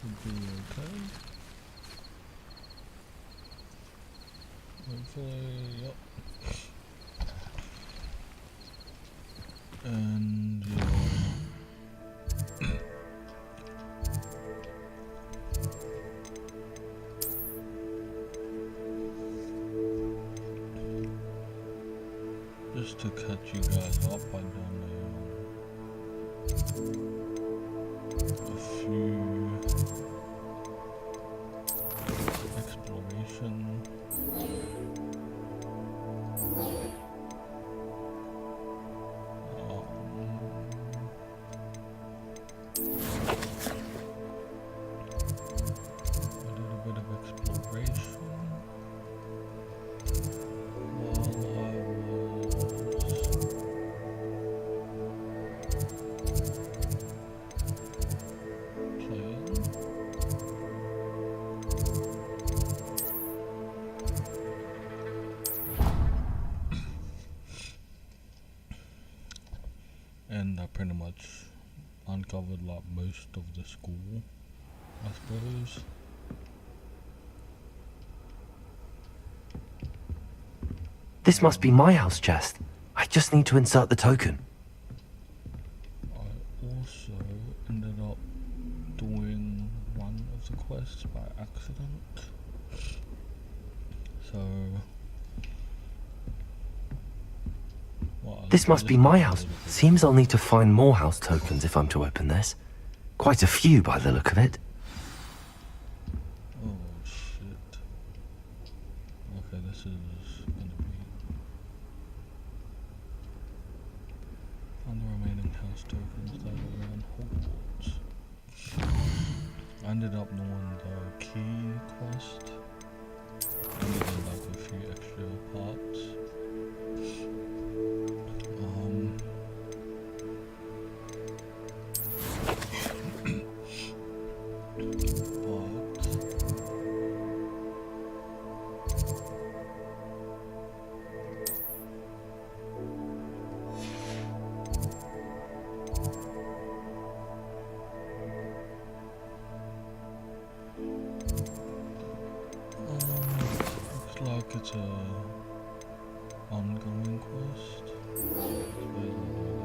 Should be okay. Hopefully, yep. And yeah. Just to catch you guys up, I done a few exploration. And I pretty much uncovered like most of the school, I suppose. This must be my house chest. I just need to insert the token. I also ended up doing one of the quests by accident. So this must be my house. Seems I'll need to find more house tokens if I'm to open this. Quite a few by the look of it. Oh shit. Okay, this is gonna be... Find the remaining house tokens that are around Hogwarts. I ended up doing the key quest. I needed like a few extra parts. Looks like it's a ongoing quest. We'll do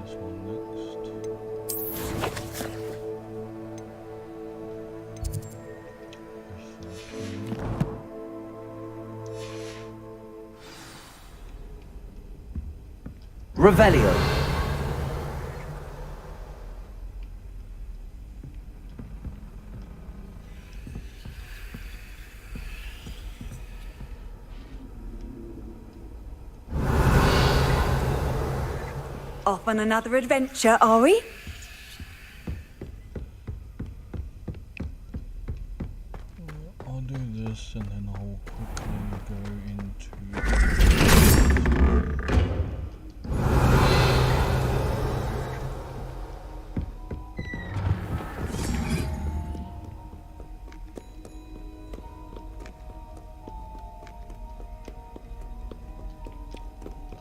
this one next. Revelio. Off on another adventure, are we? I'll do this and then I'll quickly go into...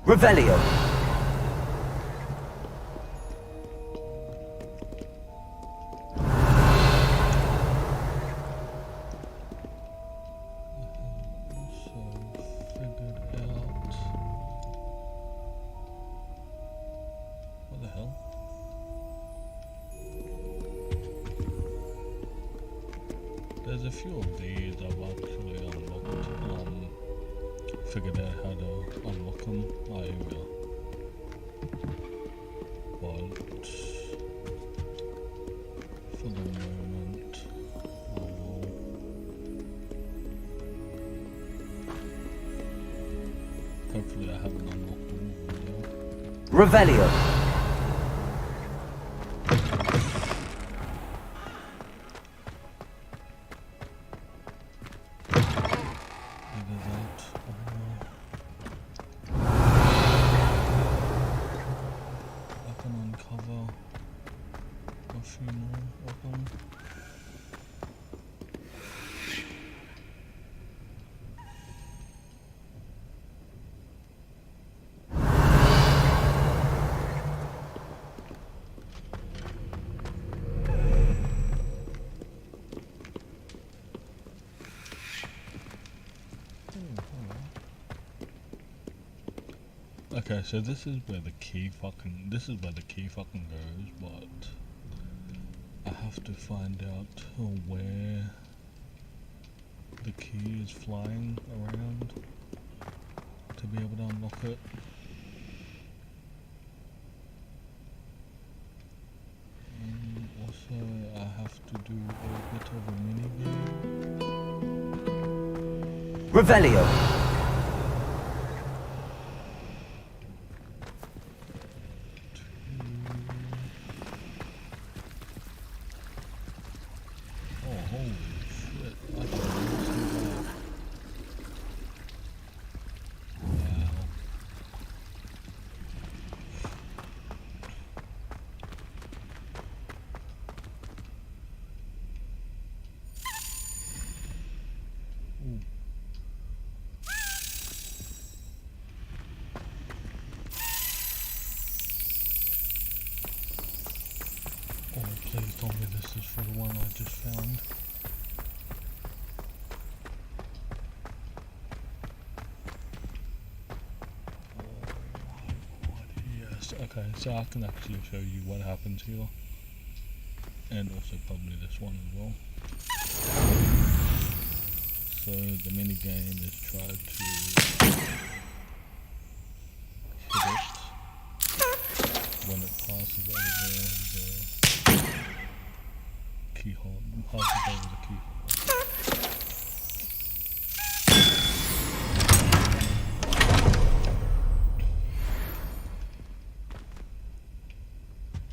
Revelio. There's a few of these I've actually unlocked. Figured out how to unlock them. Oh, here we are. But for the moment, hopefully I haven't unlocked all of them yet. Revelio. Okay, so this is where the key fucking goes, but I have to find out where the key is flying around to be able to unlock it. Also, I have to do a bit of a mini game. Revelio. Oh, holy shit! I can do that. Wow. Ooh. Oh, please tell me this is for the one I just found. Oh my god, yes. Okay, so I can actually show you what happens here. And also probably this one as well. So the mini game is try to hit it when it passes over the keyhole, passes over the keyhole.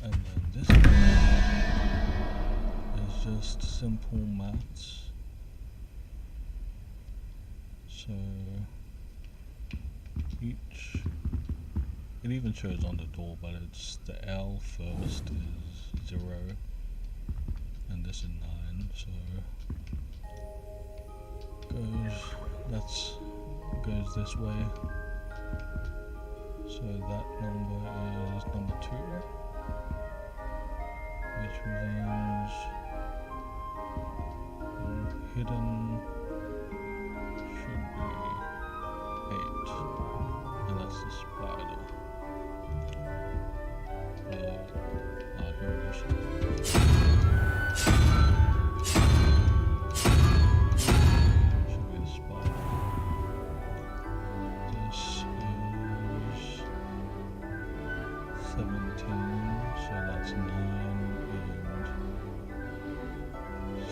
And then this one is just simple maths. So it even shows on the door, but it's the L first is 0 and this is 9, so goes this way. So that number is number 2, which means hidden should be 8, and that's the spider. Here it is. Should be the spider. This is 17, so that's 9 and 5, which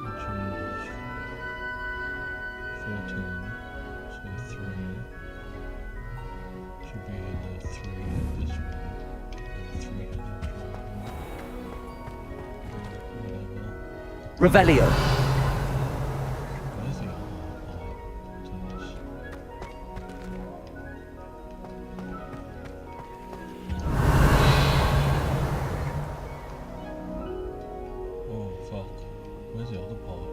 is 14, so 3 should be the 3 in this one, the 3 in the whatever. Revelio. Where's the other part to this? Oh fuck, where's the other part?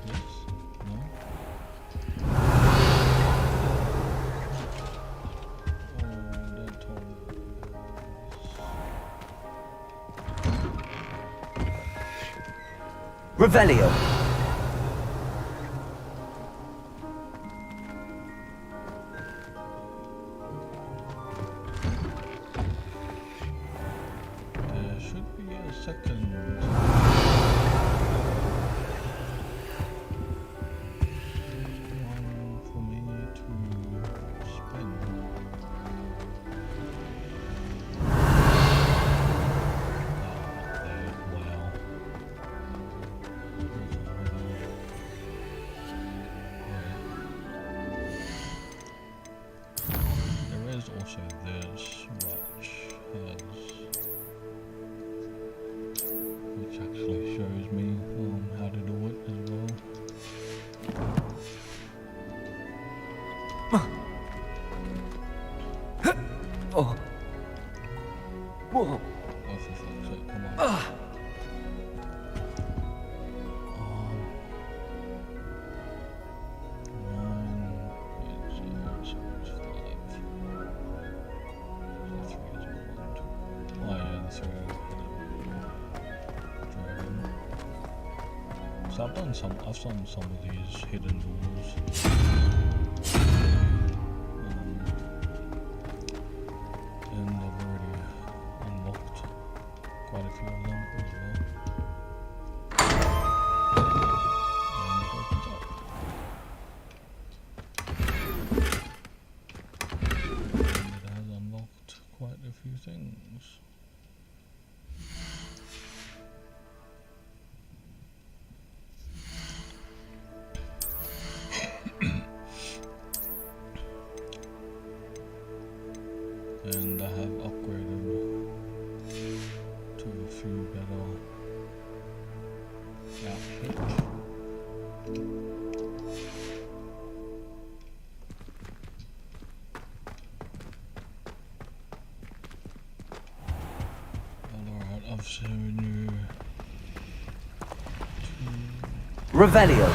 Yes? No? Oh, that told me. Revelio. There should be a second one for me to spin. Wow. There is also this, which actually shows me how to do it as well. Oh. Whoa. Oh, for fuck's sake, come on. Oh yeah, the 3 is 1, 2. Oh yeah, the 3 So I've done some of these hidden doors. And I've already unlocked quite a few of them as well. And it opens up. And it has unlocked quite a few things. And I have upgraded to a few better outfits. Alright, I've shown you Revelio.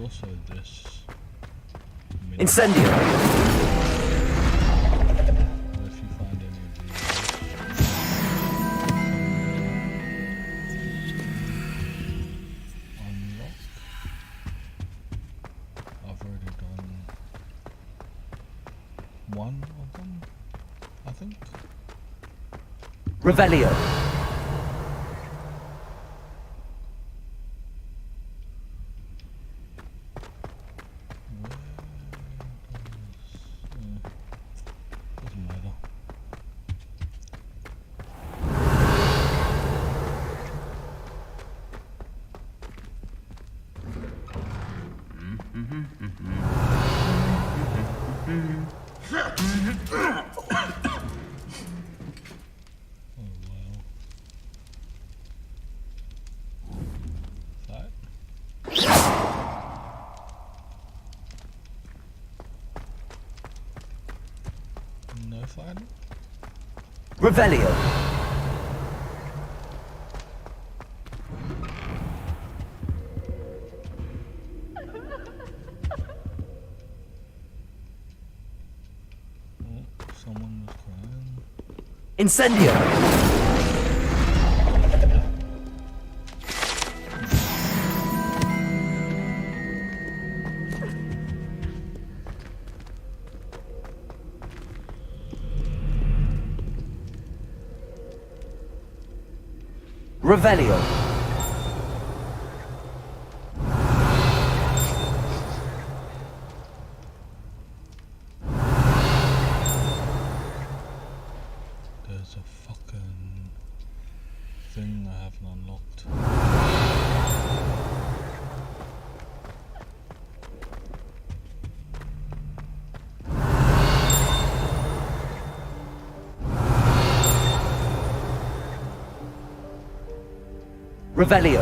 also this Incendio. If you find any of these, unlock. I've already done one of them, I think. Revelio. Doesn't matter. Oh wow. That? No fighting? Revelio. Oh, someone was crying. Incendio. Revelio. There's a fucking thing I haven't unlocked. Revelio.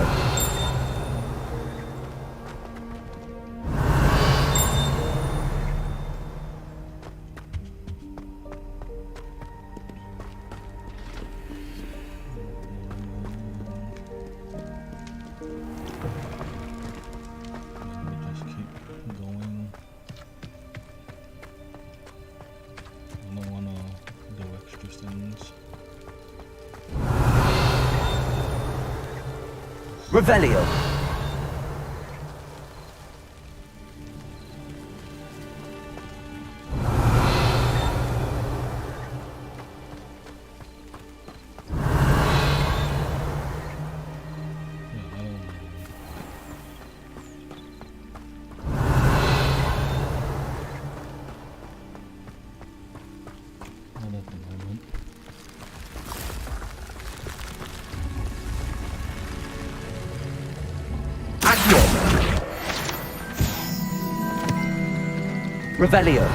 Let me just keep going. I don't wanna do extra things. Revelio. Yeah, I don't Not at the moment. Accio. Revelio.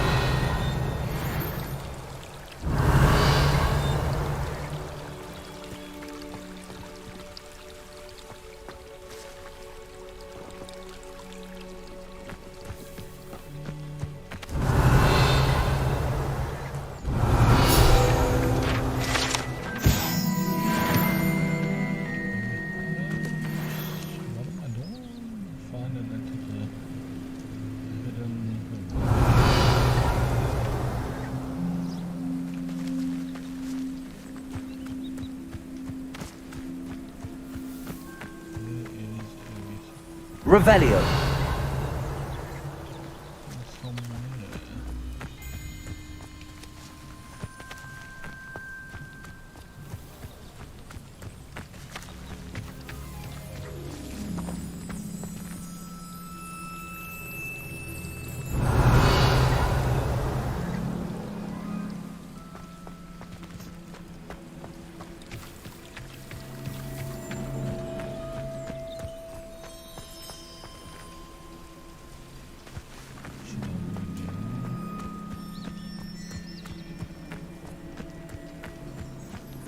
Revelio. There's someone in it.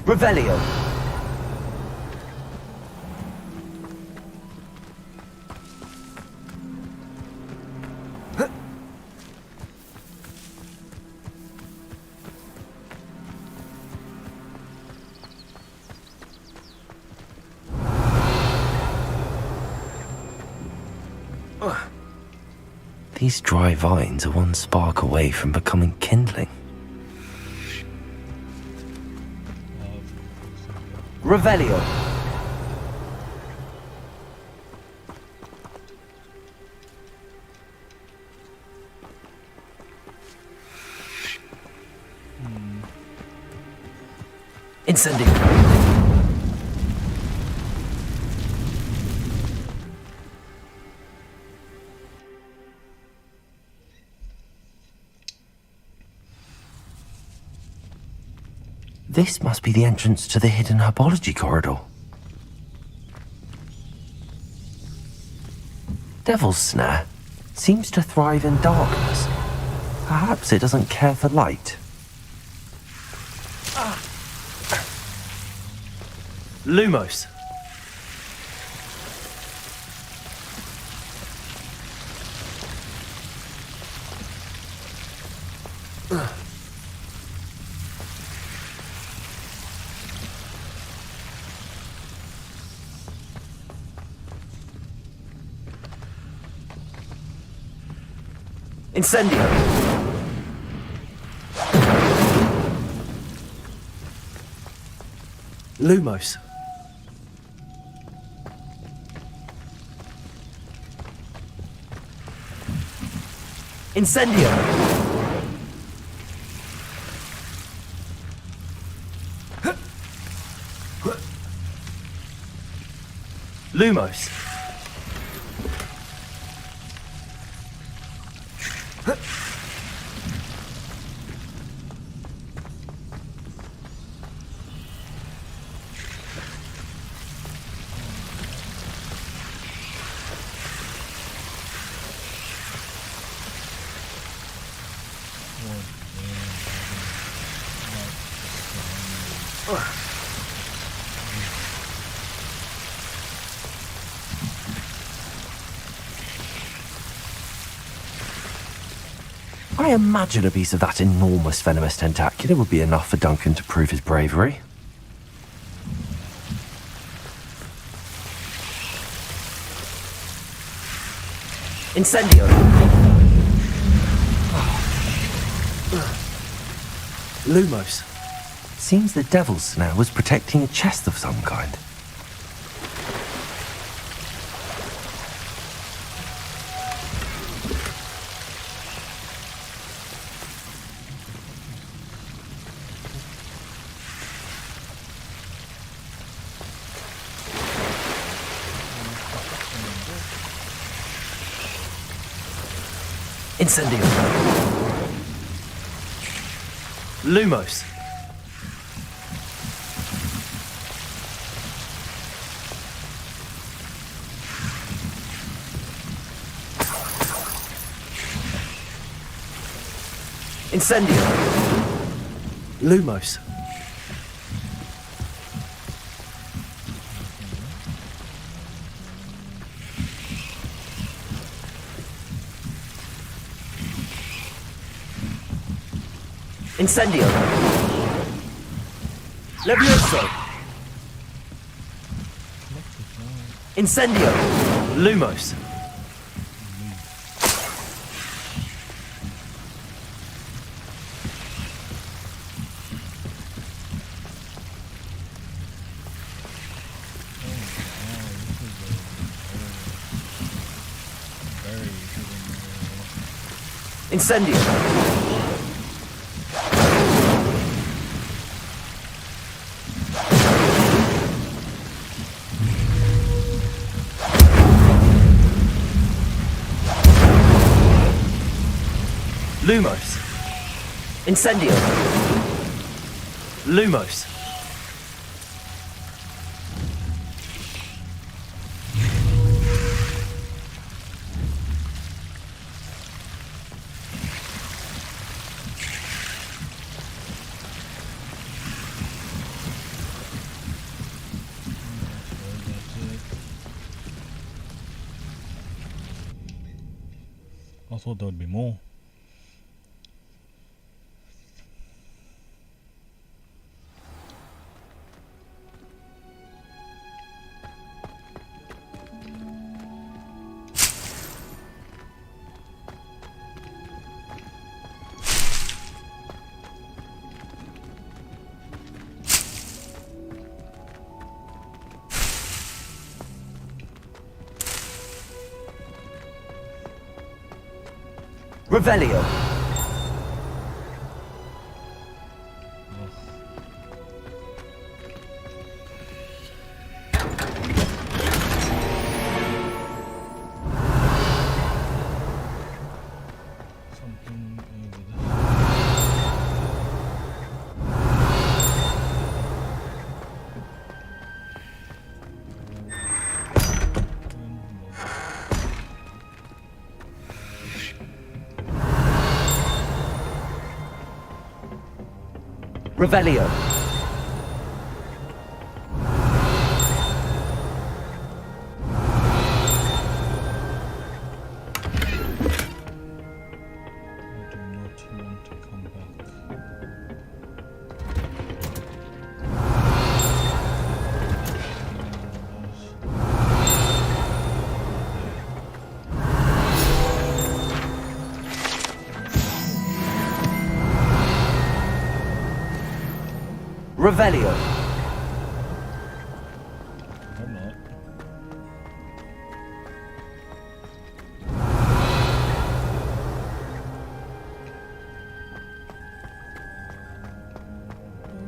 Revelio. These dry vines are one spark away from becoming kindling. Revelio. Incendio. This must be the entrance to the hidden herbology corridor. Devil's Snare seems to thrive in darkness. Perhaps it doesn't care for light. Lumos. Incendio. Lumos. Incendio. Lumos. I imagine a piece of that enormous venomous tentacula would be enough for Duncan to prove his bravery. Incendio. Lumos. Seems the Devil's Snare was protecting a chest of some kind. Incendio. Lumos. Incendio. Lumos. Incendio. Levioso. Incendio. Lumos. Incendio. Lumos. Incendio. Lumos. I thought there would be more. Revelio. Something over there. Revelio. I do not want to come back. Revelio. I'm not.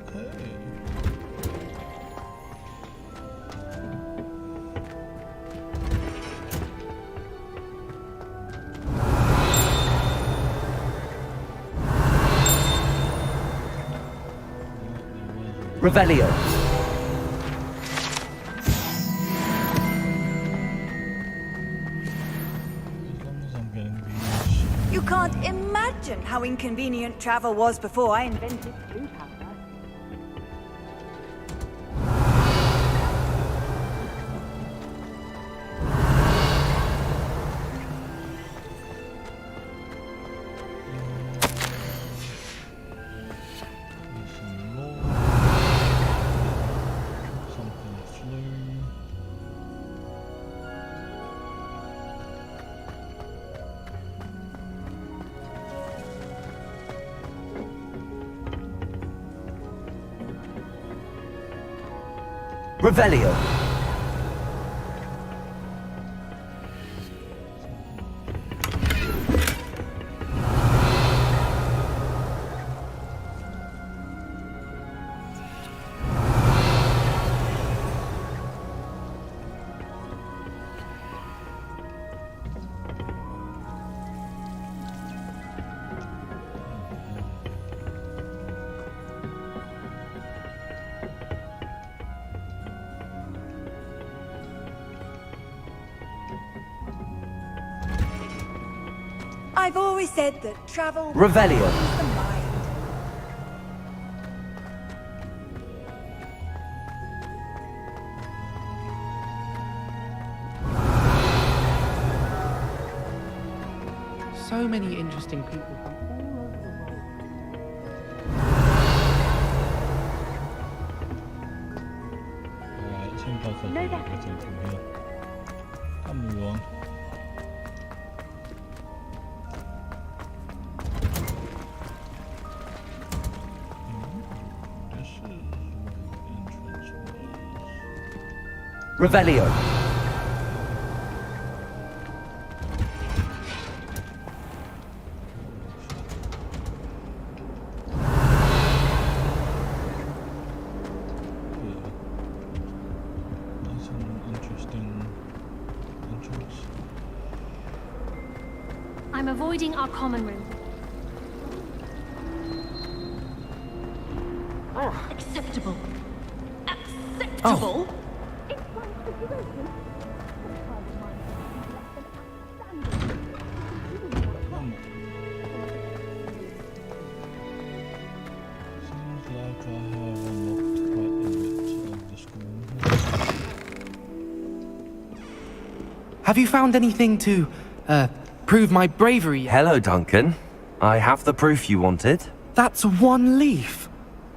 Okay. Revelio. As long as I'm getting these. You can't imagine how inconvenient travel was before I invented food powder. Some more. Something flew. Revelio. I've always said that travel Revelio. calms the mind. So many interesting people from all over the world. Alright, it seems like I've got everything from here. I'll move on. This is where the entrance was. Revelio. I'm avoiding our common room. Acceptable. Acceptable? Seems like I have unlocked quite a bit of the school. Have you found anything to, prove my bravery yet? Hello, Duncan. I have the proof you wanted. That's one leaf.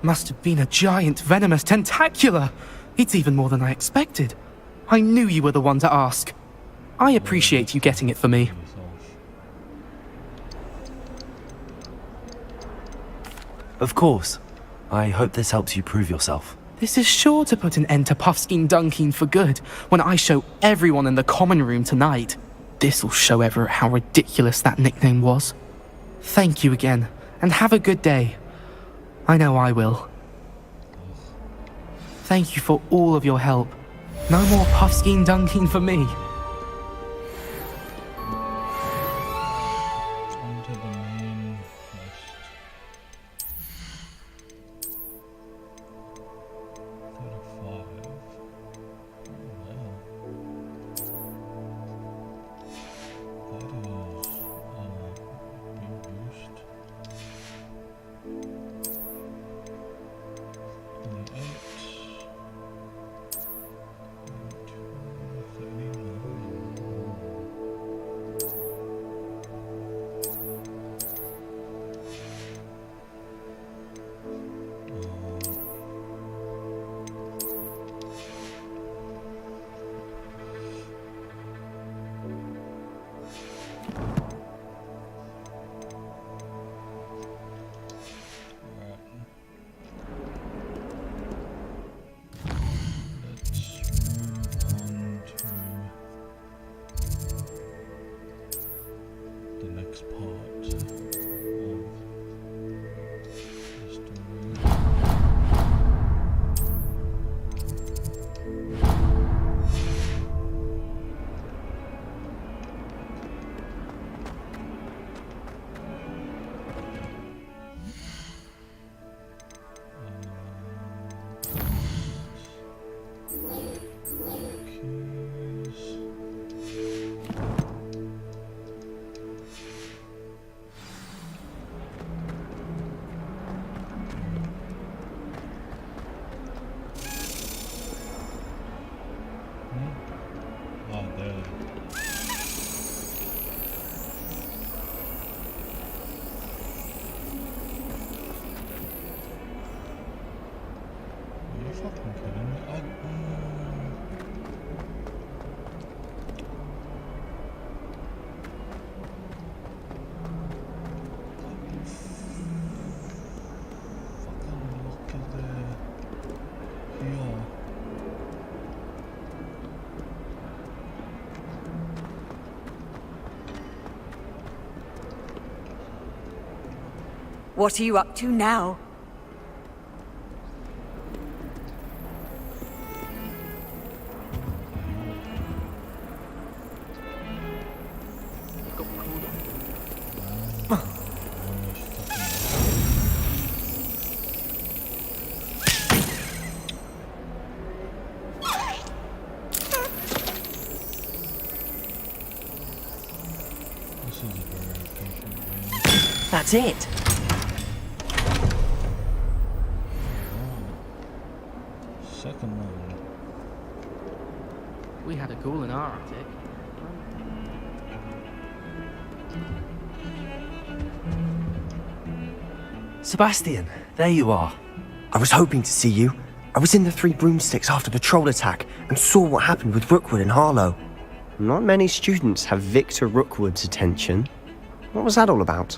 Must have been a giant venomous tentacula. It's even more than I expected. I knew you were the one to ask. I appreciate you getting it for me. Of course. I hope this helps you prove yourself. This is sure to put an end to Puffskein Dunkeen for good when I show everyone in the common room tonight. This'll show Everett how ridiculous that nickname was. Thank you again, and have a good day. I know I will. Thank you for all of your help. No more Puffskein Dunkeen for me. Onto the main quest. 35. Oh, wow. That is big boost. 28. 哟。 What are you up to now? That's it. Second one. We had a ghoul in our attic. Sebastian, there you are. I was hoping to see you. I was in the Three Broomsticks after the troll attack and saw what happened with Rookwood and Harlow. Not many students have Victor Rookwood's attention. What was that all about?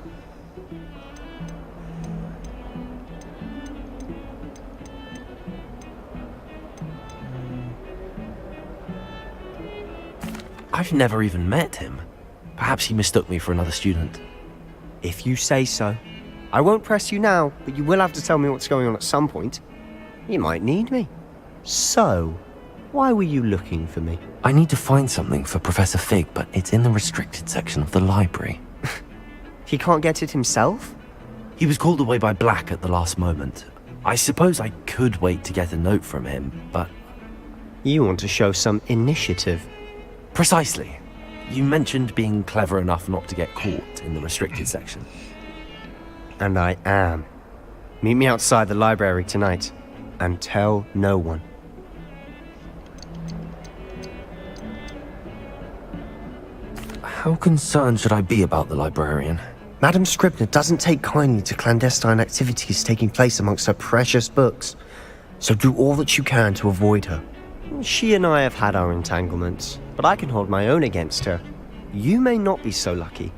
I've never even met him. Perhaps he mistook me for another student. If you say so. I won't press you now, but you will have to tell me what's going on at some point. You might need me. So, why were you looking for me? I need to find something for Professor Fig, but it's in the restricted section of the library. He can't get it himself? He was called away by Black at the last moment. I suppose I could wait to get a note from him, but... You want to show some initiative. Precisely. You mentioned being clever enough not to get caught in the restricted section. And I am. Meet me outside the library tonight, and tell no one. How concerned should I be about the librarian? Madam Scribner doesn't take kindly to clandestine activities taking place amongst her precious books, so do all that you can to avoid her. She and I have had our entanglements, but I can hold my own against her. You may not be so lucky.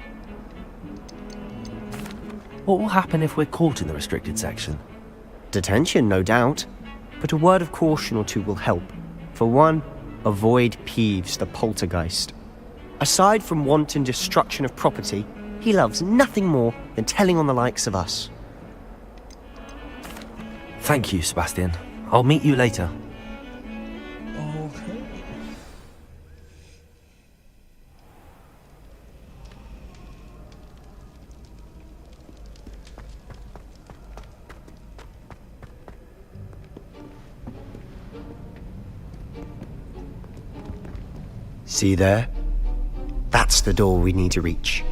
What will happen if we're caught in the restricted section? Detention, no doubt, but a word of caution or two will help. For one, avoid Peeves, the poltergeist. Aside from wanton destruction of property, he loves nothing more than telling on the likes of us. Thank you, Sebastian. I'll meet you later. Okay. See there? That's the door we need to reach.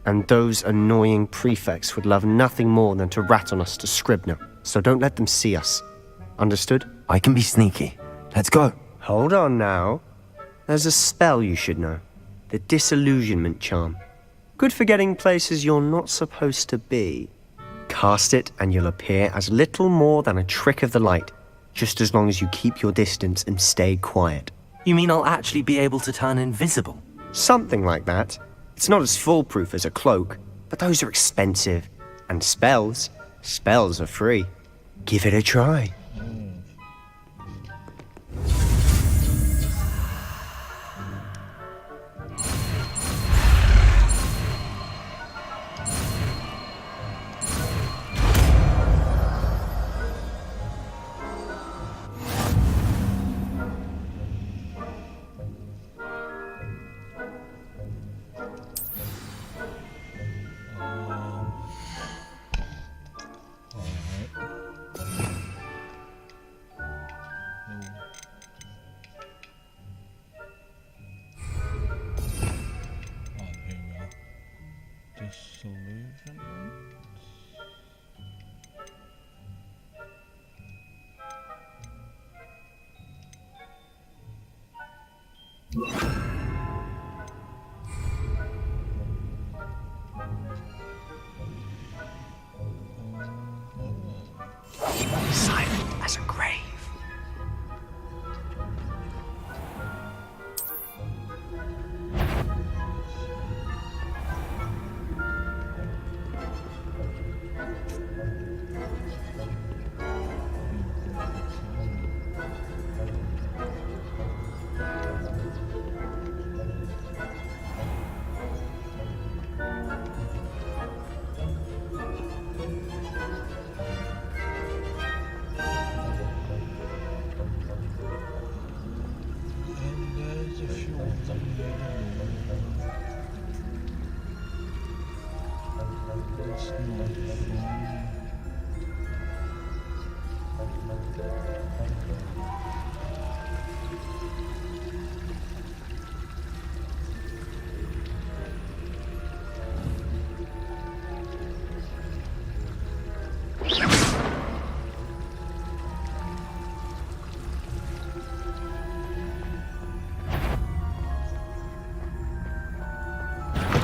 And those annoying prefects would love nothing more than to rat on us to Scribner, so don't let them see us. Understood? I can be sneaky. Let's go. Hold on now. There's a spell you should know. The Disillusionment Charm. Good for getting places you're not supposed to be. Cast it and you'll appear as little more than a trick of the light, just as long as you keep your distance and stay quiet. You mean I'll actually be able to turn invisible? Something like that. It's not as foolproof as a cloak, but those are expensive. And spells are free. Give it a try. Disillusionment. Silent as a grave. There's a few of them here. It's not fun.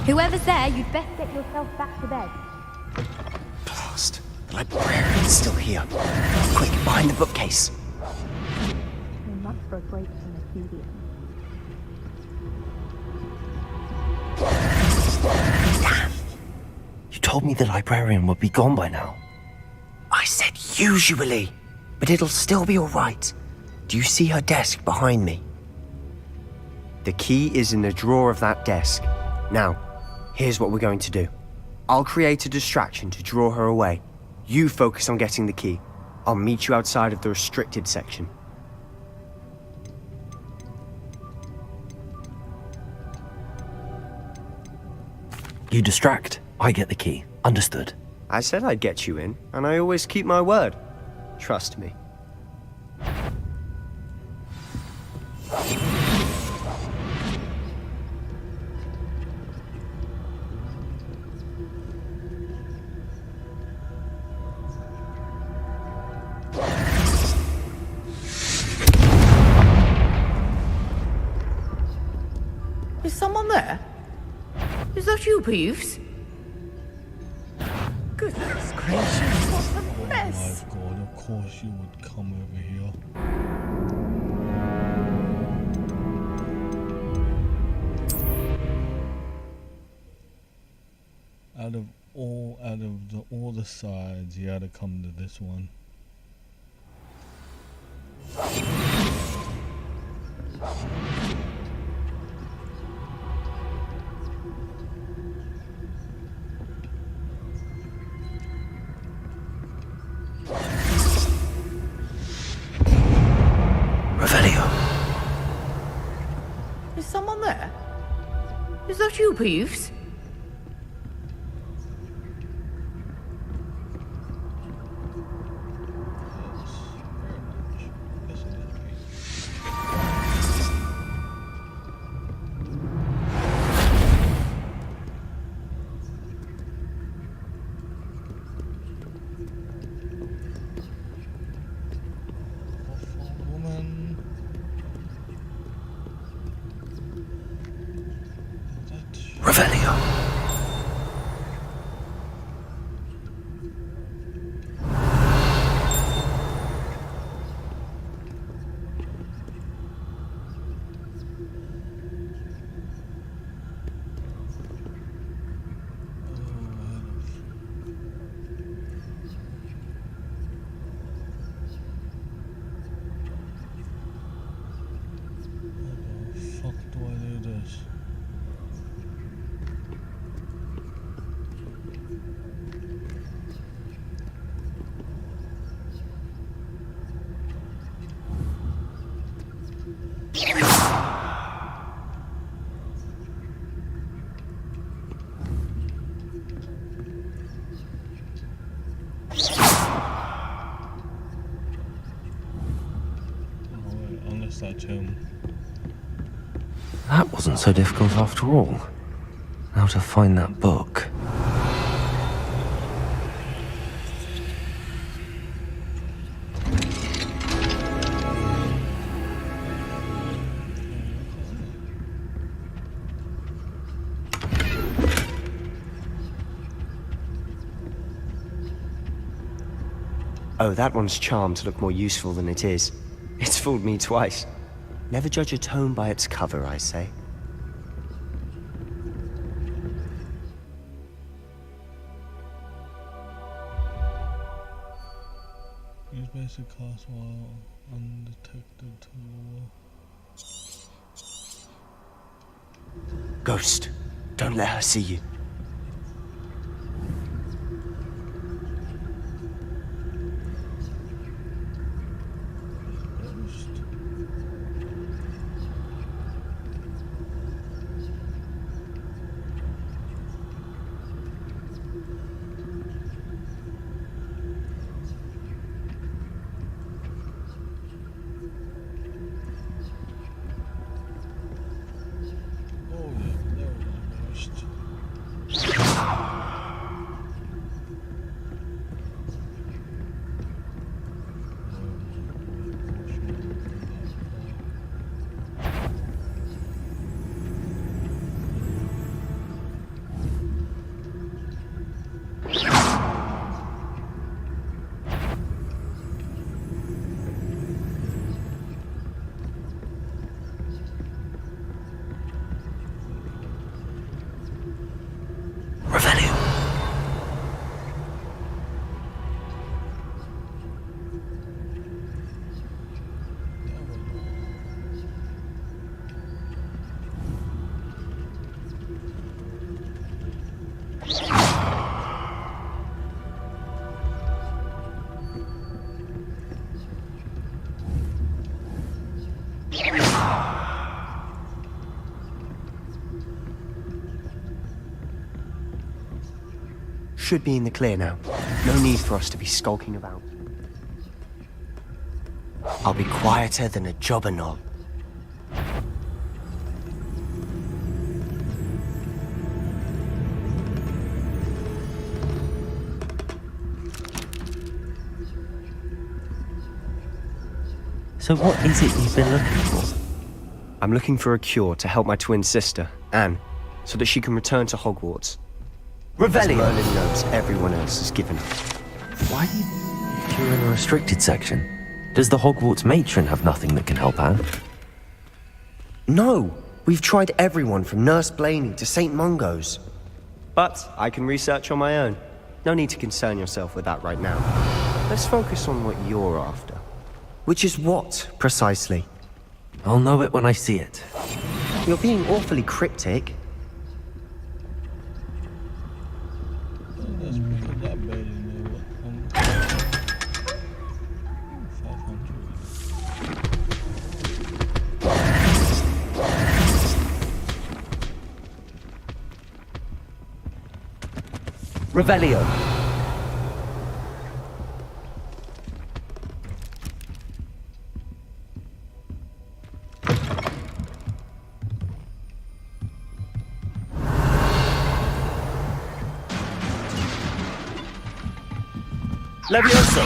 Whoever's there, you'd best get yourself back to bed. Blast. The librarian's still here. Quick, behind the bookcase. So much for a break from the studio. You told me the librarian would be gone by now. I said usually, but it'll still be all right. Do you see her desk behind me? The key is in the drawer of that desk. Now, here's what we're going to do. I'll create a distraction to draw her away. You focus on getting the key. I'll meet you outside of the restricted section. You distract, I get the key. Understood. I said I'd get you in, and I always keep my word. Trust me. Is someone there? Is that you, Peeves? Goodness gracious, what a Oh mess! my god, of course you would come over here. Out of all the sides, you had to come to this one. Revelio. Is someone there? Is that you, Peeves? Yes, very much. Yes, it is me. Awful woman. That Revelio. How the fuck do I do this? Oh, wait, unless that's him. That wasn't so difficult after all. How to find that book. Oh, that one's charmed to look more useful than it is. It's fooled me twice. Never judge a tome by its cover, I say. Use basic cast while undetected to lure. Ghost, don't let her see you. Ghost. Oh yeah, there was a ghost. should be in the clear now. No need for us to be skulking about. I'll be quieter than a jobberknoll. So what is it you've been looking for? I'm looking for a cure to help my twin sister, Anne, so that she can return to Hogwarts. Revelio! Merlin knows everyone else has given up. Why do you... You're in a restricted section. Does the Hogwarts matron have nothing that can help Anne? No! We've tried everyone from Nurse Blaney to St. Mungo's. But I can research on my own. No need to concern yourself with that right now. Let's focus on what you're after. Which is what, precisely? I'll know it when I see it. You're being awfully cryptic. That's pretty that bad in there. 500. Revelio! Levioso!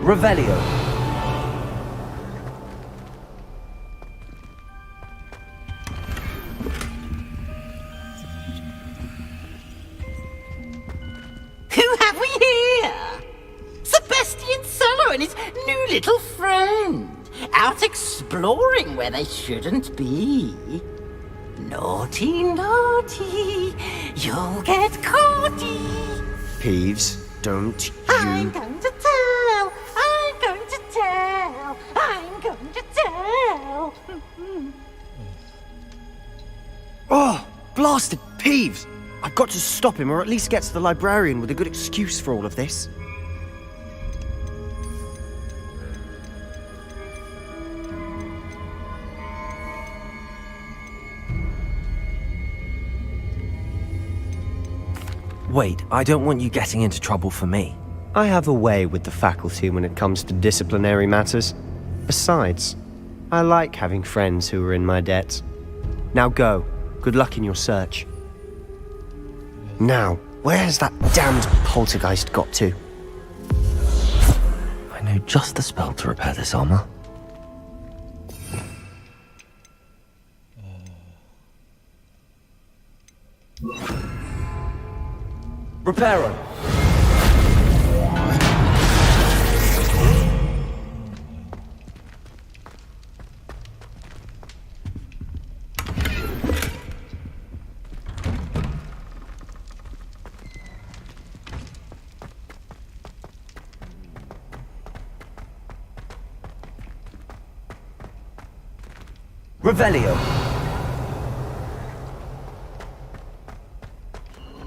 Revelio! Who have we here? Sebastian Sallow and his new little friend, out exploring where they shouldn't be. Naughty, naughty, you'll get caughty. Peeves, don't I'm you... going to tell, I'm going to tell, I'm going to tell. Oh, blasted Peeves! I've got to stop him, or at least get to the librarian with a good excuse for all of this. Wait, I don't want you getting into trouble for me. I have a way with the faculty when it comes to disciplinary matters. Besides, I like having friends who are in my debt. Now go. Good luck in your search. Now, where has that damned poltergeist got to? I know just the spell to repair this armor. Reparo! Revelio!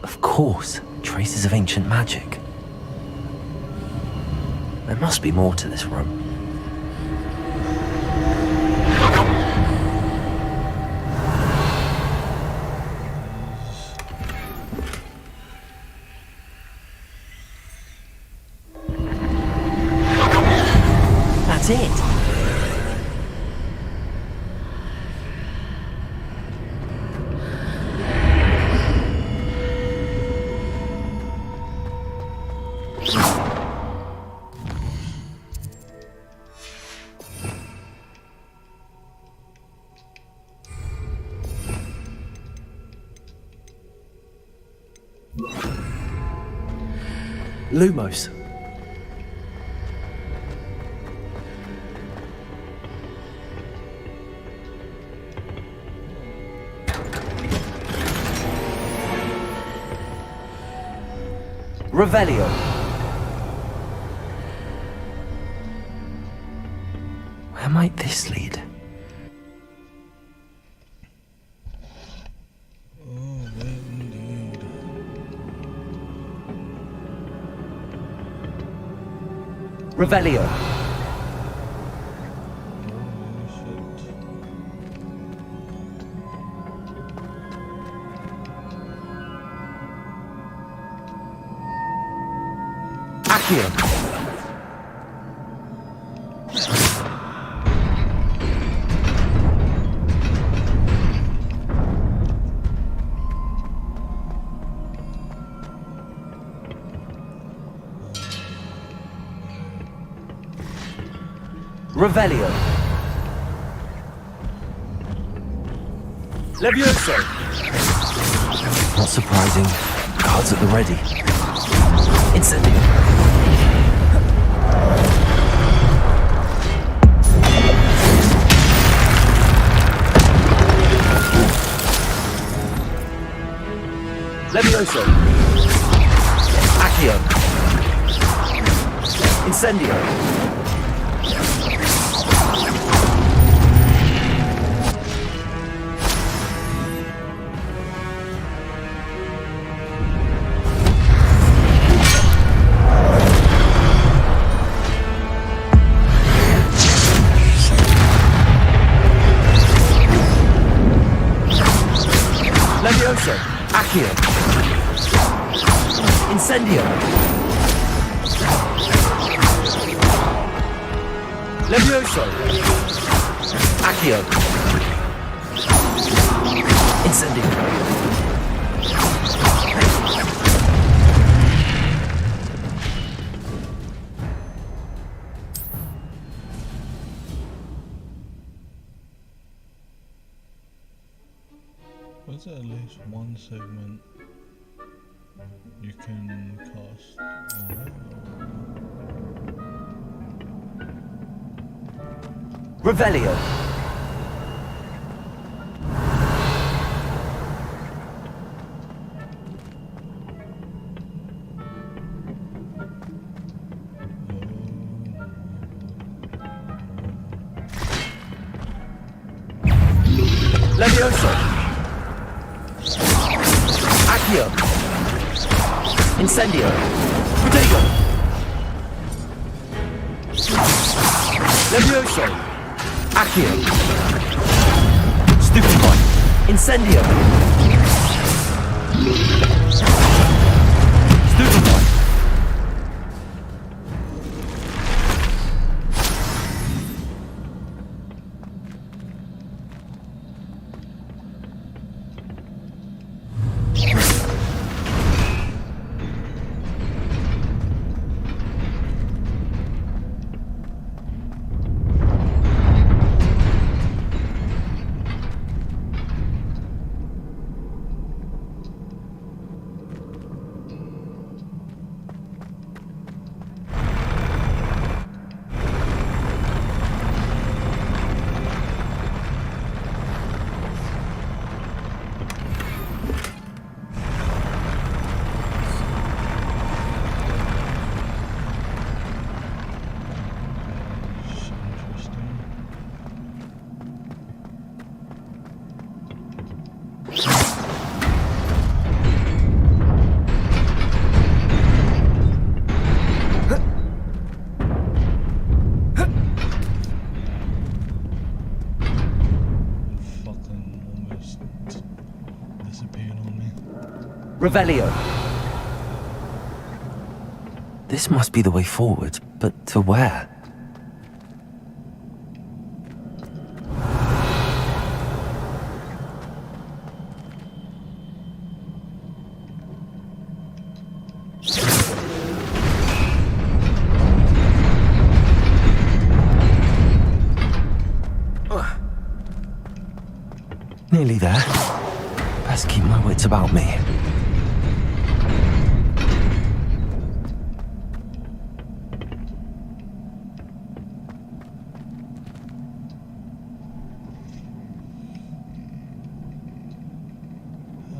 Of course, traces of ancient magic. There must be more to this room. That's it! Lumos. Revelio. Where might this lead? Oh, well, indeed. Revelio. Holy shit. Accio. Revelio. Levioso! Not surprising. Cards at the ready. Incendio. Levioso! Accio. Incendio! Levioso. Accio. Incendio. Levioso! Accio. Incendio. Was there at least one segment you can cast? Revelio. Levioso! Accio. Incendio. Protego. Levioso! Accio. Stupefy. Incendio. Stupefy. Revelio. This must be the way forward, but to where? Nearly there. Best keep my wits about me. How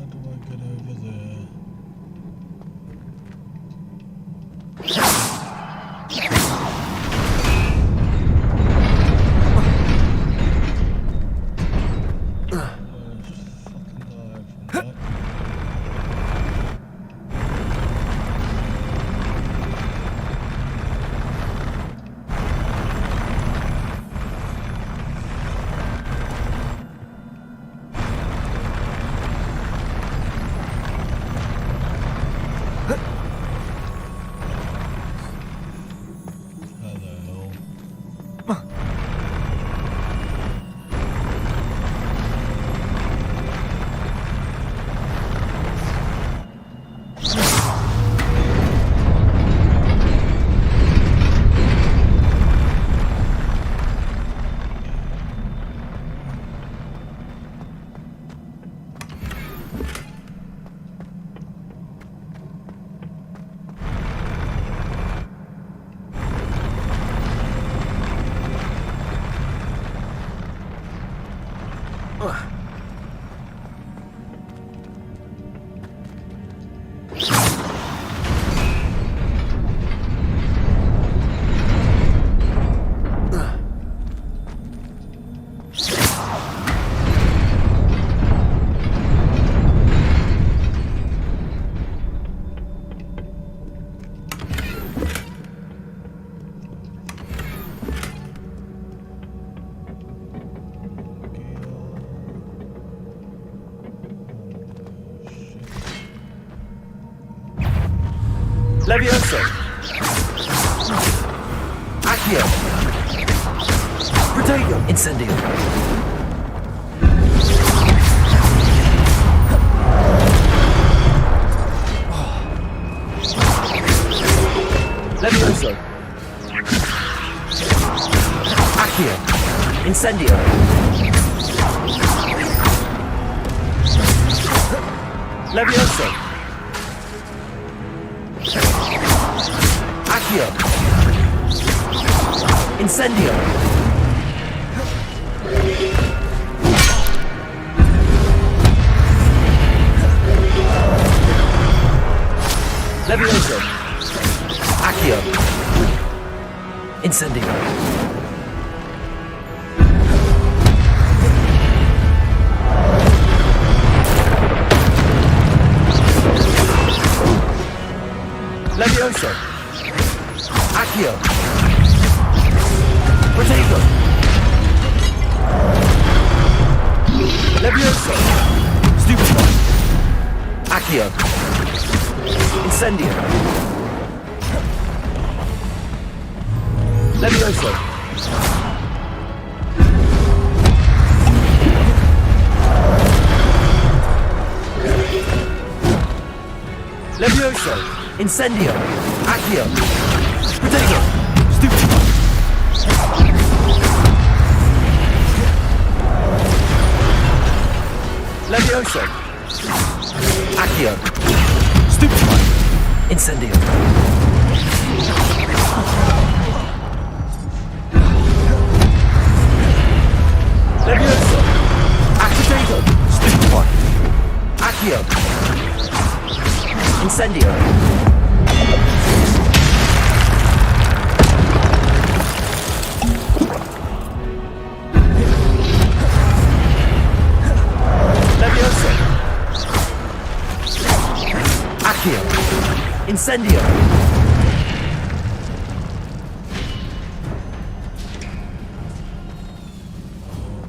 do I get over there? Fucking die from that. Levioso! Accio! Protego! Incendio! Levioso! Accio! Incendio! Levioso! Accio! Incendio! Levioso! Accio! Incendio! Levioso! Accio! Protego! Levioso! Stupefy! Accio! Incendio! Levioso! Levioso! Incendio! Accio! Protego! Stupefy! Levioso! Accio! Stupefy! Incendio! Levioso! Activato! Stupefy! Accio! Incendio! Levioso! Accio! Incendio!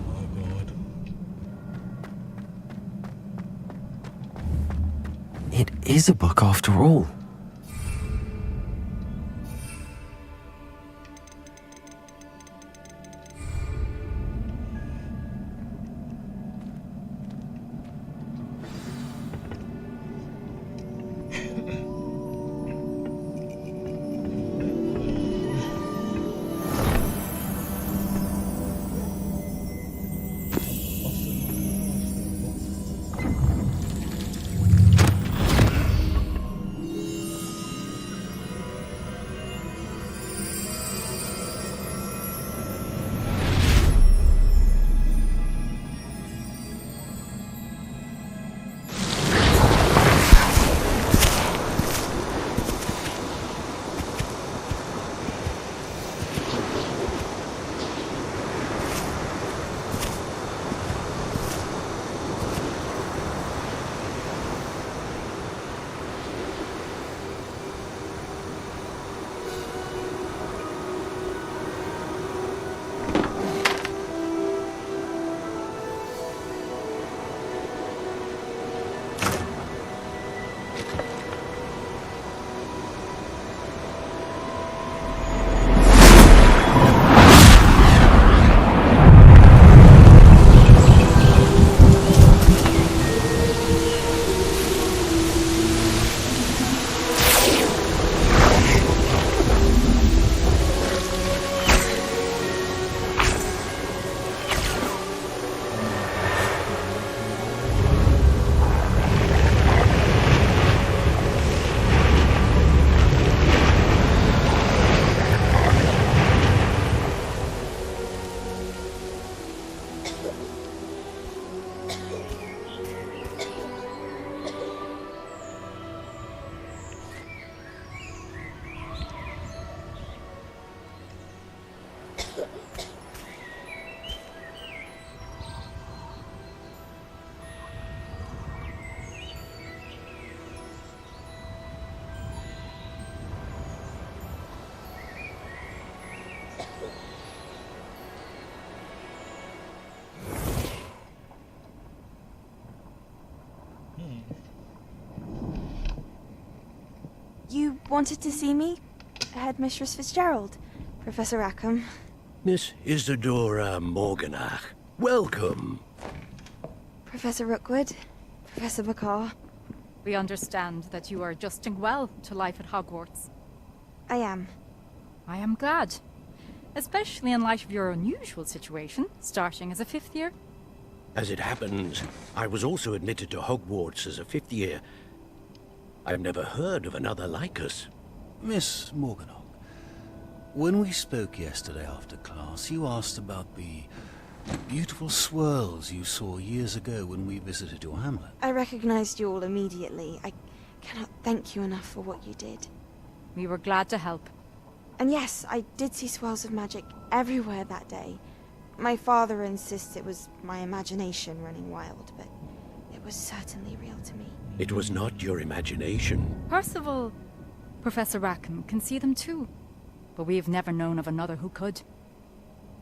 Oh my god. It is a book after all. You wanted to see me? Headmistress Fitzgerald, Professor Rackham. Miss Isadora Morganach, welcome. Professor Rookwood, Professor Bakar. We understand that you are adjusting well to life at Hogwarts. I am. I am glad. Especially in light of your unusual situation, starting as a 5th year. As it happens, I was also admitted to Hogwarts as a 5th year. I've never heard of another like us. Miss Morganach, when we spoke yesterday after class, you asked about the beautiful swirls you saw years ago when we visited your hamlet. I recognized you all immediately. I cannot thank you enough for what you did. We were glad to help. And yes, I did see swirls of magic everywhere that day. My father insists it was my imagination running wild, but it was certainly real to me. It was not your imagination. Percival, Professor Rackham can see them too. But we have never known of another who could.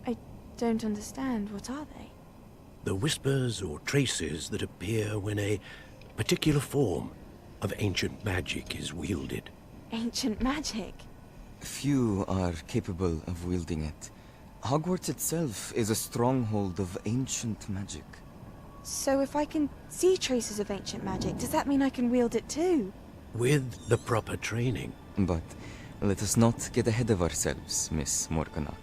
I don't understand. What are they? The whispers or traces that appear when a particular form of ancient magic is wielded. Ancient magic? Few are capable of wielding it. Hogwarts itself is a stronghold of ancient magic. So if I can see traces of ancient magic, does that mean I can wield it too? With the proper training. But let us not get ahead of ourselves, Miss Morganach.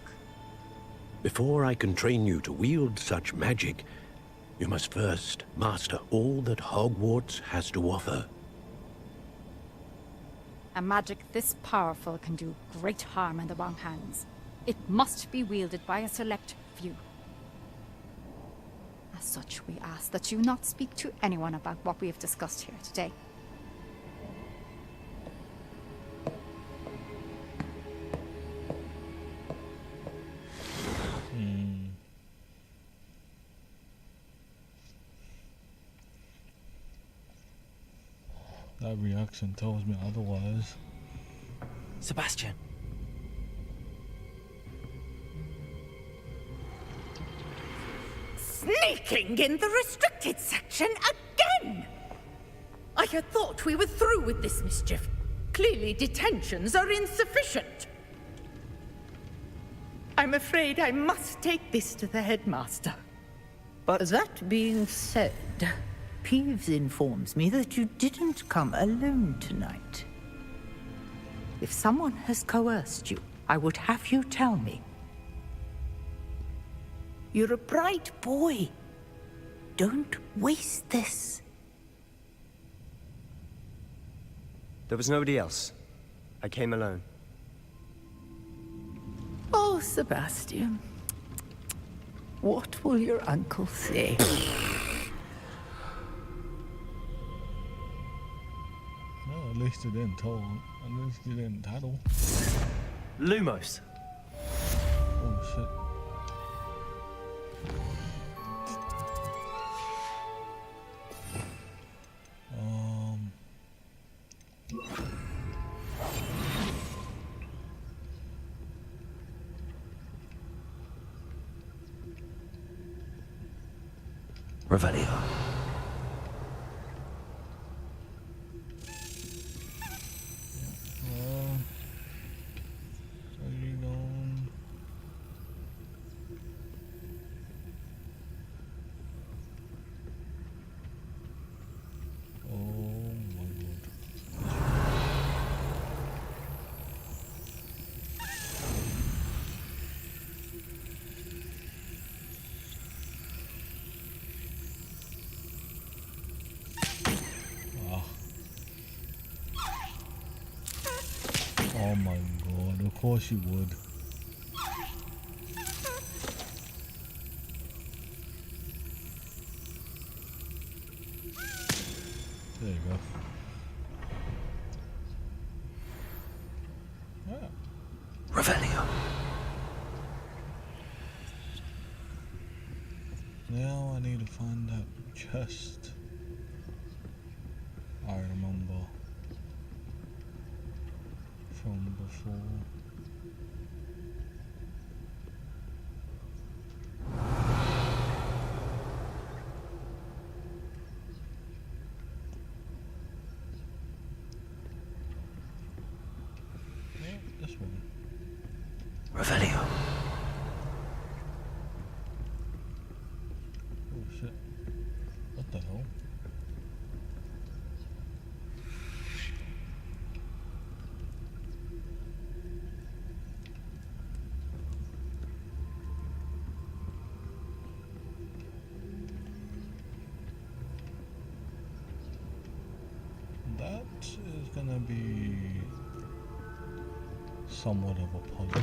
Before I can train you to wield such magic, you must first master all that Hogwarts has to offer. A magic this powerful can do great harm in the wrong hands. It must be wielded by a select few. As such, we ask that you not speak to anyone about what we have discussed here today. That reaction tells me otherwise. Sebastian. Sneaking in the restricted section again! I had thought we were through with this mischief. Clearly detentions are insufficient. I'm afraid I must take this to the headmaster. But That being said, Peeves informs me that you didn't come alone tonight. If someone has coerced you, I would have you tell me. You're a bright boy. Don't waste this. there was nobody else. I came alone. Oh, Sebastian. What will your uncle say? Well, at least it didn't tell. At least it didn't tattle. Lumos. Oh shit. Revelio. Oh my god, of course you would. There you go. Yeah. Revelio. Now I need to find that chest. I remember from before. Revelio. Oh shit. What the hell? That is gonna be somewhat of a puzzle.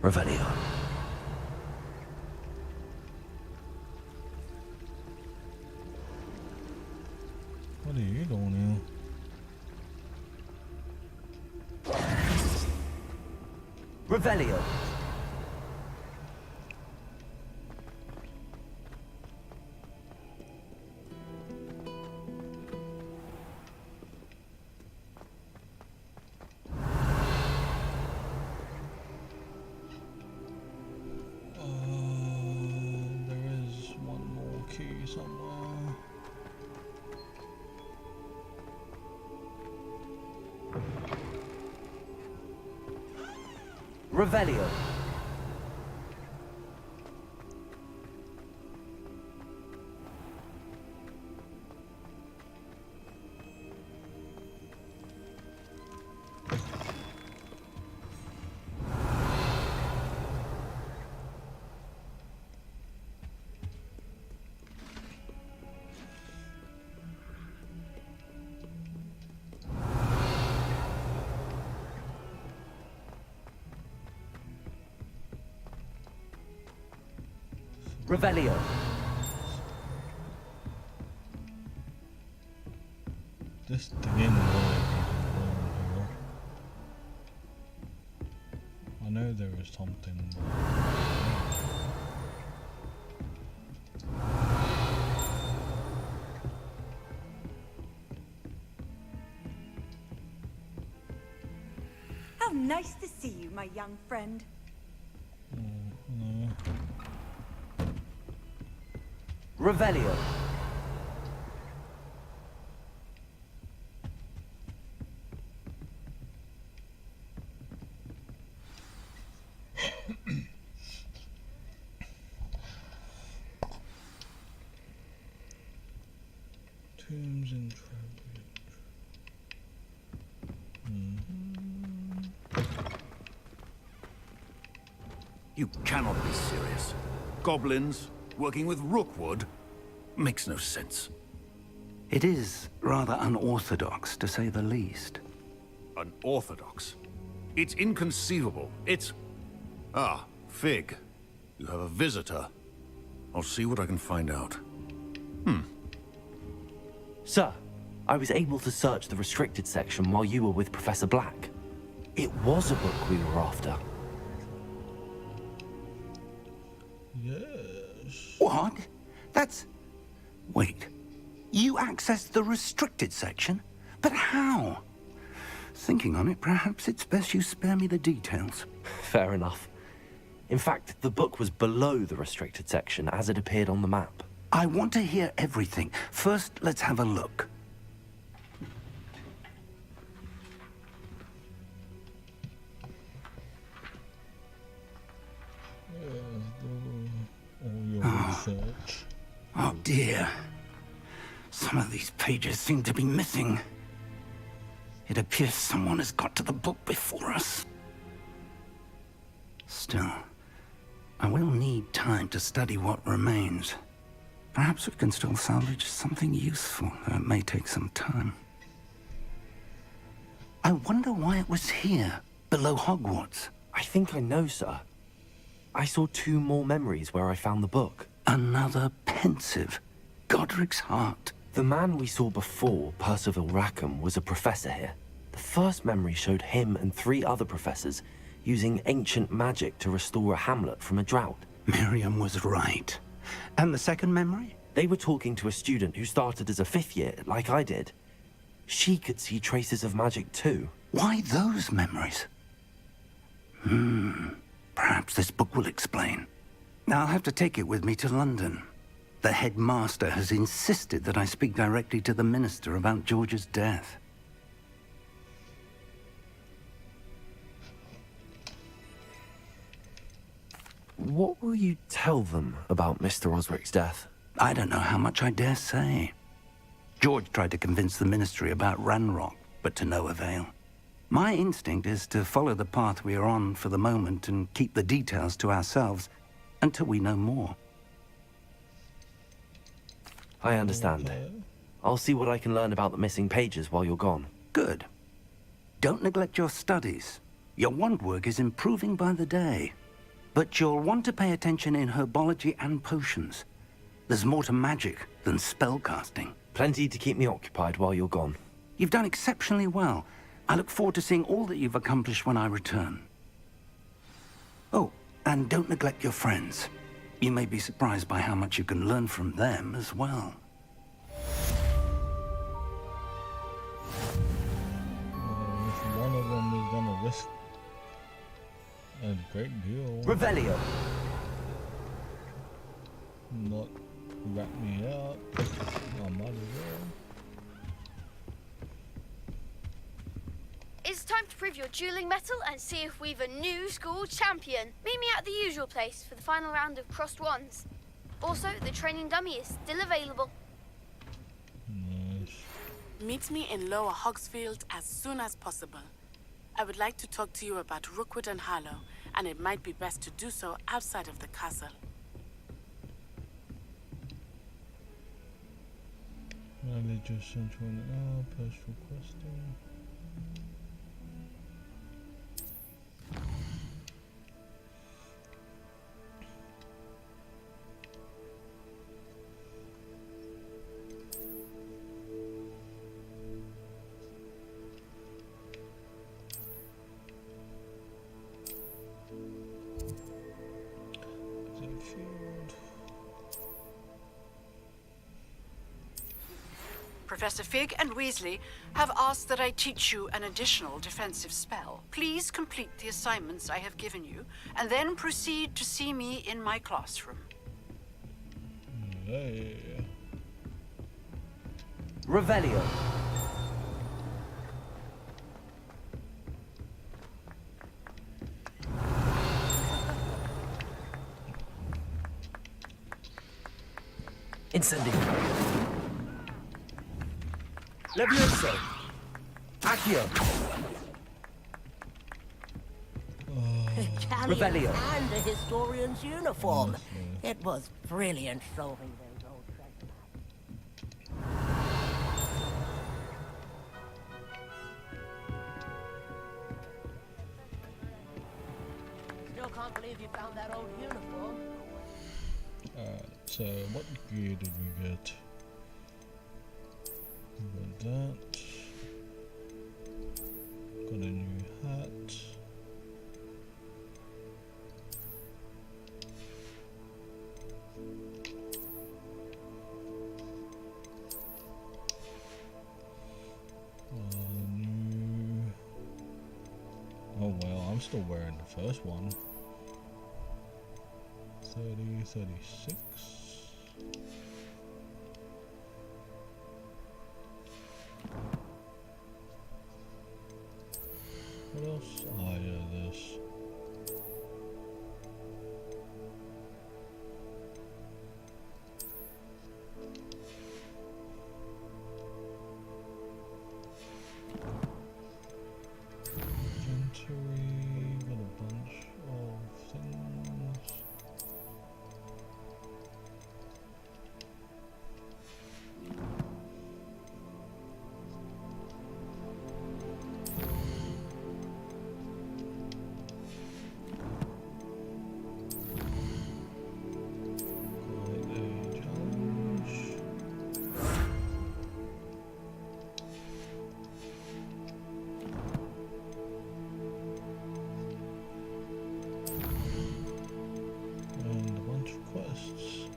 Revelio. What are you doing here? Revelio. There is one more key somewhere. Revelio. Revelio. This didn't work here. I know there is something. How nice to see you, my young friend. No. Revelio. Tombs and tribute. You cannot be serious. Goblins working with Rookwood makes no sense. It is rather unorthodox, to say the least. Unorthodox? It's inconceivable. It's... Ah, Fig. You have a visitor. I'll see what I can find out. Sir, I was able to search the restricted section while you were with Professor Black. It was a book we were after. Yes. What? That's... Wait. You accessed the restricted section? But how? Thinking on it, perhaps it's best you spare me the details. Fair enough. In fact, the book was below the restricted section as it appeared on the map. I want to hear everything. First, let's have a look. Research. Oh dear. Some of these pages seem to be missing. It appears someone has got to the book before us. Still, I will need time to study what remains. Perhaps we can still salvage something useful, though it may take some time. I wonder why it was here, below Hogwarts. I think I know, sir. I saw 2 more memories where I found the book. Another pensive. Godric's heart. The man we saw before, Percival Rackham, was a professor here. The first memory showed him and 3 other professors using ancient magic to restore a hamlet from a drought. Miriam was right. And the second memory? They were talking to a student who started as a 5th year, like I did. She could see traces of magic too. Why those memories? Perhaps this book will explain. I'll have to take it with me to London. The headmaster has insisted that I speak directly to the minister about George's death. What will you tell them about Mr. Osric's death? I don't know how much I dare say. George tried to convince the Ministry about Ranrock, but to no avail. My instinct is to follow the path we are on for the moment and keep the details to ourselves until we know more. I understand. I'll see what I can learn about the missing pages while you're gone. Good. Don't neglect your studies. Your wand work is improving by the day. But you'll want to pay attention in herbology and potions. There's more to magic than spellcasting. Plenty to keep me occupied while you're gone. You've done exceptionally well. I look forward to seeing all that you've accomplished when I return. Oh, and don't neglect your friends. You may be surprised by how much you can learn from them as well. If one of them is gonna risk a great deal, Revelio! not wrap me up, I might as well. It's time to prove your dueling mettle and see if we've a new school champion. Meet me at the usual place for the final round of crossed wands. Also, the training dummy is still available. Nice. Meet me in Lower Hogsfield as soon as possible. I would like to talk to you about Rookwood and Harlow, and it might be best to do so outside of the castle. Religious central and post requesting. Professor Fig and Weasley have asked that I teach you an additional defensive spell. Please complete the assignments I have given you, and then proceed to see me in my classroom. Hey. Revelio. Incendio. Levioso! Accio! Revelio. And a historian's uniform. It was brilliant solving those old treasure maps. Still can't believe you found that old uniform. Alright, so what gear did we get? We got that. Got a new hat. New. Oh well, I'm still wearing the first one. 30, 36. What else? Oh yeah, this. Inventory, got a bunch of things. And a bunch of quests.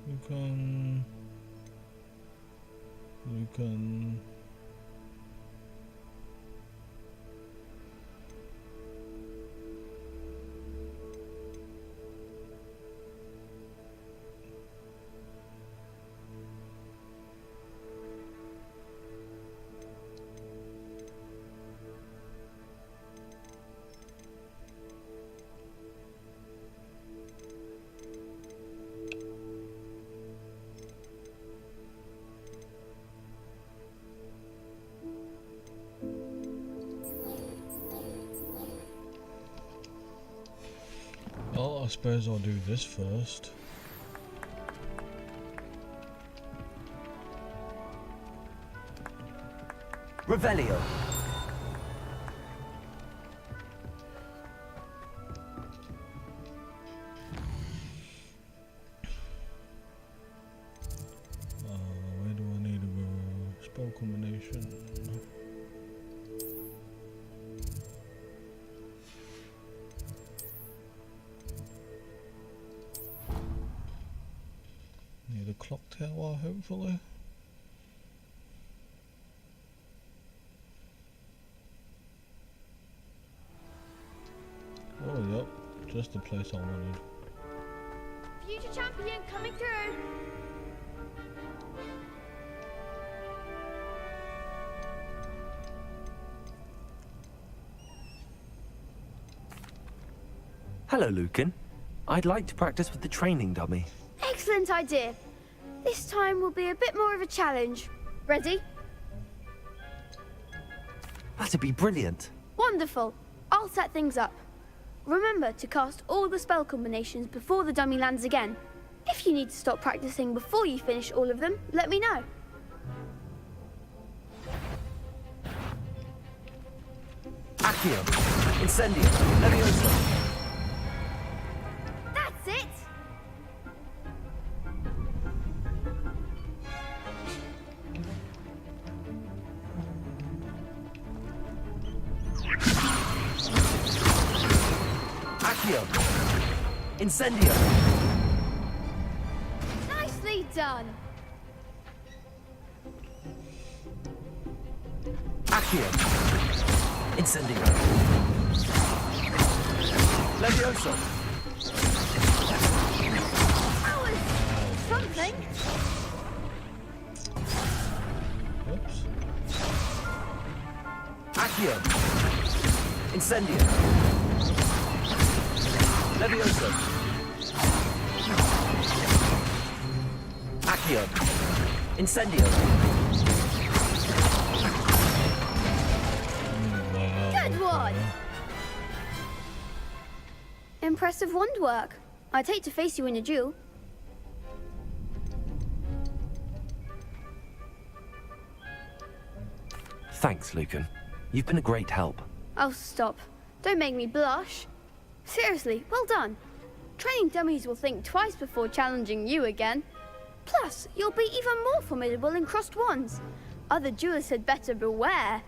You can I suppose I'll do this first. Revelio. Where do I need to go? Spell combination. Near the clock tower, hopefully. Oh, yep, just the place I wanted. Future champion coming through. Hello, Lucan. I'd like to practice with the training dummy. Excellent idea. This time will be a bit more of a challenge. Ready? That'd be brilliant. Wonderful. I'll set things up. Remember to cast all the spell combinations before the dummy lands again. If you need to stop practicing before you finish all of them, let me know. Accio. Incendio. Levioso. That's it! Accio. Incendio. Nicely done. Accio. Incendio. Levioso. That was something. Whoops. Accio. Incendio. Levioso. Accio. Incendio. Good one. Impressive wand work. I'd hate to face you in a duel. Thanks, Lucan. You've been a great help. Oh, stop. Don't make me blush. Seriously, well done. Training dummies will think twice before challenging you again. Plus, you'll be even more formidable in crossed wands. Other duelists had better beware.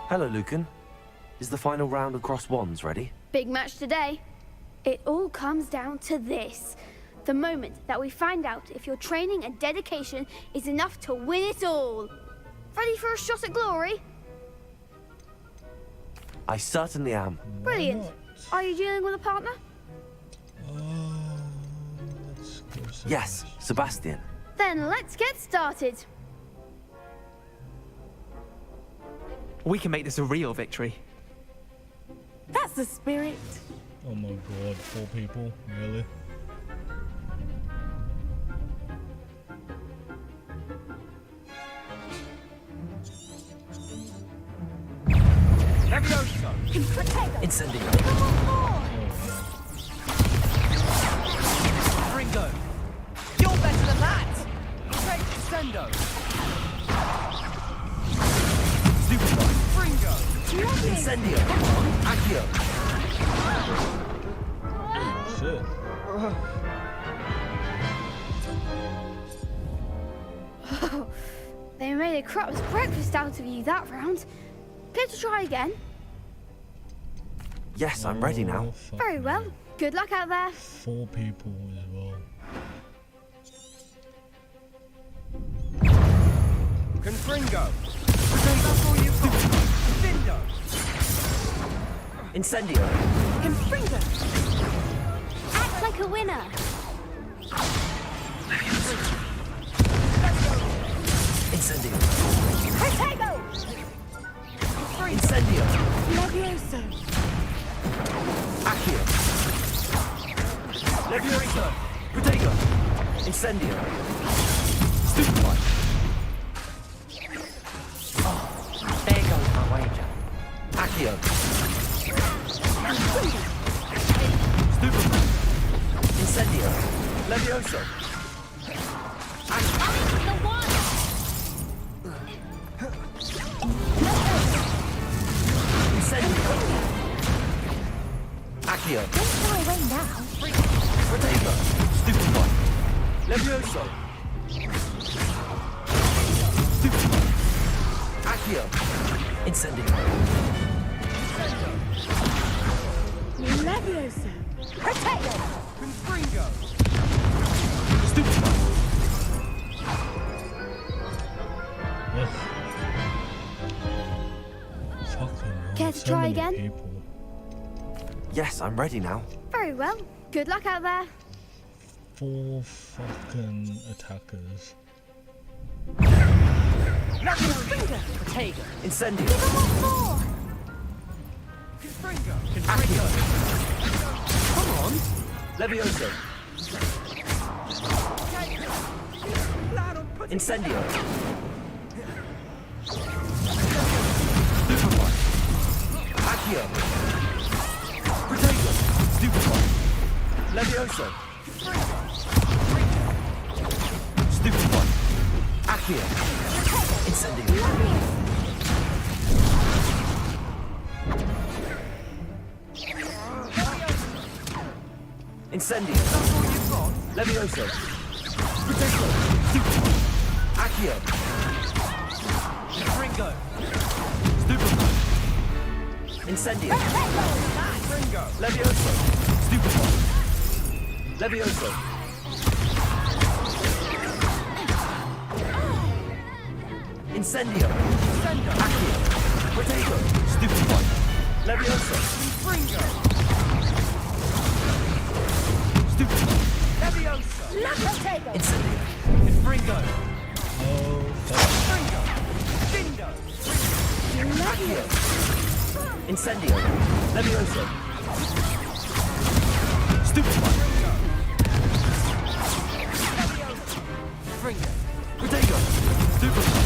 Hello, Lucan. Is the final round of crossed wands ready? Big match today. It all comes down to this. The moment that we find out if your training and dedication is enough to win it all. Ready for a shot at glory? I certainly am. Brilliant. Are you dealing with a partner? Let's go see. Yes, Sebastian. Then let's get started. We can make this a real victory. That's the spirit. Oh my god, 4 people? Really? Levioso. Incendio. Ringo, you're better than that. Take Sendo. Superboy. Ringo. Incendio. Accio. Shit. They made a crap's breakfast out of you that round. Care to try again? Yes, I'm ready now. Very well. Good luck out there. 4 people as well. Confringo. That's all you've got. Vindo. Incendio. Confringo. Act like a winner. Incendio. Protego. Incendio. Levioso. Accio. Levioso. Protego. Incendio. Superboy. Accio. Incendio. Levioso. Incendio. Accio. Don't fly away now. Protego. Stupefy. Levioso. Stupefy. Accio. Incendio. Leviosa. Protego. Confringo. Stupefy. Care to try again? Yes, I'm ready now. Very well. Good luck out there. 4 fucking attackers. Confringo. Protego. Incendio. Give them what for? Confringo. Accio. Come on. Levioso. Incendio. Stupefy. Accio. Protego. Stupefy. Levioso. Stupefy. Accio. Incendio. Incendio. Levioso. Protego. Stupefy. Accio. Confringo. Stupefy. Incendio. Confringo. Levioso. Stupefy. Levioso. Incendio. Accio. Protego. Stupefy. Levioso. Confringo. Stupefy. Leviosa. Protego. Incendio. Confringo. Oh, fuck. Confringo. Dindo. Accio. Incendio. Levioso. Stupefy. Confringo. Protego. Stupefy.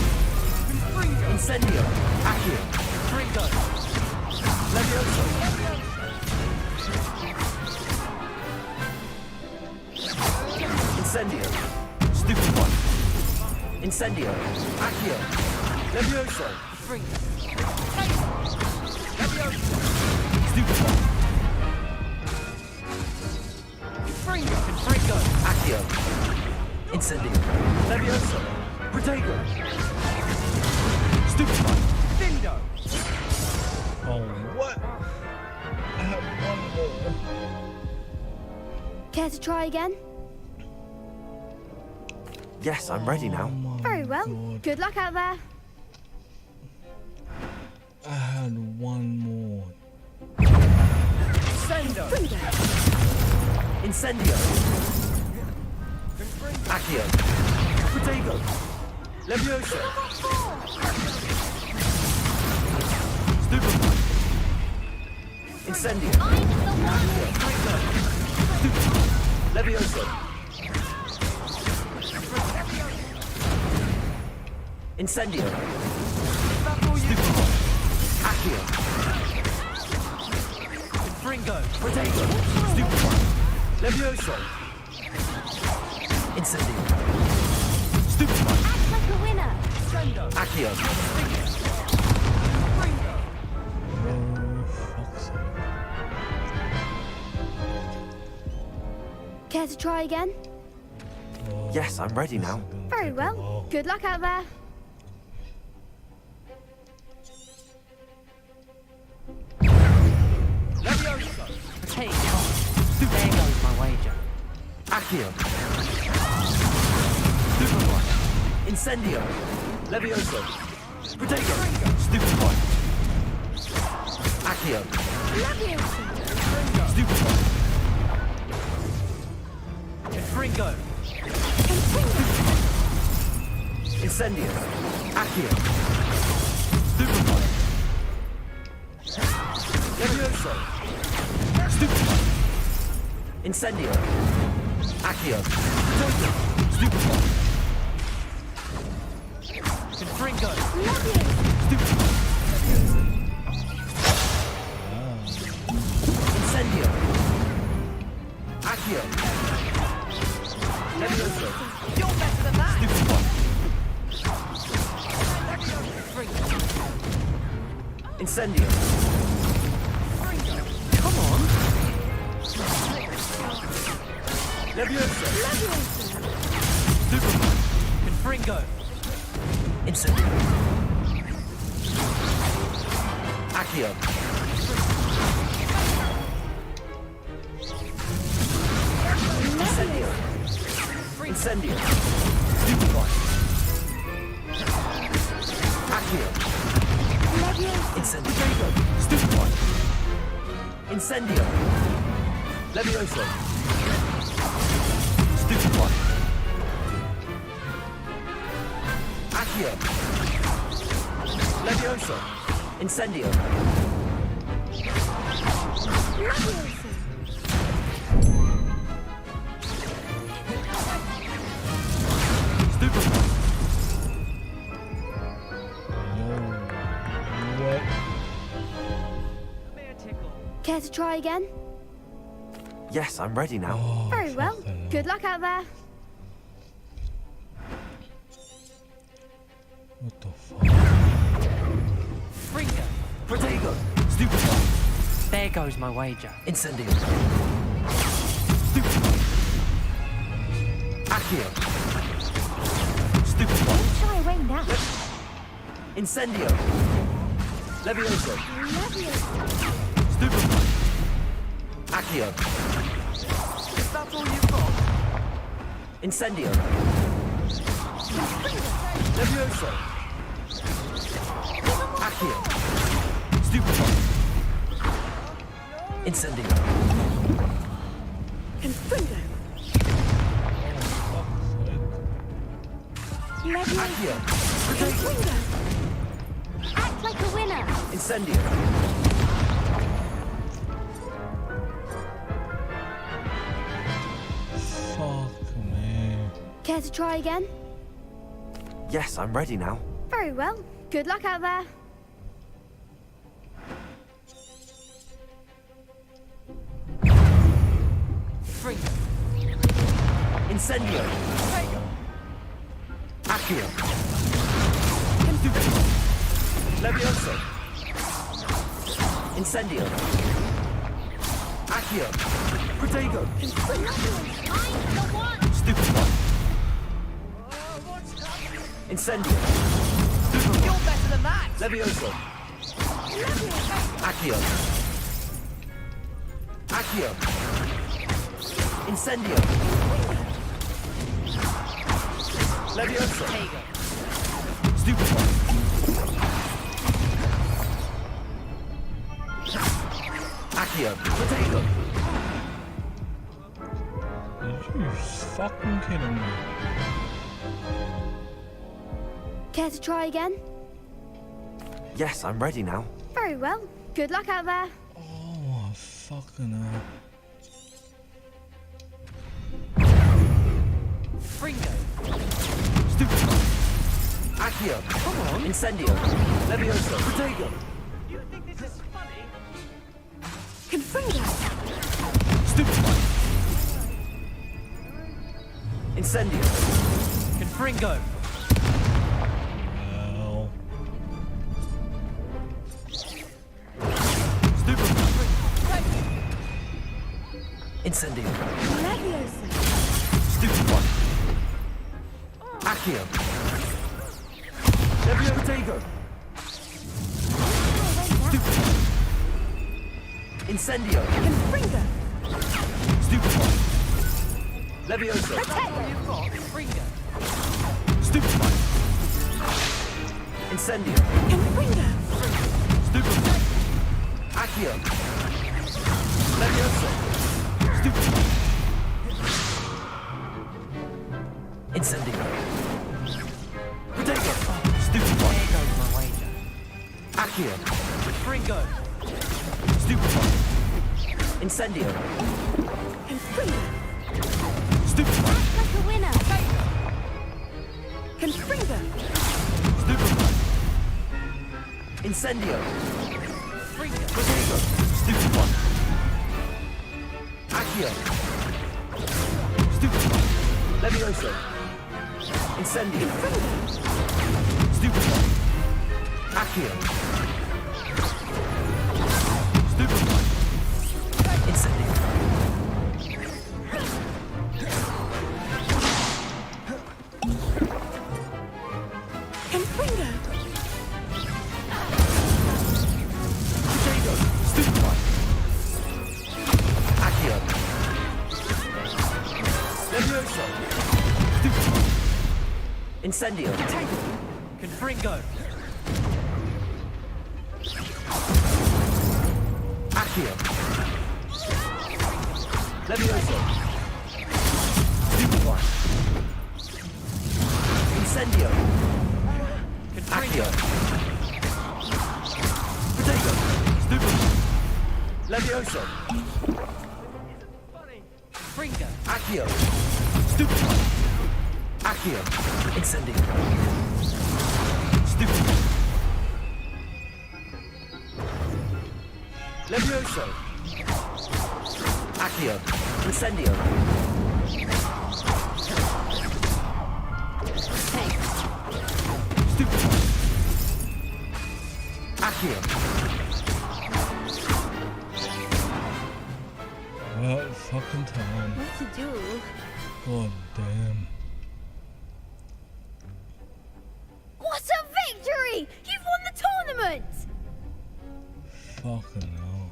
Confringo. Incendio. Accio. Confringo. Levioso. Incendio. Stupefy. Incendio. Accio. Levioso. Confringo. Stupefy. Confringo. Confringo. Accio. Incendio. Levioso. Protego. Stupefy. Dindo. Oh, what? I have one more. Care to try again? Yes, I'm ready now. Very well. Good luck out there. I had one more. Sendo. Incendio. Accio. Protego. Levioso. Stupefy. Incendio. Stupefy. Levioso. Incendio. Stupefy. Accio. Confringo. Protego. Stupefy. Levioso. Incendio. Stupefy. Act like a winner. Sendo. Accio. Confringo. Oh, fuck's sake. Care to try again? Yes, I'm ready now. Very well. Good luck out there. Levioso. Potato. There goes my wager. Accio. Stupefy. Incendio. Levioso. Protego. Stupefy. Accio. Stupefy. Confringo. Incendio. Accio. Stupefy. Levioso. Stupefy. Incendio. Accio. Protego. Stupefy. Confringo. Stupefy. Incendio. Accio. Levioso. You're better than that! Stupefy. Incendio. Come on! Levioso. Confringo! Incendio. Accio. Incendio. Incendio. Stupefy. Accio. Incendio. Stupefy. Incendio. Levioso. Stupefy. Accio. Levioso. Incendio. Stupefy. What? Care to try again? Yes, I'm ready now. Very well. Good luck out there. What the fuck? Fringo! Protego. Stupefy. There goes my wager. Incendio. Stupefy. Accio. Stupefy. Try away now. Incendio. Levioso. Stupefy. Accio. Is that all you've got? Incendio. Levioso. Accio. Stupefy. Incendio. Confringo. Accio. Confringo. Act like a winner. Incendio. Fuck me. Care to try again? Yes, I'm ready now. Very well. Good luck out there. Fringo! Incendio. Accio. Levioso. Incendio. Accio. Protego. Stupefy. Incendio. You're better than that! Levioso. Accio. Accio. Incendio. Levioso. Stupefy. Accio. Protego. Are you fucking kidding me? Care to try again? Yes, I'm ready now. Very well. Good luck out there. Oh, fucking hell. Fringo! Stupefy. Accio. Come on! Incendio. Levioso. Protego. You think this is funny? Confringo. Stupefy. Incendio. Confringo! Hell. Stupefy. Incendio. Stupefy. Accio. Levio Protego. Stupefy. Incendio. Confringo. Stupefy. Levioso. You've got Fringo! Stupefy. Incendio. Confringo. Stupefy. Accio. Levioso. Stupefy. Incendio. Protego. Stupefy. There goes my wager. Accio. Fringo! Stupefy. Incendio. Confringo. Stupefy. Act like a winner. Confringo. Stupefy. Incendio. Fringo! Protego. Stupefy. Accio. Stupefy. Levioso. Incendio. Stupefy. Accio. Stupefy. Incendio. Confringo! Potato. Stupefy. Accio. Levioso. Stupefy. Incendio. Confringo. Accio. Levioso. Stupefy. Incendio. Accio. Potato. Stupefy. Levioso. Confringo. Accio. Stupefy. Accio. Incendio. Stupefy. Levioso. Accio. Incendio. Stupefy. Accio. About fucking time. What to do? God damn. What a victory! You've won the tournament! Fucking hell.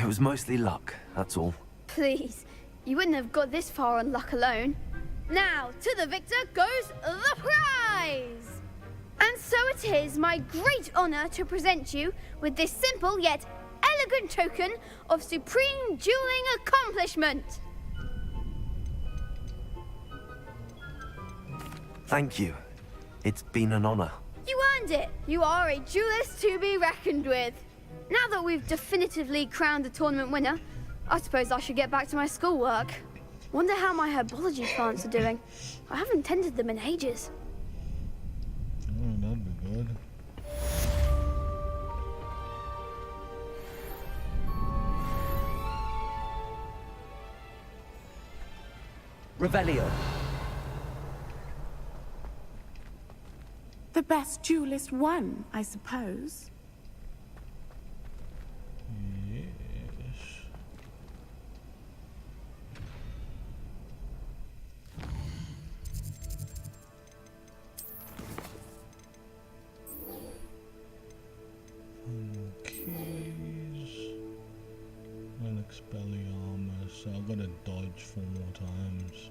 It was mostly luck, that's all. Please, you wouldn't have got this far on luck alone. Now, to the victor goes the prize! And so it is my great honor to present you with this simple yet elegant token of supreme dueling accomplishment. Thank you. It's been an honor. You earned it. You are a duelist to be reckoned with. Now that we've definitively crowned the tournament winner, I suppose I should get back to my schoolwork. Wonder how my herbology plants are doing. I haven't tended them in ages. Oh, that'd be good. Revelio. The best duelist won, I suppose. Yes. Keys. And Expelliarmus. I gotta dodge 4 more times.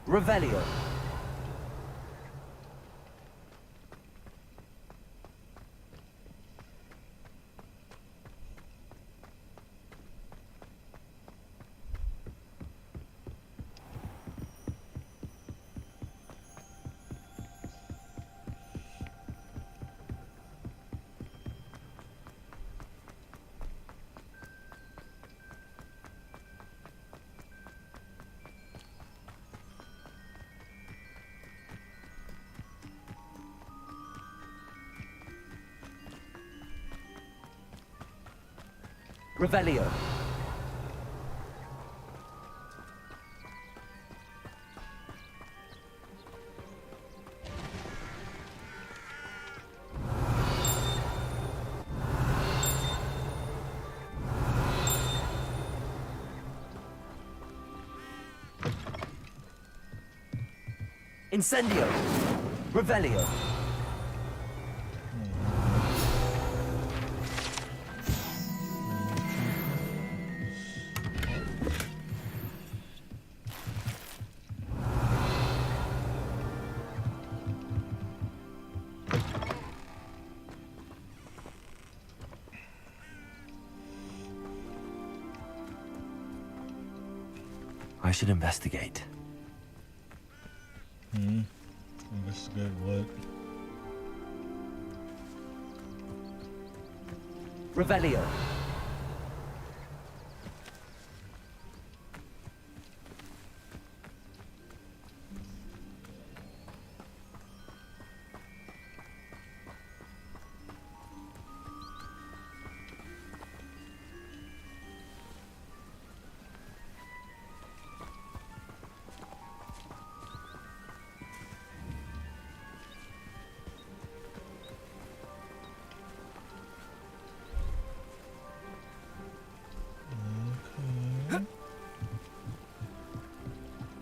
Revelio. Revelio. Incendio. Revelio. I should investigate. Investigate what? Revelio.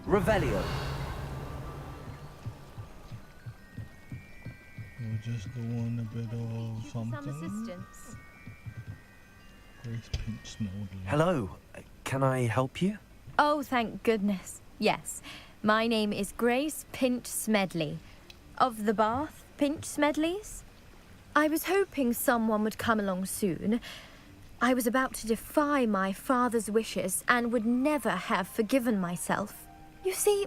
Revelio. We're just doing a bit of something. Some assistance. Grace Pinch Smedley. Hello. Can I help you? Oh, thank goodness. Yes. My name is Grace Pinch Smedley. Of the Bath Pinch Smedleys. I was hoping someone would come along soon. I was about to defy my father's wishes and would never have forgiven myself. You see,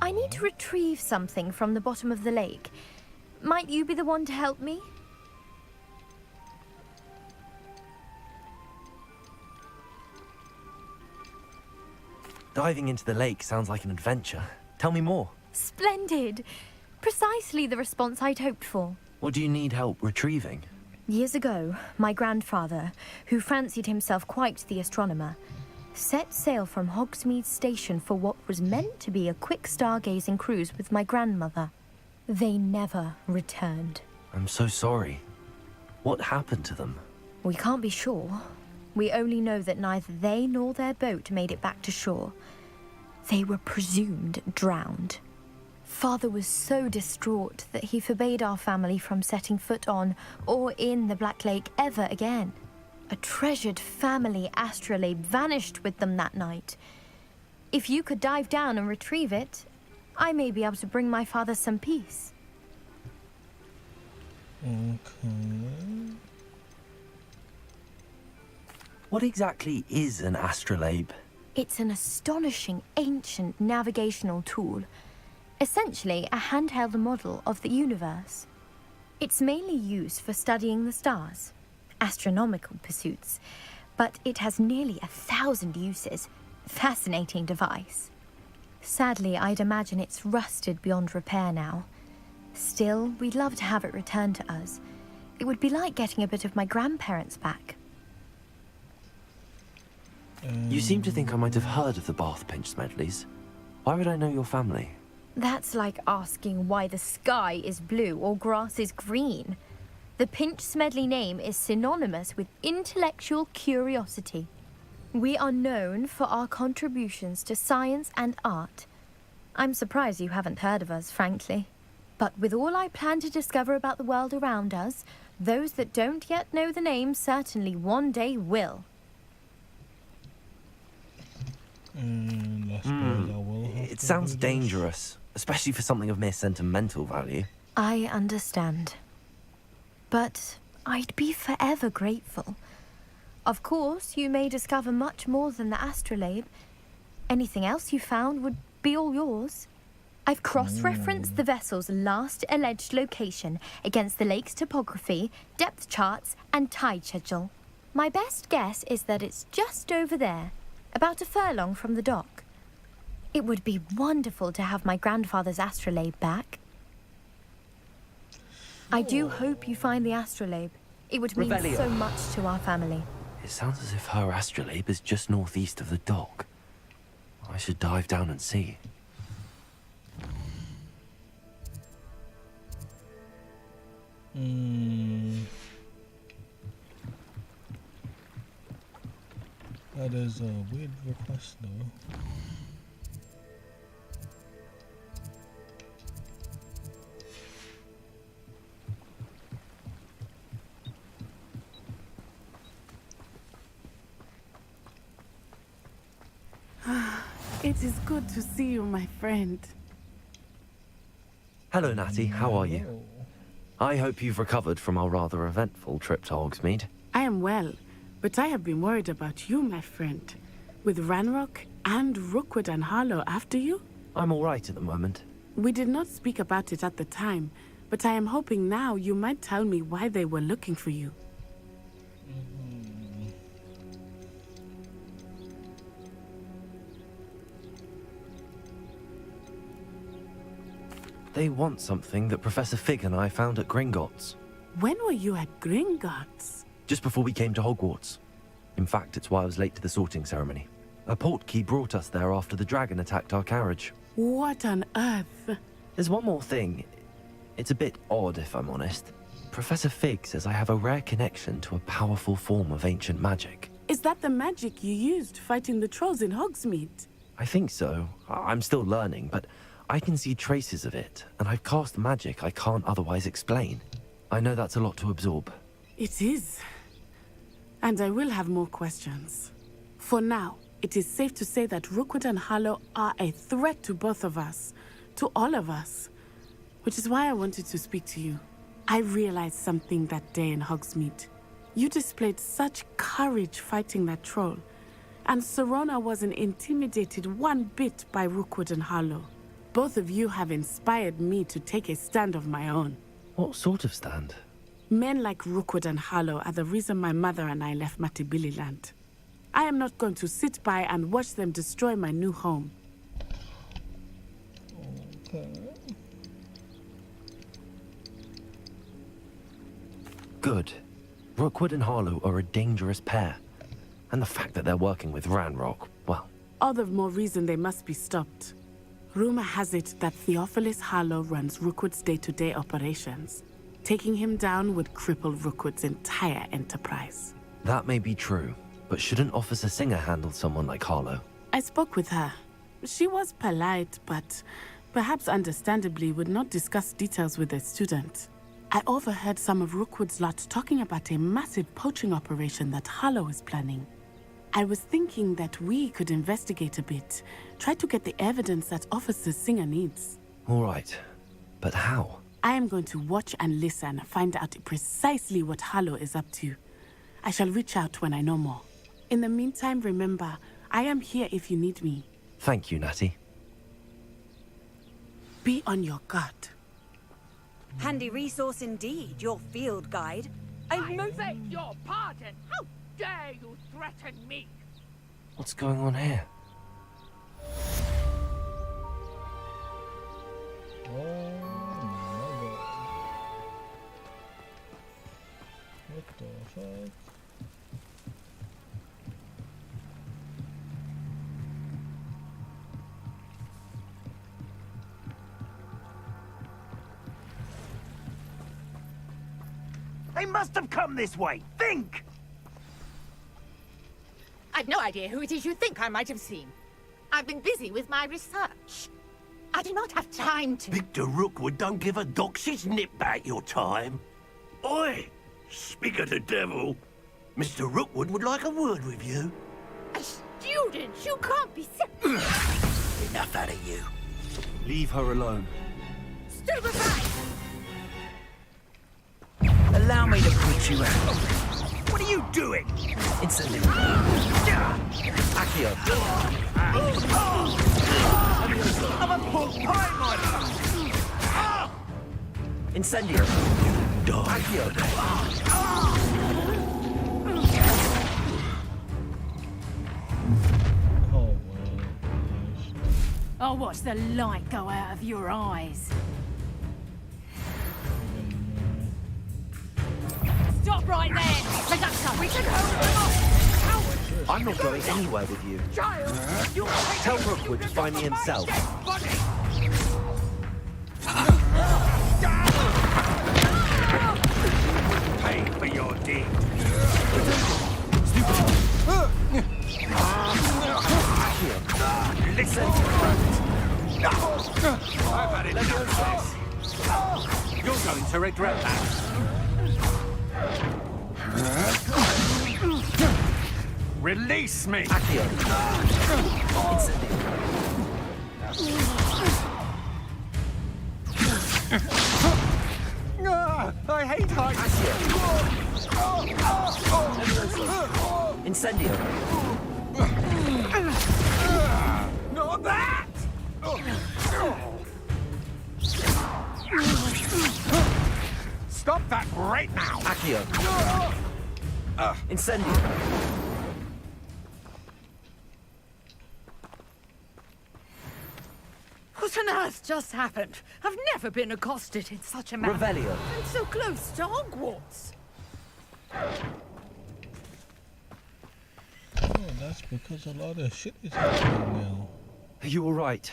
I need to retrieve something from the bottom of the lake. Might you be the one to help me? Diving into the lake sounds like an adventure. Tell me more. Splendid! Precisely the response I'd hoped for. What do you need help retrieving? Years ago, my grandfather, who fancied himself quite the astronomer, set sail from Hogsmeade Station for what was meant to be a quick stargazing cruise with my grandmother. They never returned. I'm so sorry. What happened to them? We can't be sure. We only know that neither they nor their boat made it back to shore. They were presumed drowned. Father was so distraught that he forbade our family from setting foot on or in the Black Lake ever again. A treasured family astrolabe vanished with them that night. If you could dive down and retrieve it, I may be able to bring my father some peace. Okay. What exactly is an astrolabe? It's an astonishing ancient navigational tool. Essentially a handheld model of the universe. It's mainly used for studying the stars. Astronomical pursuits, but it has nearly 1,000 uses. Fascinating device. Sadly, I'd imagine it's rusted beyond repair now. Still, we'd love to have it returned to us. It would be like getting a bit of my grandparents back. You seem to think I might have heard of the Bath Pinch Smedleys. Why would I know your family? That's like asking why the sky is blue or grass is green. The Pinch Smedley name is synonymous with intellectual curiosity. We are known for our contributions to science and art. I'm surprised you haven't heard of us, frankly. But with all I plan to discover about the world around us, those that don't yet know the name certainly one day will. I suppose I will have It to sounds do this. dangerous, especially for something of mere sentimental value. I understand. But I'd be forever grateful. Of course, you may discover much more than the astrolabe. Anything else you found would be all yours. I've cross-referenced the vessel's last alleged location against the lake's topography, depth charts, and tide schedule. My best guess is that it's just over there, about a furlong from the dock. It would be wonderful to have my grandfather's astrolabe back. I do hope you find the astrolabe. It would mean Revelio. so much to our family. It sounds as if her astrolabe is just northeast of the dock. I should dive down and see. That is a weird request though. It is good to see you, my friend. Hello, Natty. How are you? I hope you've recovered from our rather eventful trip to Hogsmeade. I am well, but I have been worried about you, my friend. With Ranrock and Rookwood and Harlow after you? I'm all right at the moment. We did not speak about it at the time, but I am hoping now you might tell me why they were looking for you. They want something that Professor Fig and I found at Gringotts. When were you at Gringotts? Just before we came to Hogwarts. In fact, it's why I was late to the sorting ceremony. A portkey brought us there after the dragon attacked our carriage. What on earth? There's one more thing. It's a bit odd, if I'm honest. Professor Fig says I have a rare connection to a powerful form of ancient magic. Is that the magic you used fighting the trolls in Hogsmeade? I think so. I'm still learning, but I can see traces of it, and I've cast magic I can't otherwise explain. I know that's a lot to absorb. It is. And I will have more questions. For now, it is safe to say that Rookwood and Harlow are a threat to both of us, to all of us. Which is why I wanted to speak to you. I realized something that day in Hogsmeade. You displayed such courage fighting that troll, and Serona wasn't intimidated one bit by Rookwood and Harlow. Both of you have inspired me to take a stand of my own. What sort of stand? Men like Rookwood and Harlow are the reason my mother and I left Matabeleland. I am not going to sit by and watch them destroy my new home. Okay. Good. Rookwood and Harlow are a dangerous pair. And the fact that they're working with Ranrock, well... All the more reason they must be stopped. Rumor has it that Theophilus Harlow runs Rookwood's day-to-day operations. Taking him down would cripple Rookwood's entire enterprise. That may be true, but shouldn't Officer Singer handle someone like Harlow? I spoke with her. She was polite, but perhaps understandably would not discuss details with a student. I overheard some of Rookwood's lot talking about a massive poaching operation that Harlow is planning. I was thinking that we could investigate a bit, try to get the evidence that Officer Singer needs. All right, but how? I am going to watch and listen, find out precisely what Harlow is up to. I shall reach out when I know more. In the meantime, remember, I am here if you need me. Thank you, Natty. Be on your guard. Handy resource indeed, your field guide. I beg your pardon. How dare you threaten me? What's going on here? What the fuck? They must have come this way. Think! I've no idea who it is you think I might have seen. I've been busy with my research. I do not have time to... Victor Rookwood don't give a doxy's nip back your time. Oi! Speak of the devil. Mr. Rookwood would like a word with you. A student? You can't be... Enough out of you. Leave her alone. Stupefy! Allow me to put you out. What are you doing? Instantly. Accio. I'm a pork pie miner. Incendio. Accio. I'll watch the light go out of your eyes. Stop right there! Let us go! We can hold them off! I'm not going anywhere with you. Tell Rookwood to find me himself. Pay for your deed. Listen. I've had enough of this. You're going to regret that. Release me! Accio. I hate heights. Incendio. Not that! Stop that right now! Accio. Incendio. What on earth just happened? I've never been accosted in such a manner. Revelio. And so close to Hogwarts. Oh, that's because a lot of shit is happening now. Are you alright?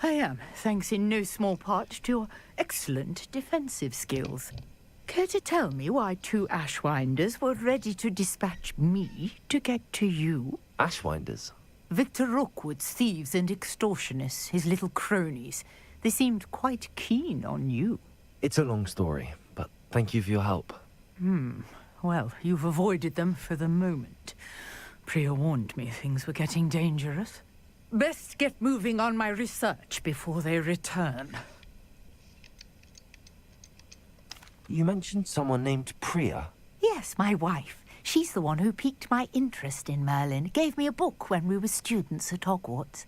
I am, thanks in no small part to your excellent defensive skills. Care to tell me why 2 Ashwinders were ready to dispatch me to get to you? Ashwinders? Victor Rookwood's thieves and extortionists, his little cronies. They seemed quite keen on you. It's a long story, but thank you for your help. Well, you've avoided them for the moment. Priya warned me things were getting dangerous. Best get moving on my research before they return. You mentioned someone named Priya. Yes, my wife. She's the one who piqued my interest in Merlin, gave me a book when we were students at Hogwarts.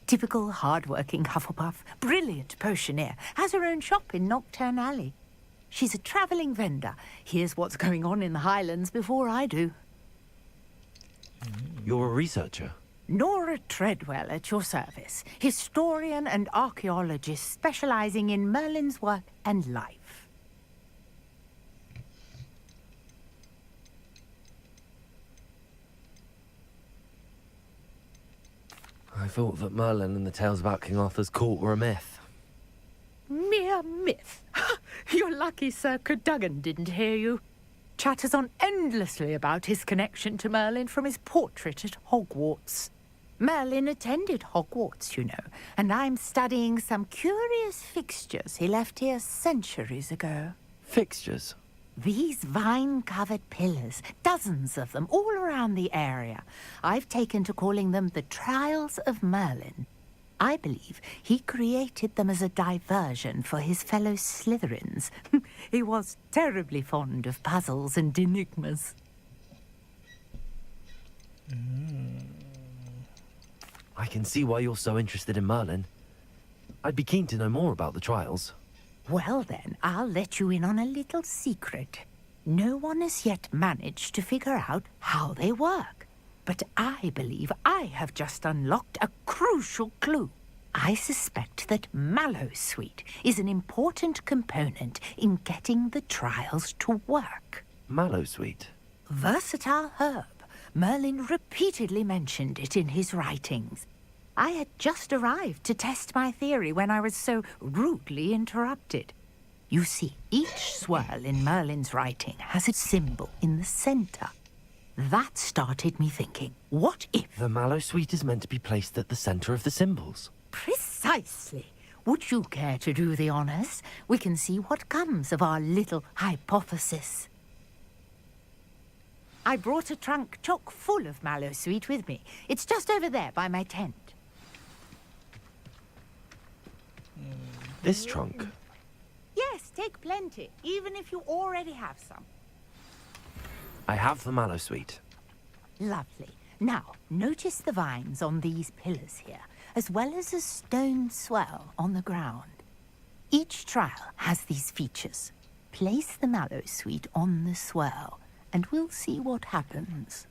Typical hard-working Hufflepuff, brilliant potioneer, has her own shop in Knockturn Alley. She's a travelling vendor, hears what's going on in the Highlands before I do. You're a researcher? Nora Treadwell at your service, historian and archaeologist specialising in Merlin's work and life. I thought that Merlin and the tales about King Arthur's court were a myth. Mere myth. You're lucky Sir Cadogan didn't hear you. Chatters on endlessly about his connection to Merlin from his portrait at Hogwarts. Merlin attended Hogwarts, you know, and I'm studying some curious fixtures he left here centuries ago. Fixtures? These vine-covered pillars, dozens of them, all around the area. I've taken to calling them the Trials of Merlin. I believe he created them as a diversion for his fellow Slytherins. He was terribly fond of puzzles and enigmas. I can see why you're so interested in Merlin. I'd be keen to know more about the trials. Well then, I'll let you in on a little secret. No one has yet managed to figure out how they work. But I believe I have just unlocked a crucial clue. I suspect that Mallowsweet is an important component in getting the trials to work. Mallowsweet? Versatile herb. Merlin repeatedly mentioned it in his writings. I had just arrived to test my theory when I was so rudely interrupted. You see, each swirl in Merlin's writing has a symbol in the center. That started me thinking, what if... The Mallowsweet is meant to be placed at the center of the symbols. Precisely. Would you care to do the honors? We can see what comes of our little hypothesis. I brought a trunk chock full of Mallowsweet with me. It's just over there by my tent. This trunk? Yes, take plenty, even if you already have some. I have the Mallowsweet. Lovely. Now, notice the vines on these pillars here, as well as a stone swell on the ground. Each trial has these features. Place the Mallowsweet on the swell, and we'll see what happens.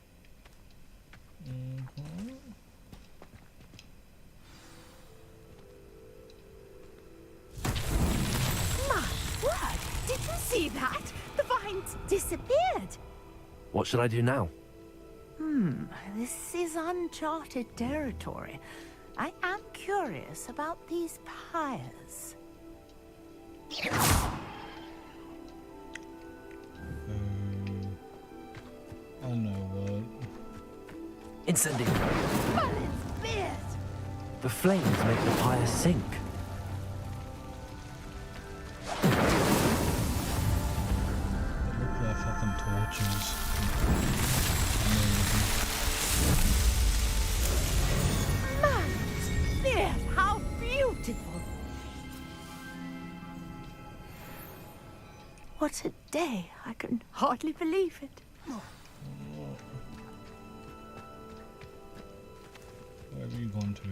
My word! Did you see that? The vines disappeared. What should I do now? This is uncharted territory. I am curious about these pyres. I know what. Incendio. But it's fierce! The flames make the pyre sink. They look like fucking torches. Man, it's fierce! How beautiful! What a day! I can hardly believe it. Where have you gone to?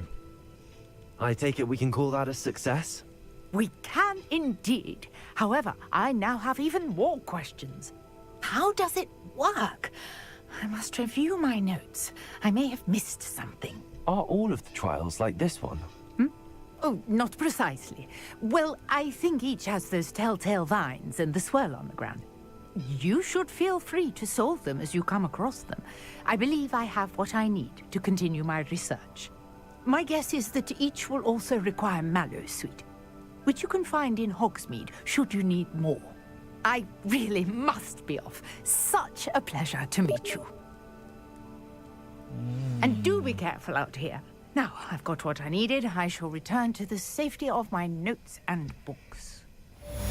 I take it we can call that a success? We can indeed. However, I now have even more questions. How does it work? I must review my notes. I may have missed something. Are all of the trials like this one? Oh, not precisely. Well, I think each has those telltale vines and the swirl on the ground. You should feel free to solve them as you come across them. I believe I have what I need to continue my research. My guess is that each will also require mallow sweet, which you can find in Hogsmeade should you need more. I really must be off. Such a pleasure to meet you. And do be careful out here. Now, I've got what I needed. I shall return to the safety of my notes and books.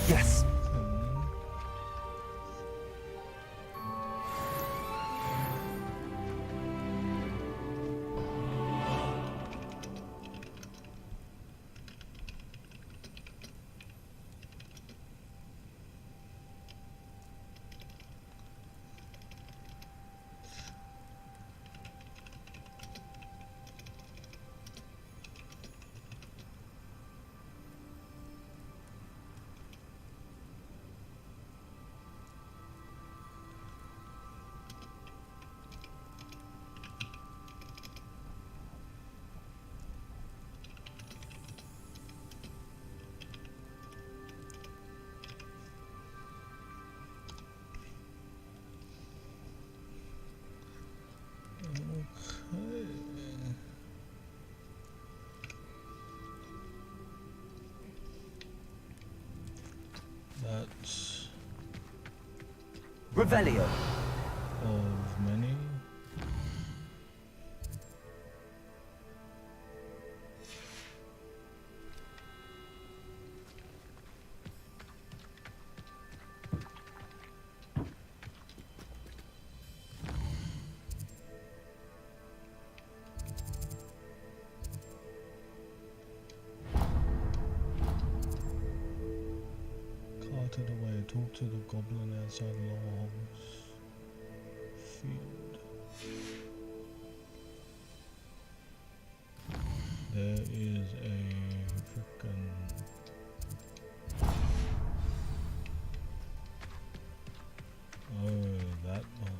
Yes. That's Revelio. Of many. Carted away, talk to the goblin outside Logs Field. There is a frickin' that one.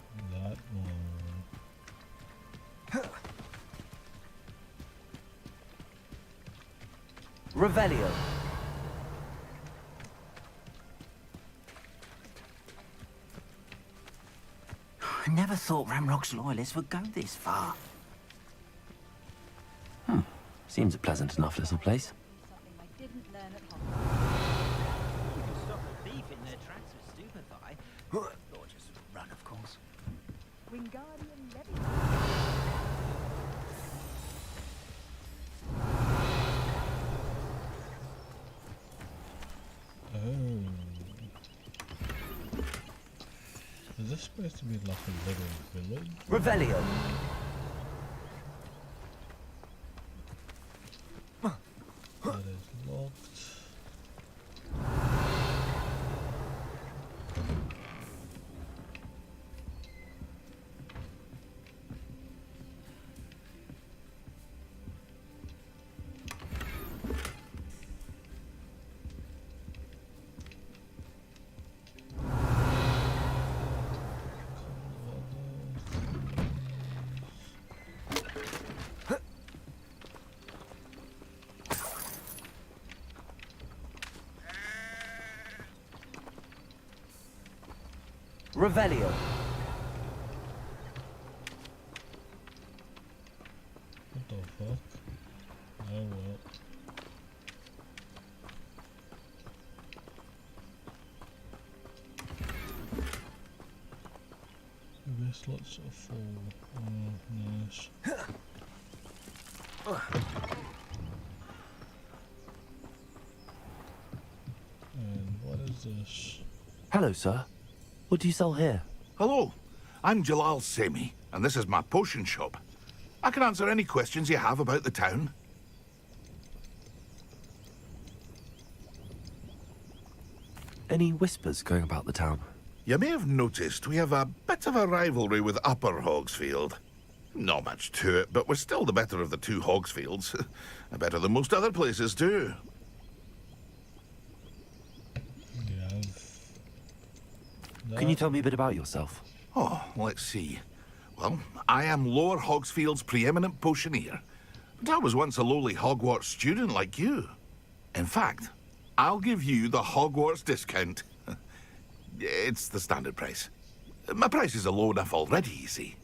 Revelio. I never thought Ramrock's loyalists would go this far. Seems a pleasant enough little place. Something I didn't learn at Hogwarts. You can stop a thief in their tracks with stupefy. Or just run, of course. Wingardium Leviosa. Oh. Is this supposed to be like a little village? Revelio. That is locked. Revelio. Oh well. I guess lots of fall. Oh, nice. And what is this? Hello, sir. What do you sell here? Hello, I'm Jalal Semi, and this is my potion shop. I can answer any questions you have about the town. Any whispers going about the town? You may have noticed we have a bit of a rivalry with Upper Hogsfield. Not much to it, but we're still the better of the two Hogsfields. Better than most other places, too. Can you tell me a bit about yourself? Oh, let's see. Well, I am Lower Hogsfield's preeminent potioneer. But I was once a lowly Hogwarts student like you. In fact, I'll give you the Hogwarts discount. It's the standard price. My prices are low enough already, you see.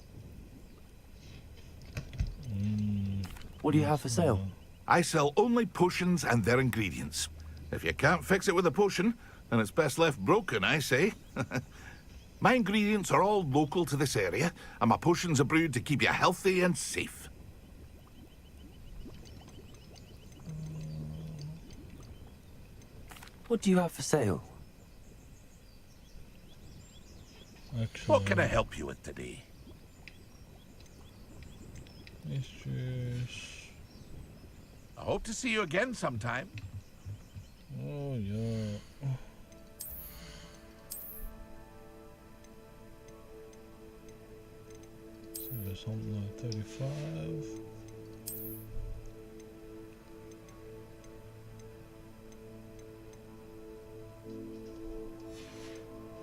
What do you have for sale? I sell only potions and their ingredients. If you can't fix it with a potion, then it's best left broken, I say. My ingredients are all local to this area, and my potions are brewed to keep you healthy and safe. What do you have for sale? What can I help you with today? Mistress. I hope to see you again sometime. Oh, yeah. So there's something like 35.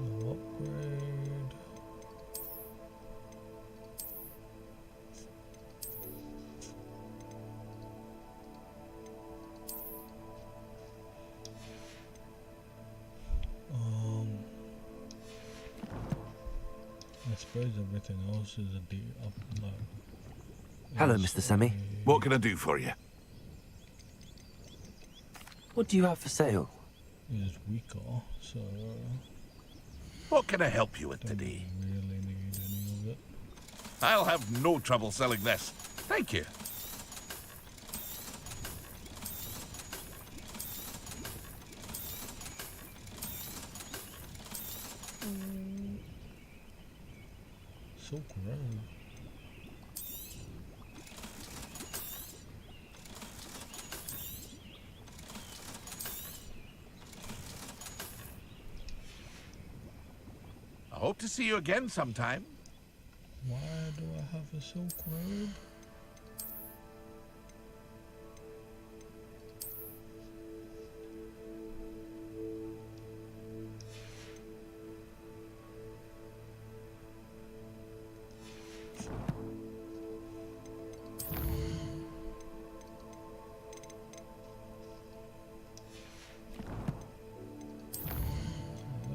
No upgrade. I suppose everything else is a D up like. Hello, Mr. Semi. What can I do for you? What do you have for sale? Is weaker, so What can I help you with today? really need any of it. I'll have no trouble selling this. Thank you. So gross. I hope to see you again sometime. Why do I have a silk robe?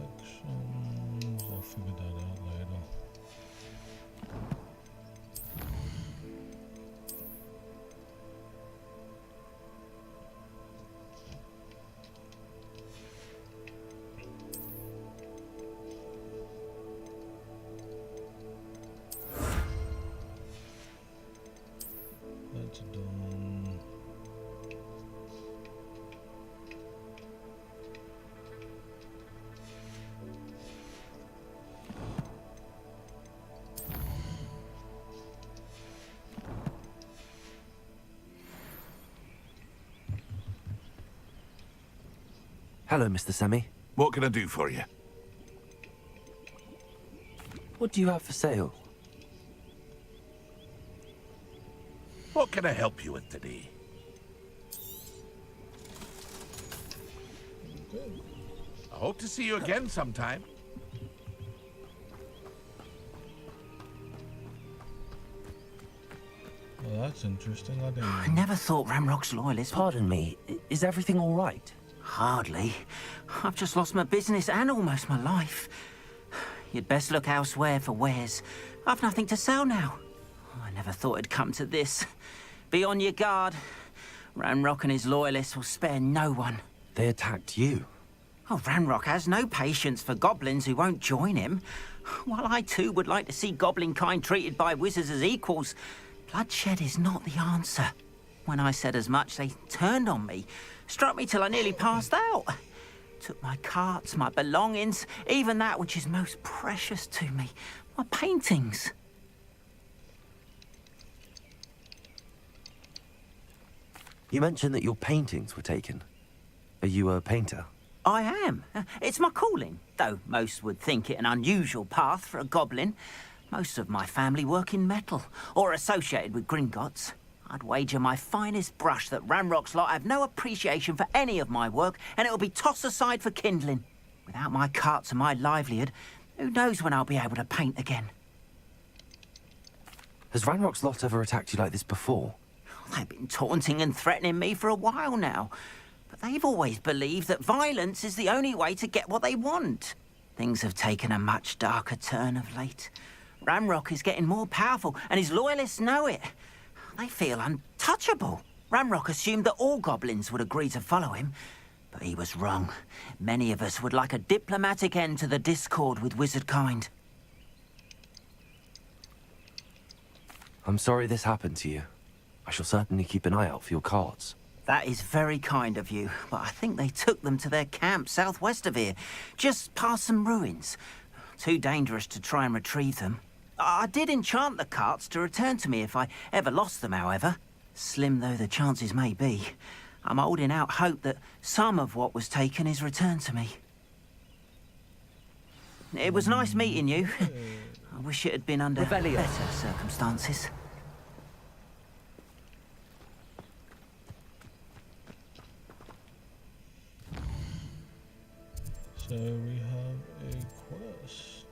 Selections, I'll figure that out later. That's done. Hello, Mr. Semi. What can I do for you? What do you have for sale? What can I help you with today? I hope to see you again sometime. Well, that's interesting. I didn't. I never thought Ramrock's loyalists... Pardon me, is everything all right? Hardly. I've just lost my business and almost my life. You'd best look elsewhere for wares. I've nothing to sell now. I never thought it'd come to this. Be on your guard. Ranrock and his loyalists will spare no one. They attacked you. Oh, Ranrock has no patience for goblins who won't join him. While I too would like to see goblin kind treated by wizards as equals, bloodshed is not the answer. When I said as much, they turned on me, struck me till I nearly passed out. Took my carts, my belongings, even that which is most precious to me, my paintings. You mentioned that your paintings were taken. Are you a painter? I am. It's my calling, though most would think it an unusual path for a goblin. Most of my family work in metal, or associated with Gringotts. I'd wager my finest brush that Ranrock's lot have no appreciation for any of my work, and it'll be tossed aside for kindling. Without my carts and my livelihood, who knows when I'll be able to paint again? Has Ranrock's lot ever attacked you like this before? They've been taunting and threatening me for a while now. But they've always believed that violence is the only way to get what they want. Things have taken a much darker turn of late. Ranrock is getting more powerful, and his loyalists know it. They feel untouchable. Ranrock assumed that all goblins would agree to follow him, but he was wrong. Many of us would like a diplomatic end to the discord with wizard kind. I'm sorry this happened to you. I shall certainly keep an eye out for your cards. That is very kind of you, but I think they took them to their camp southwest of here, just past some ruins. Too dangerous to try and retrieve them. I did enchant the carts to return to me if I ever lost them, however. Slim though the chances may be, I'm holding out hope that some of what was taken is returned to me. It was nice meeting you. I wish it had been under better circumstances. So we have a quest.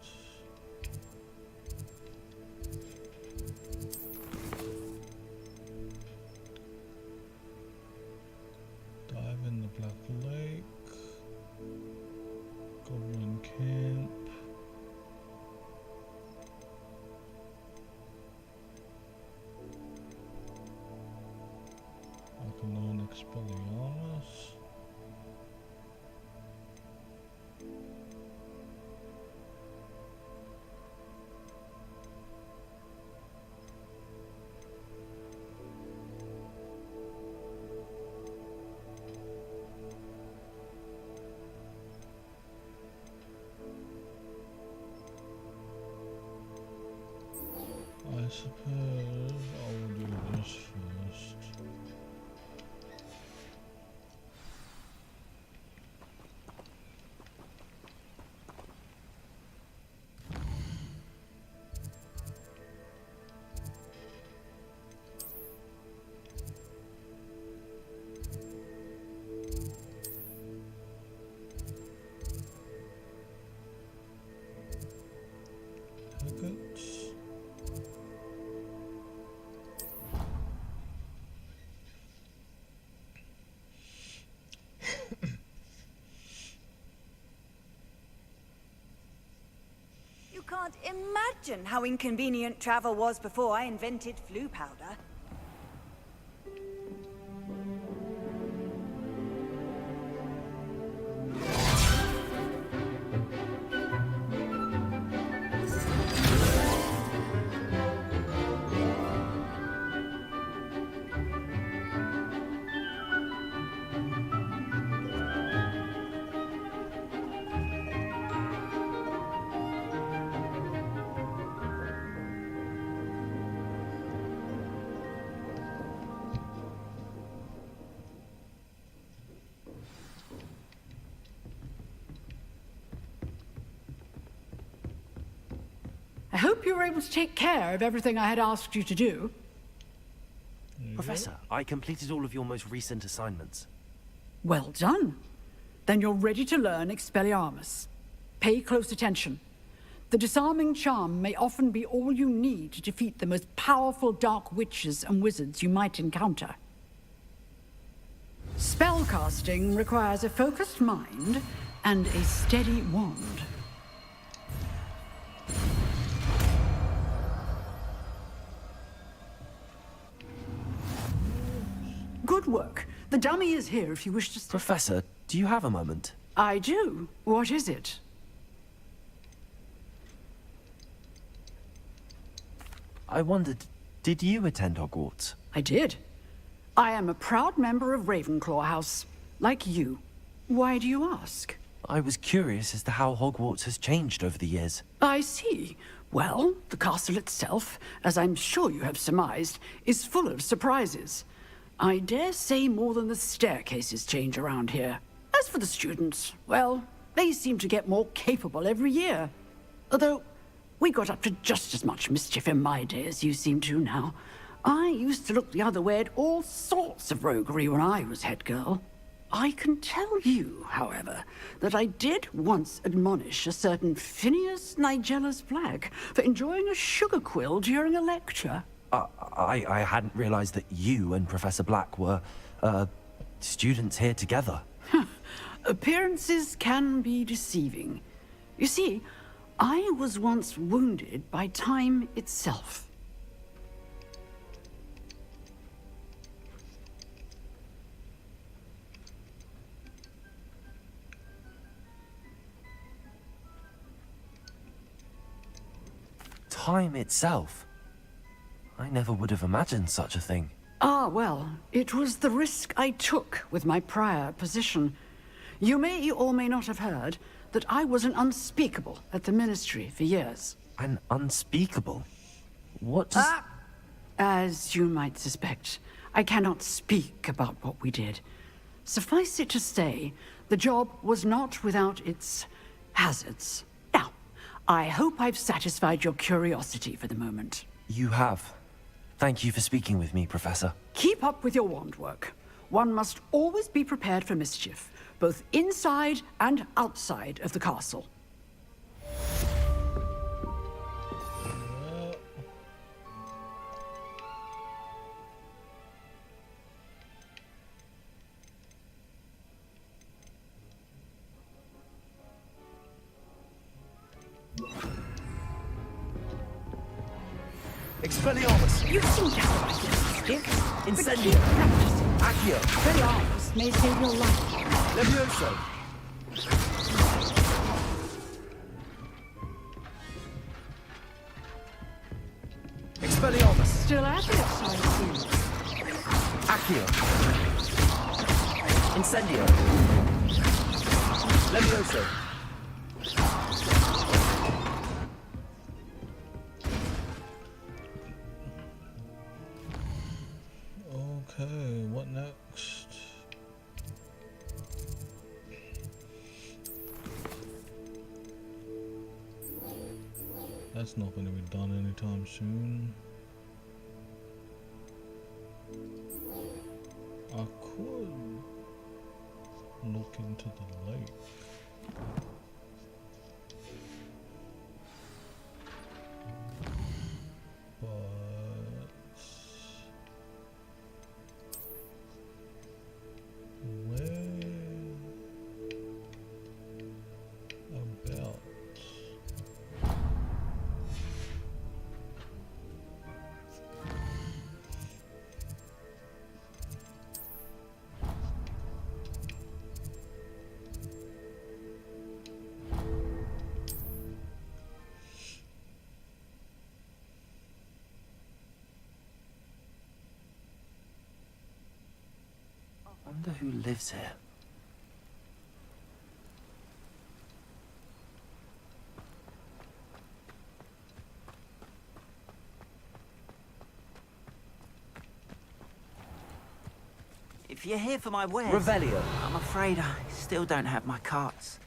Dive in the Black Lake. Goblin Camp. I can learn Expelliarmus. I suppose I will do this first. Hogwarts. You can't imagine how inconvenient travel was before I invented flu powder. I hope you were able to take care of everything I had asked you to do. Professor, I completed all of your most recent assignments. Well done. Then you're ready to learn Expelliarmus. Pay close attention. The disarming charm may often be all you need to defeat the most powerful dark witches and wizards you might encounter. Spellcasting requires a focused mind and a steady wand. Good work. The dummy is here if you wish to... Professor, do you have a moment? I do. What is it? I wondered, did you attend Hogwarts? I did. I am a proud member of Ravenclaw House, like you. Why do you ask? I was curious as to how Hogwarts has changed over the years. I see. Well, the castle itself, as I'm sure you have surmised, is full of surprises. I dare say more than the staircases change around here. As for the students, well, they seem to get more capable every year. Although, we got up to just as much mischief in my day as you seem to now. I used to look the other way at all sorts of roguery when I was head girl. I can tell you, however, that I did once admonish a certain Phineas Nigella's Black for enjoying a sugar quill during a lecture. I hadn't realized that you and Professor Black were, students here together. Appearances can be deceiving. You see, I was once wounded by time itself. Time itself? I never would have imagined such a thing. Ah, well, it was the risk I took with my prior position. You may or may not have heard that I was an unspeakable at the Ministry for years. An unspeakable? What does... As you might suspect, I cannot speak about what we did. Suffice it to say, the job was not without its hazards. Now, I hope I've satisfied your curiosity for the moment. You have. Thank you for speaking with me, Professor. Keep up with your wand work. One must always be prepared for mischief, both inside and outside of the castle. Expelliarmus! You seem to have a stick. Incendio! Accio! Expelliarmus may save your life. Levioso! Expelliarmus! Still at it, I see. Accio! Incendio! Levioso! Okay, what next? That's not going to be done anytime soon. I could look into the lake. But where about? I wonder who lives here. If you're here for my wares... Revelio. I'm afraid I still don't have my carts.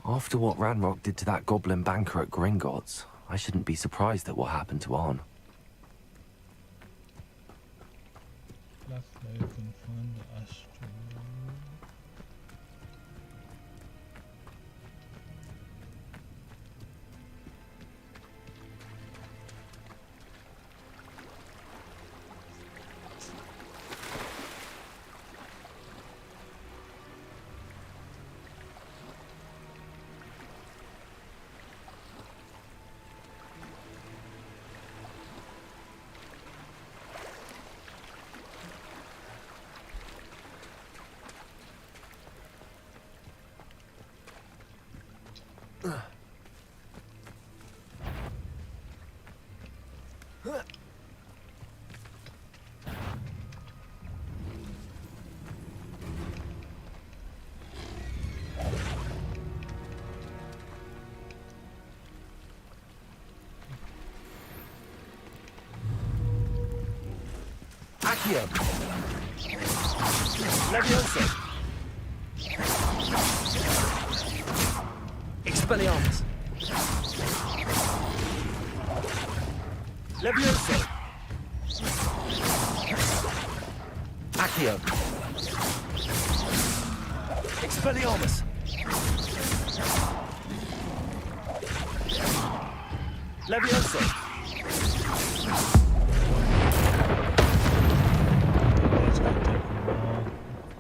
After what Ranrock did to that goblin banker at Gringotts, I shouldn't be surprised at what happened to Arn. Black Lake and find the asteroid. Accio! Levioso! Expelliarmus! Levioso! Accio! Expelliarmus! Levioso!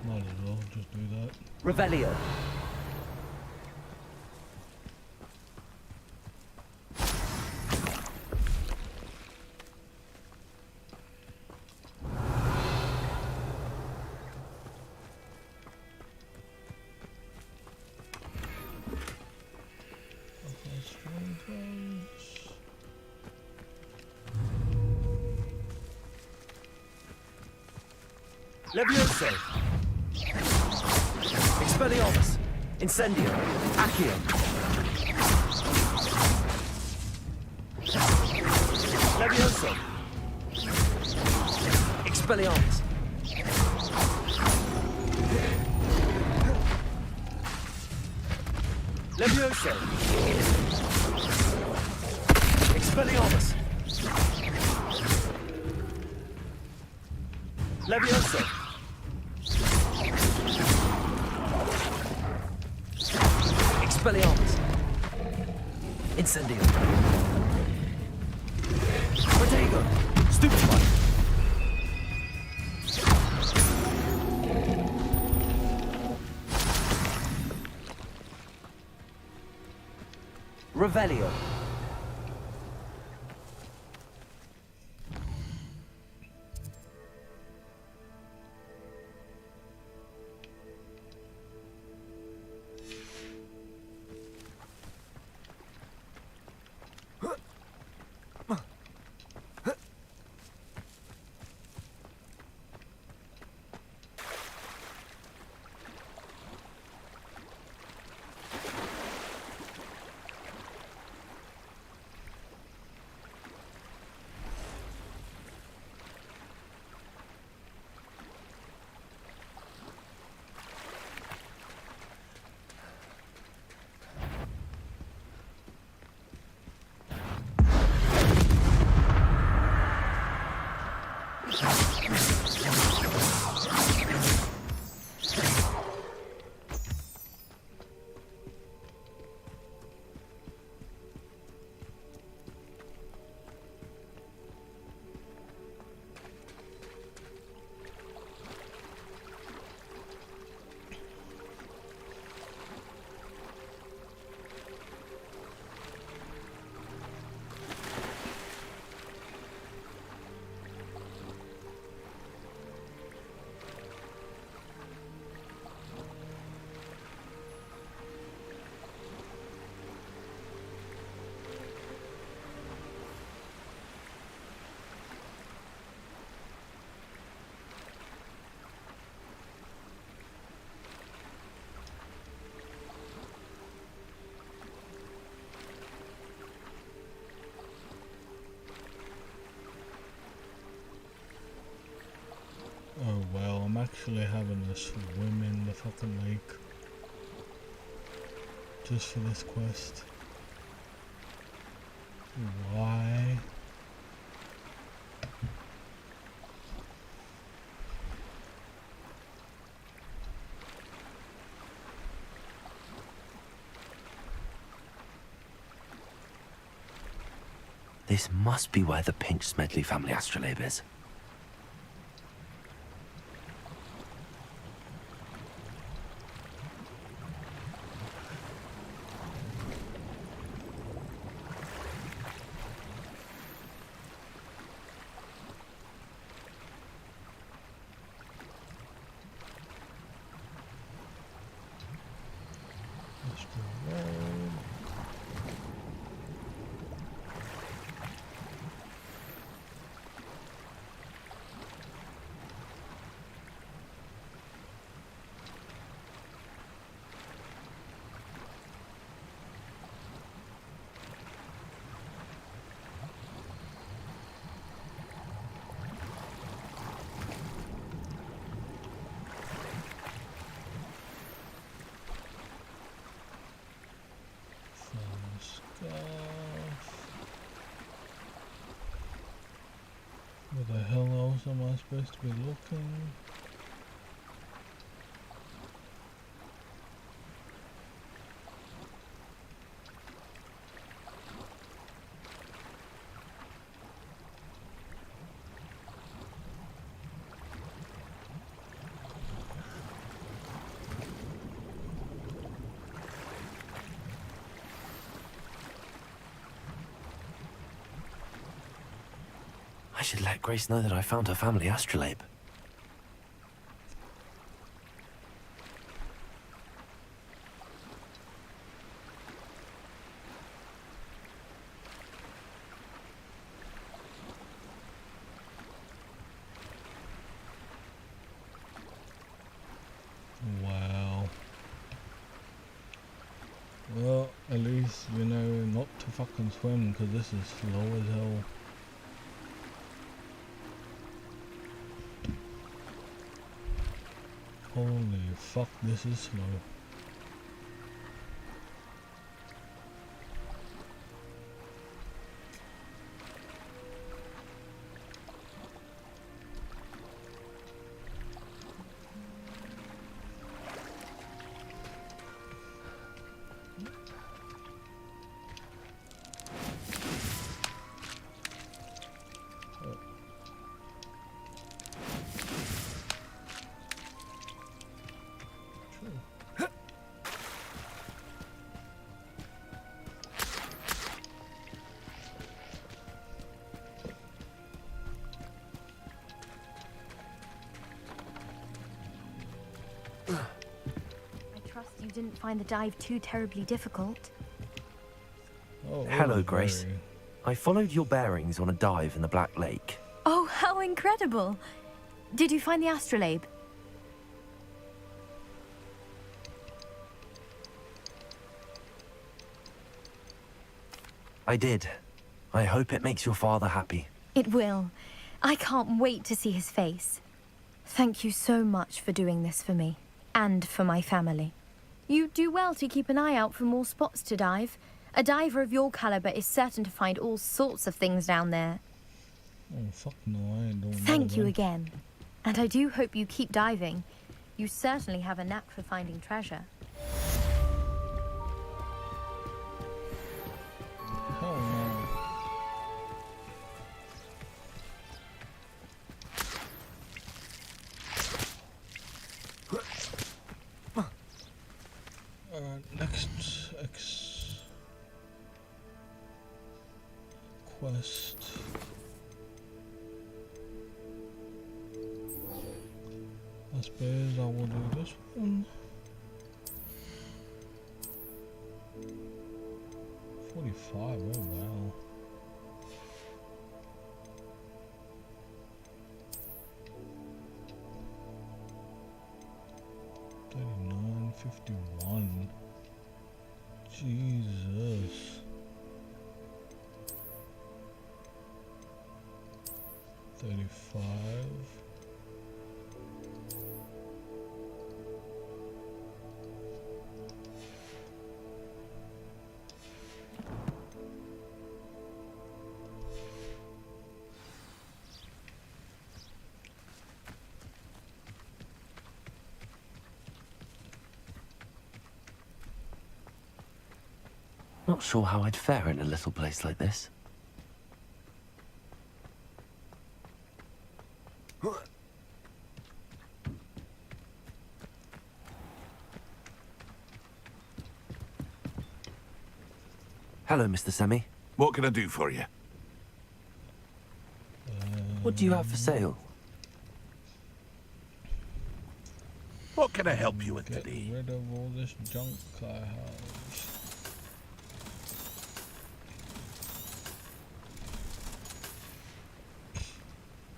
Might as well just do that. Revelio! Levioso! Expelliarmus! Incendio! Accio! Levioso! Expelliarmus! Levioso! Expelliarmus! Levioso! Expelliarmus! Incendio! Protego! Stupefy! Revelio! Oh well, I'm actually having to swim in the fucking lake just for this quest. Why? This must be where the Pinch Smedley family astrolabe is. Where the hell else am I supposed to be looking? I should let Grace know that I found her family astrolabe. Wow. Well, at least you know not to fucking swim, because this is slow as hell. Holy fuck, this is slow. I trust you didn't find the dive too terribly difficult. Oh, Hello, Grace. I followed your bearings on a dive in the Black Lake. Oh, how incredible! Did you find the astrolabe? I did. I hope it makes your father happy. It will. I can't wait to see his face. Thank you so much for doing this for me, and for my family. You do well to keep an eye out for more spots to dive. A diver of your caliber is certain to find all sorts of things down there. Oh fuck no, I ain't doing Thank you that. again. And I do hope you keep diving. You certainly have a knack for finding treasure. Hell no. Next quest. I suppose I will do this one. 45, oh wow. $39.51. Jesus. 35. Not sure how I'd fare in a little place like this. Hello, Mr. Semi. What can I do for you? What do you have for sale? What can I help you with Get today? rid of all this junk I have.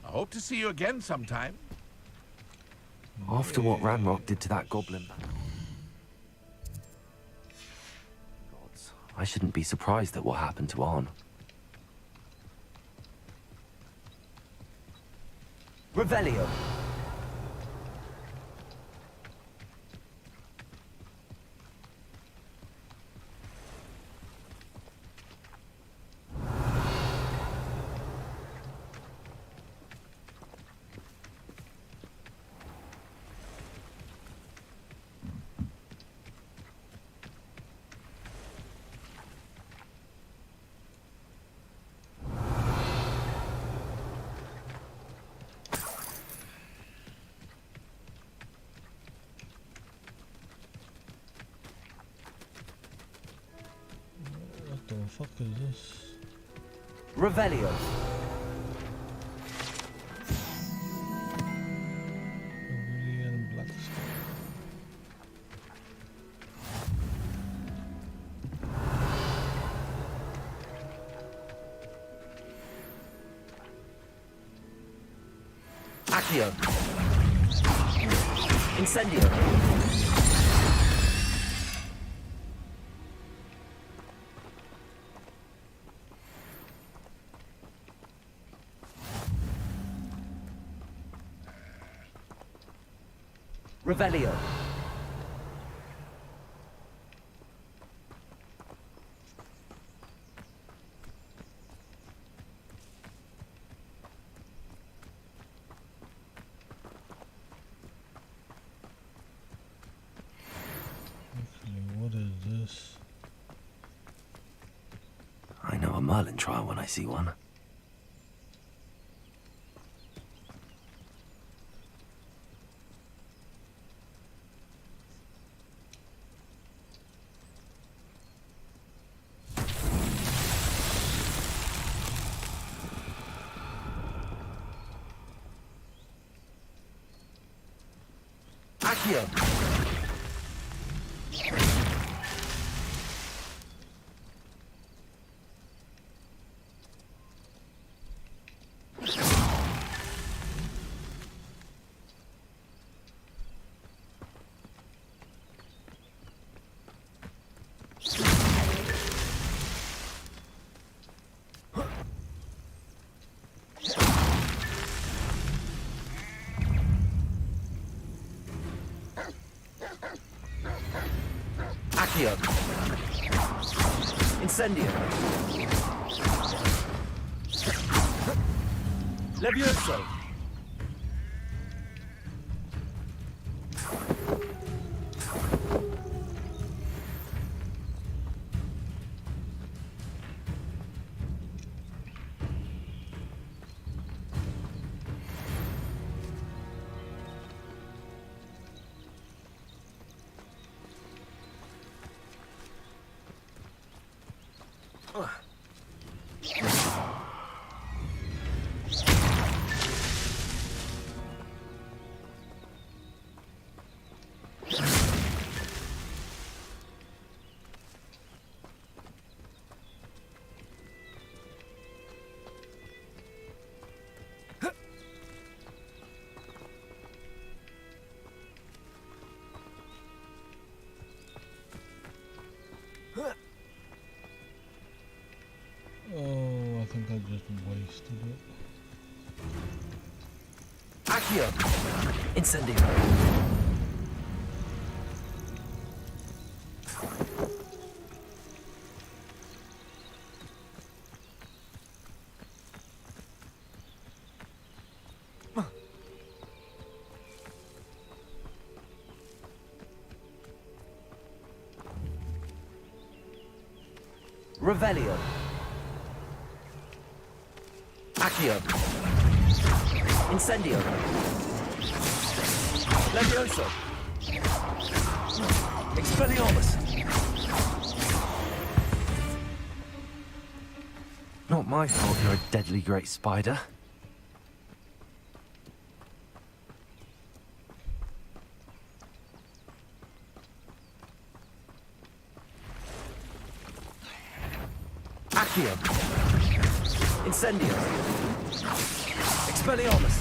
I hope to see you again sometime. After what Ranrock did to that goblin... Gods, I shouldn't be surprised at what happened to Arn. Revelio. is this? Revelio. Cerulean Blackstone. Accio. Incendio. Revelio. What is this? I know a Merlin trial when I see one. Accio. Accio. Incendio. Levioso. Oh, I think I just wasted it. Accio. Incendio. Revelio. Accio. Incendio. Levioso. Expelliarmus. Not my fault you're a deadly great spider. Accio. Incendio. Expelliarmus.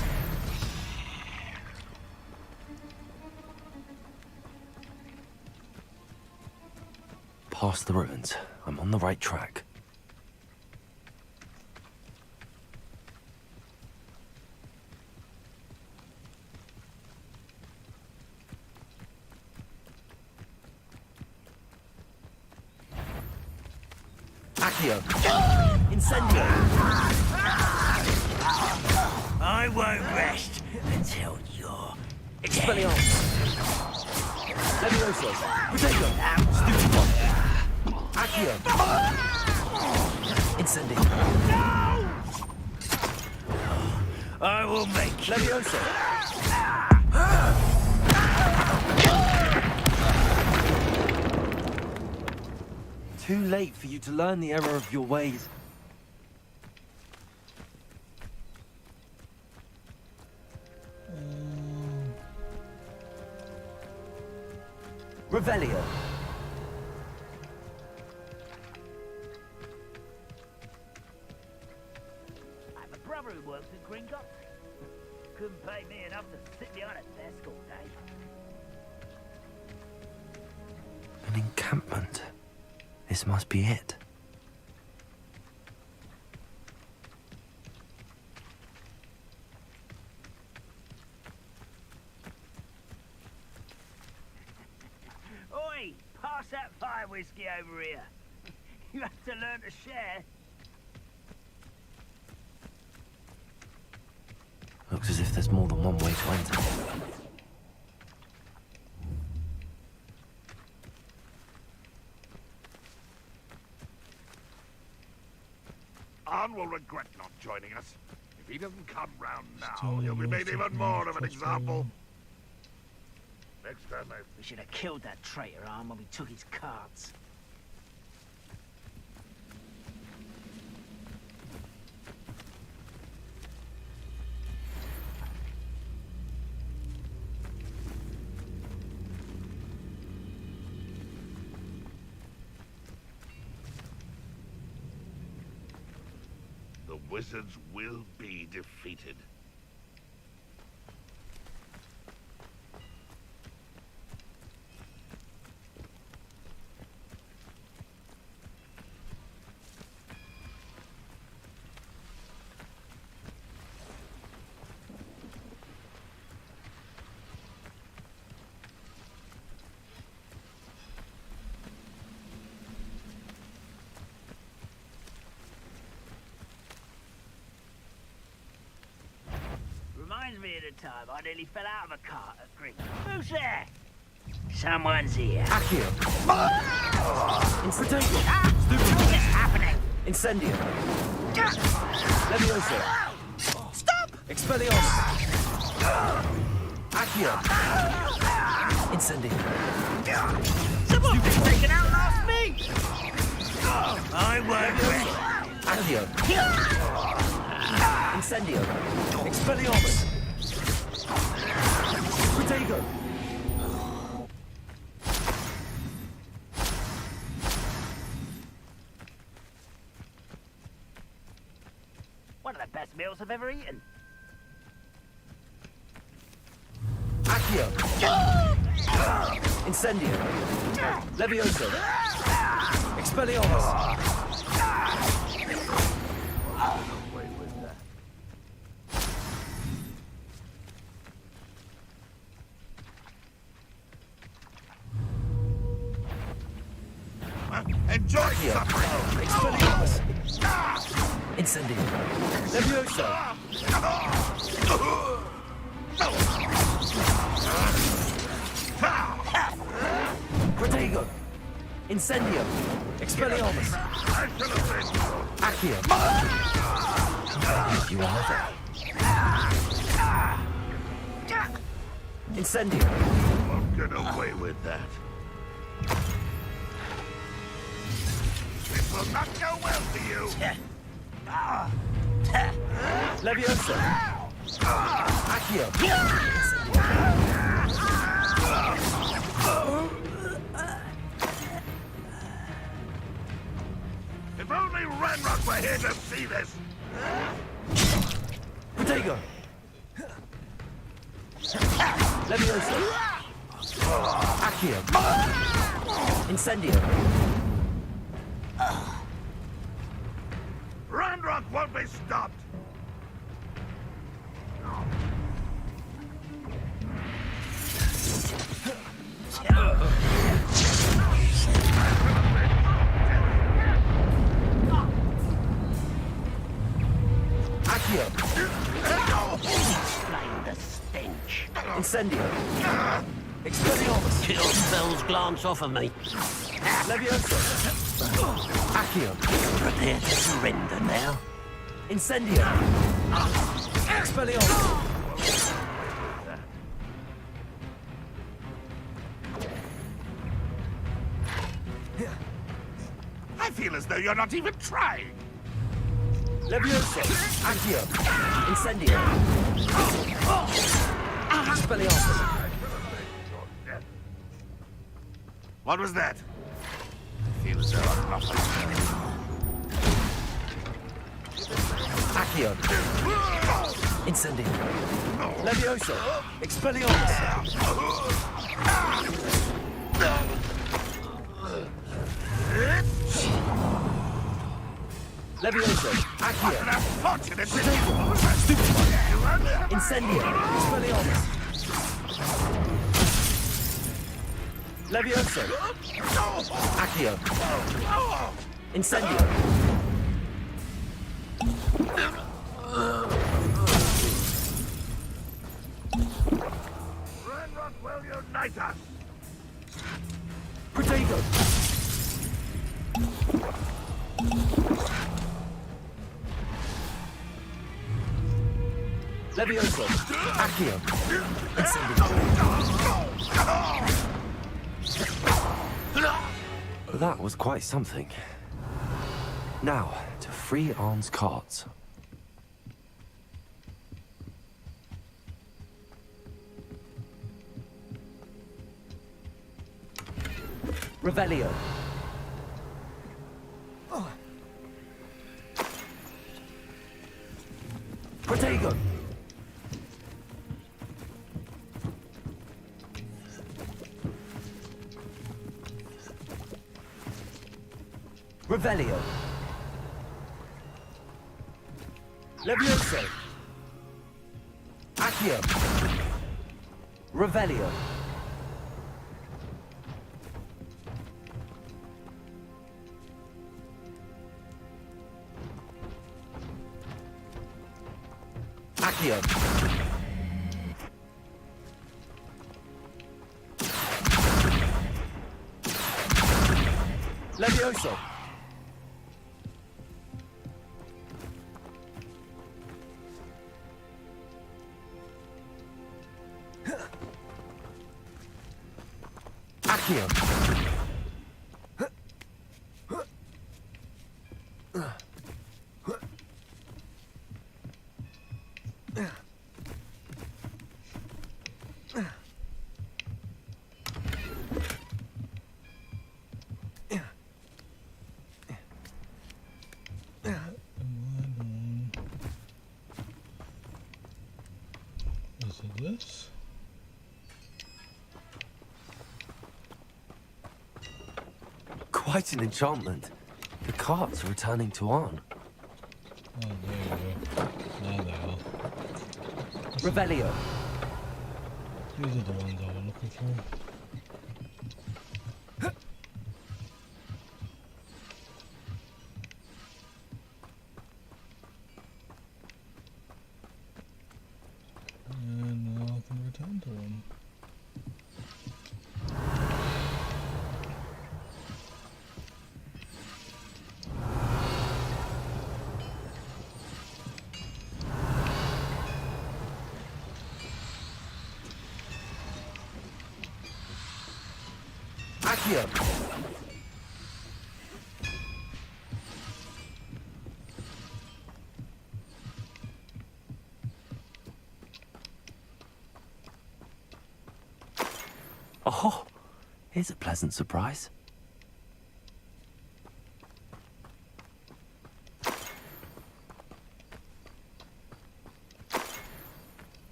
Past the ruins. I'm on the right track. Accio. Incendio. I won't rest until you're Expelliarmus. Levioso. Potato. Stupid one. Accio. Incendio. I will make Levioso. too late for you to learn the error of your ways. Revelio. I have a brother who works in Gringotts. Couldn't pay me enough to sit behind a desk all day. An encampment. This must be it. Oi! Pass that fire whiskey over here. You have to learn to share. Looks as if there's more than one way to enter. Arn will regret not joining us. If he doesn't come round now, he'll be made even more of an example. Next time We should have killed that traitor, Arn, when we took his cards. The wizards will be defeated. Reminds me of the time I nearly fell out of a cart at Green. Who's there? Someone's here. Accio. Incendio. What is happening? Incendio. Levioso. Stop! Expelliarmus. Accio. Incendio. Someone's taken out last me! I won't rest. Accio. Incendio. Expelliarmus. Protego. One of the best meals I've ever eaten. Accio. Incendio. Levioso. Expelliarmus. Enjoy suffering! Expelliarmus. Incendio. Levioso. Protego. Incendio. Expelliarmus. Accio. You are there. Incendio. Won't get away with that. This will not go well for you. Levioso. Accio. If only Ranrock were here to see this. Protego. Levioso. Accio. Incendio. Ranrock won't be stopped. Accio. Explain the stench. Incendio. Expelliarmus. Kill spells glance off of me. Levioso. Accio. Prepare to surrender now. Incendio. Expelliarmus. now you're not even trying. Levioso! Accio! Incendio! Expelliarmus! What was that? I feel so unmuffled. Accio! Incendio! Levioso! Expelliarmus! Levioso! Accio! Unfortunate! Stupefy! Incendio! Expelliarmus! Levioso! Accio! Incendio! Ranrock will unite us! Protego! Levioso! Accio! Incendio! That was quite something. Now, to free Arn's cards. Revelio. Protego. Revelio. Levioso. Accio. Revelio. Accio. Levioso. Accio. Is it this? Quite an enchantment. The carts are returning to Arn. Oh, there you go. There they are. Revelio. These are the ones I was looking for. And now I can return to them. Accio. Oh, here's a pleasant surprise.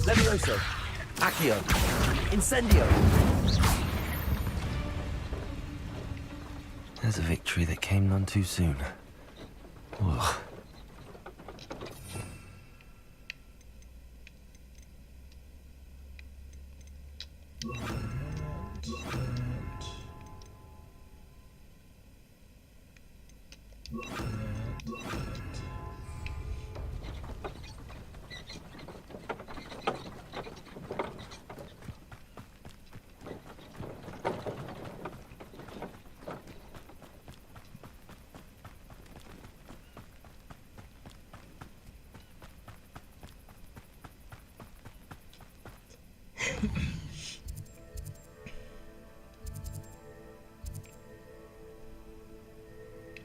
Levioso. Accio. Incendio. There's a victory that came none too soon. Ugh.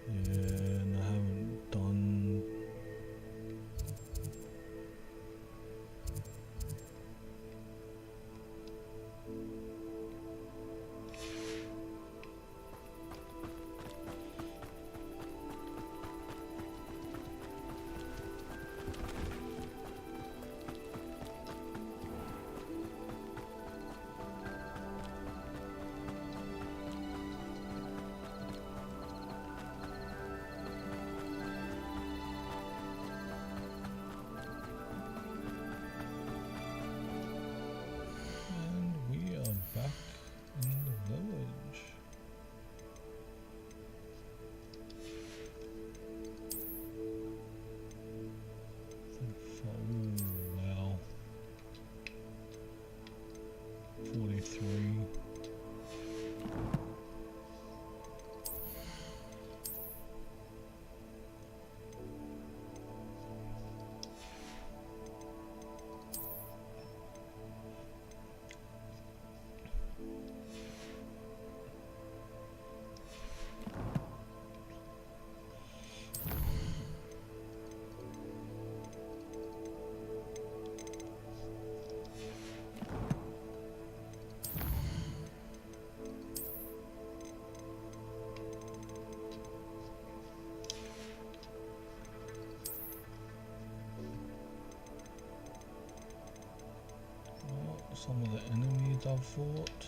And I haven't done. And we are back in the village. Oh wow. 43. Some of the enemies I've fought.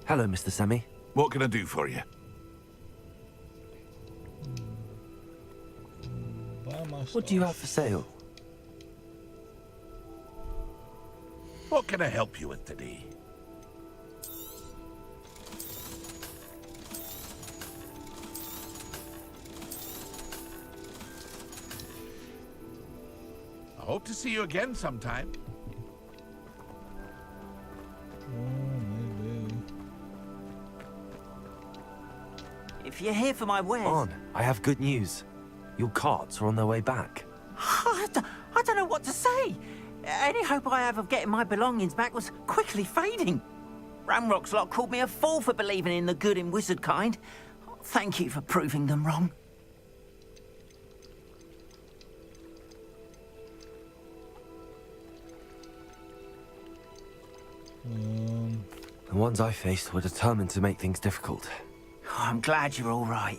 Hello, Mr. Semi. What can I do for you? What do you have for sale? What can I help you with today? I hope to see you again sometime. If you're here for my wares... On, I have good news. Your carts are on their way back. I don't know what to say. Any hope I have of getting my belongings back was quickly fading. Ramrock's lot called me a fool for believing in the good in wizard kind. Thank you for proving them wrong. The ones I faced were determined to make things difficult. Oh, I'm glad you're all right.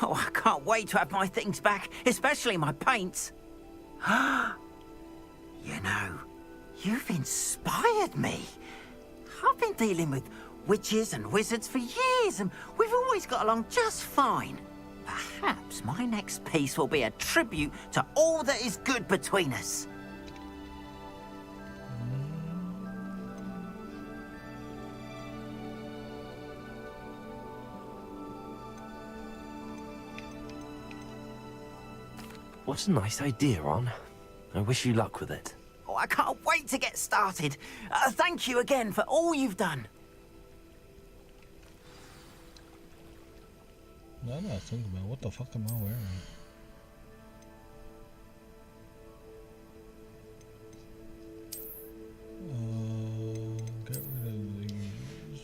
Oh, I can't wait to have my things back, especially my paints. You know, you've inspired me. I've been dealing with witches and wizards for years, and we've always got along just fine. Perhaps my next piece will be a tribute to all that is good between us. What a nice idea, Ron. I wish you luck with it. Oh, I can't wait to get started. Thank you again for all you've done. Now that I think about it, what the fuck am I wearing? Get rid of these.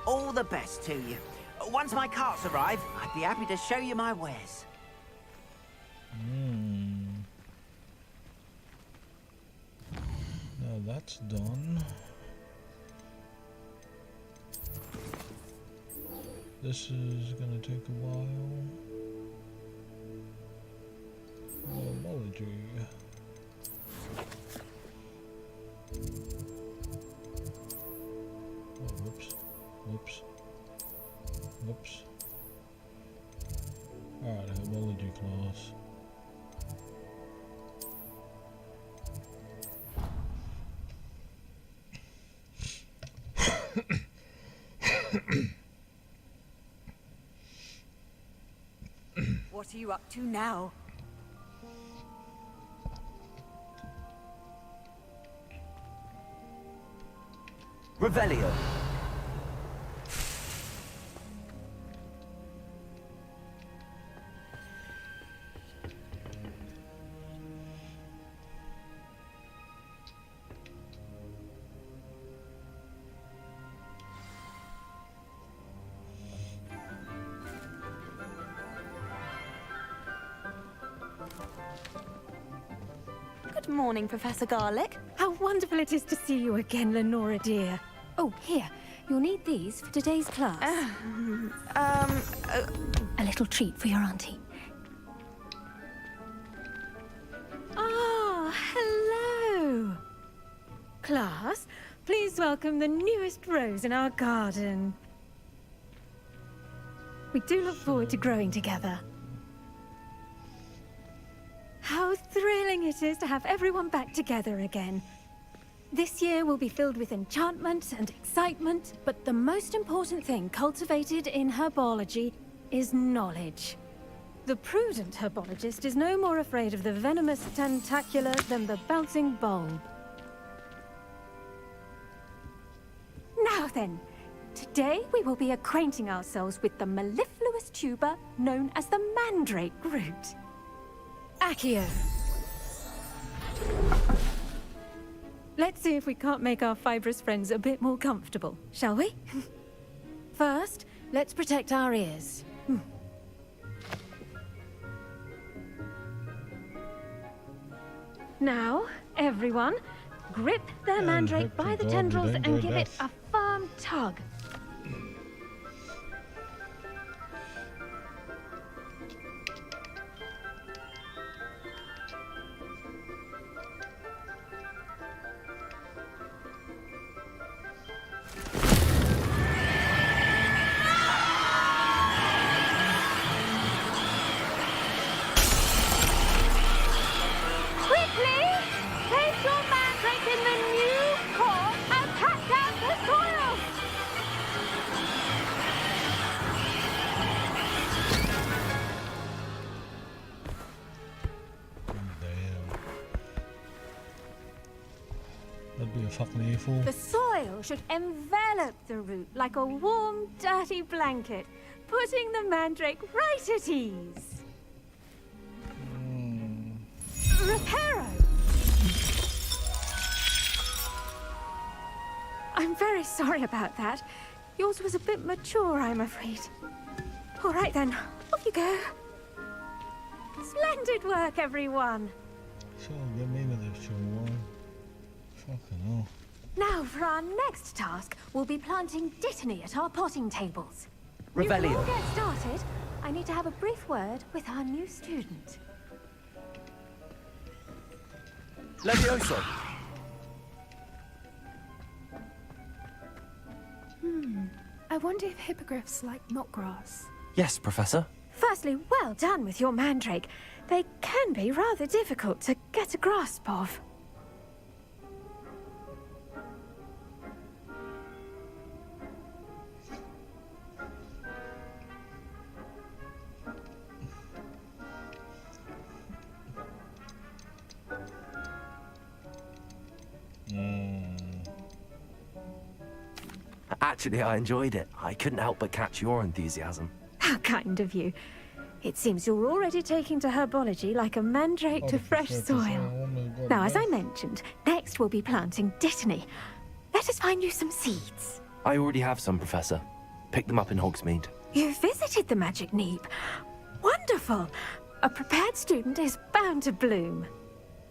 All the best to you. Once my carts arrive, I'd be happy to show you my wares. Now that's done. This is gonna take a while. Apology. Oh, whoops. Whoops. Whoops. Alright, herbology class. What are you up to now? Revelio. Good morning, Professor Garlick. How wonderful it is to see you again, Lenora dear. Oh, here. You'll need these for today's class. A little treat for your auntie. Ah, hello. Class, please welcome the newest rose in our garden. We do look forward to growing together. How thrilling it is to have everyone back together again. This year will be filled with enchantment and excitement, but the most important thing cultivated in herbology is knowledge. The prudent herbologist is no more afraid of the venomous tentacula than the bouncing bulb. Now then, today we will be acquainting ourselves with the mellifluous tuber known as the mandrake root. Accio. Let's see if we can't make our fibrous friends a bit more comfortable, shall we? First, let's protect our ears. Now, everyone, grip their mandrake by the tendrils and give it a firm tug. That'd be a fucking earful. The soil should envelop the root like a warm, dirty blanket, putting the mandrake right at ease. Reparo! I'm very sorry about that. Yours was a bit mature, I'm afraid. All right then, off you go. Splendid work, everyone. So get me with this one. Fucking hell. Now for our next task, we'll be planting dittany at our potting tables. Revelio. Before we get started, I need to have a brief word with our new student. Levioso. I wonder if hippogriffs like knotgrass. Yes, Professor. Firstly, well done with your mandrake. They can be rather difficult to get a grasp of. Actually, I enjoyed it. I couldn't help but catch your enthusiasm. How kind of you. It seems you're already taking to herbology like a mandrake to fresh soil. Now, as I mentioned, next we'll be planting dittany. Let us find you some seeds. I already have some, Professor. Picked them up in Hogsmeade. You visited the Magic Neep. Wonderful! A prepared student is bound to bloom.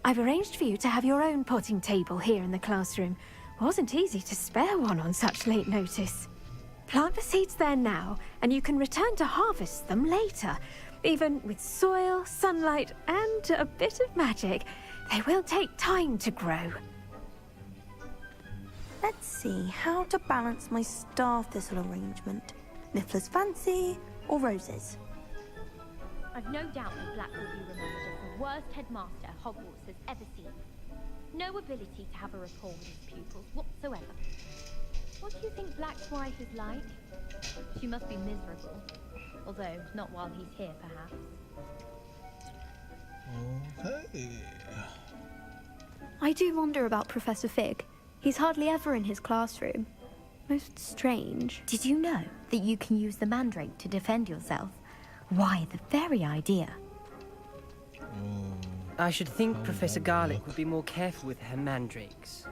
I've arranged for you to have your own potting table here in the classroom. Wasn't easy to spare one on such late notice. Plant the seeds there now, and you can return to harvest them later. Even with soil, sunlight, and a bit of magic, they will take time to grow. Let's see how to balance my star thistle arrangement. Niffler's fancy or roses? I've no doubt that Black will be remembered as the worst headmaster Hogwarts has ever seen. No ability to have a rapport with his pupils whatsoever. What do you think Black's wife is like? She must be miserable. Although, not while he's here, perhaps. Okay. I do wonder about Professor Fig. He's hardly ever in his classroom. Most strange. Did you know that you can use the mandrake to defend yourself? Why, the very idea. I should think Professor Garlick would be more careful with her mandrakes.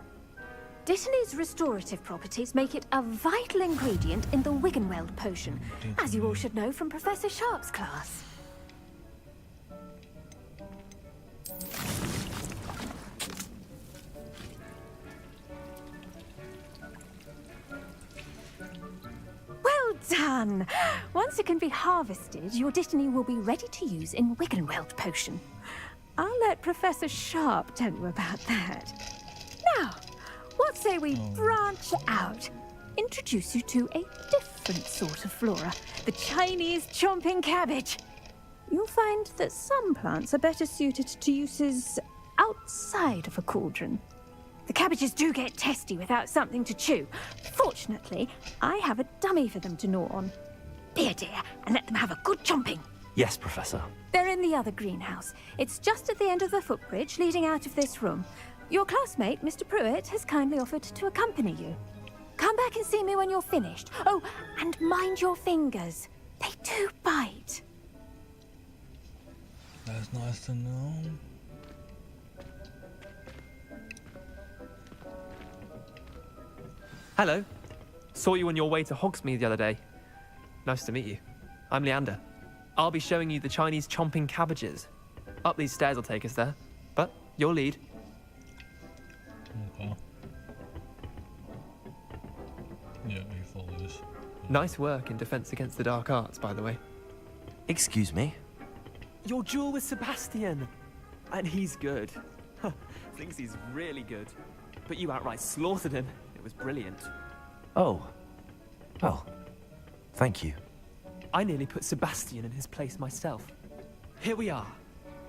Dittany's restorative properties make it a vital ingredient in the Wiggenweld potion, as you all should know from Professor Sharp's class. Well done! Once it can be harvested, your Dittany will be ready to use in Wiggenweld potion. I'll let Professor Sharp tell you about that. Now, what say we branch out? Introduce you to a different sort of flora, the Chinese chomping cabbage. You'll find that some plants are better suited to uses outside of a cauldron. The cabbages do get testy without something to chew. Fortunately, I have a dummy for them to gnaw on. Be a dear and let them have a good chomping. Yes, Professor. They're in the other greenhouse. It's just at the end of the footbridge leading out of this room. Your classmate, Mr. Pruitt, has kindly offered to accompany you. Come back and see me when you're finished. Oh, and mind your fingers. They do bite. That's nice to know. Hello. Saw you on your way to Hogsmeade the other day. Nice to meet you. I'm Leander. I'll be showing you the Chinese chomping cabbages. Up these stairs will take us there, but you'll lead. Okay. Yeah, he follows. Nice work in Defense Against the Dark Arts, by the way. Excuse me? Your duel with Sebastian! And he's good. Thinks he's really good. But you outright slaughtered him. It was brilliant. Oh. Well, thank you. I nearly put Sebastian in his place myself. Here we are,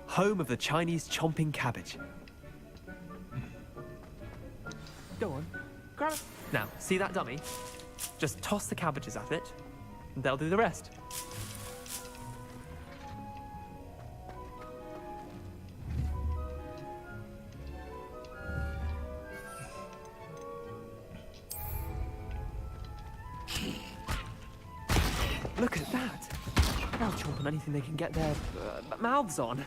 home of the Chinese chomping cabbage. Go on, grab it. Now, see that dummy? Just toss the cabbages at it, and they'll do the rest. Look at that! They'll chomp on anything they can get their mouths on.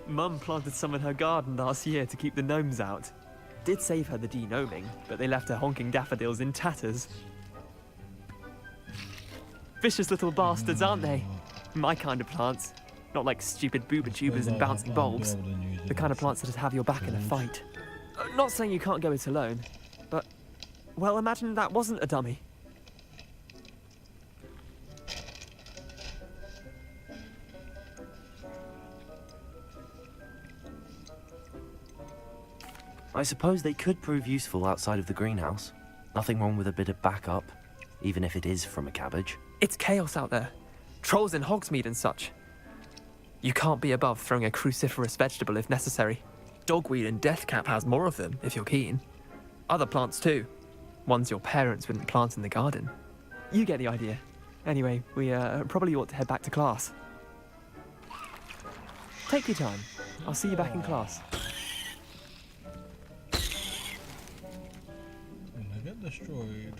Mum planted some in her garden last year to keep the gnomes out. Did save her the de-gnoming, but they left her honking daffodils in tatters. Vicious little bastards, aren't they? My kind of plants. Not like stupid booba tubers and bouncing bulbs. The kind of plants that'd have your back in a fight. Not saying you can't go it alone, but, well, imagine that wasn't a dummy. I suppose they could prove useful outside of the greenhouse. Nothing wrong with a bit of backup, even if it is from a cabbage. It's chaos out there. Trolls in Hogsmeade and such. You can't be above throwing a cruciferous vegetable if necessary. Dogweed and deathcap has more of them, if you're keen. Other plants too. Ones your parents wouldn't plant in the garden. You get the idea. Anyway, we probably ought to head back to class. Take your time. I'll see you back in class. When I get destroyed.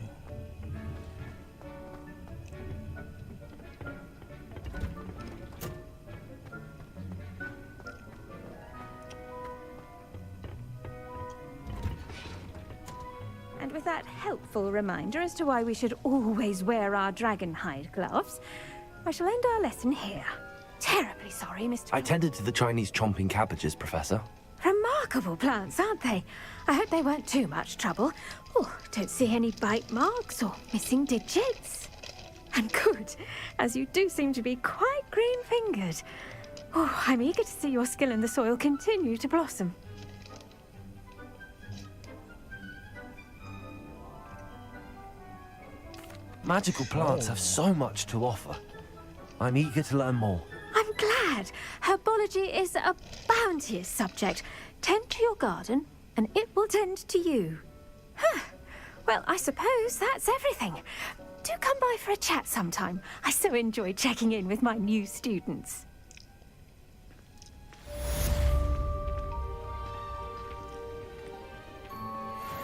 And with that helpful reminder as to why we should always wear our dragonhide gloves, I shall end our lesson here. Terribly sorry, Mr. I tended to the Chinese chomping cabbages, Professor. Remarkable plants, aren't they? I hope they weren't too much trouble. Oh, don't see any bite marks or missing digits. And good, as you do seem to be quite green-fingered. Oh, I'm eager to see your skill in the soil continue to blossom. Magical plants have so much to offer. I'm eager to learn more. I'm glad. Herbology is a bounteous subject. Tend to your garden, and it will tend to you. Huh. Well, I suppose that's everything. Do come by for a chat sometime. I so enjoy checking in with my new students.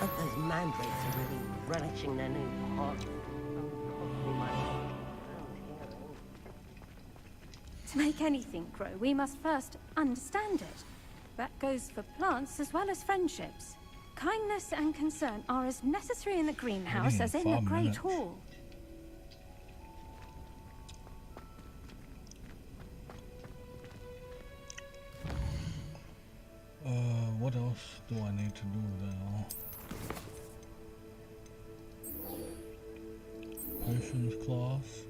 Those mandrakes are really relishing their new pot. To make anything grow, we must first understand it. That goes for plants as well as friendships. Kindness and concern are as necessary in the greenhouse as in the Great Hall. What else do I need to do now? Potions class.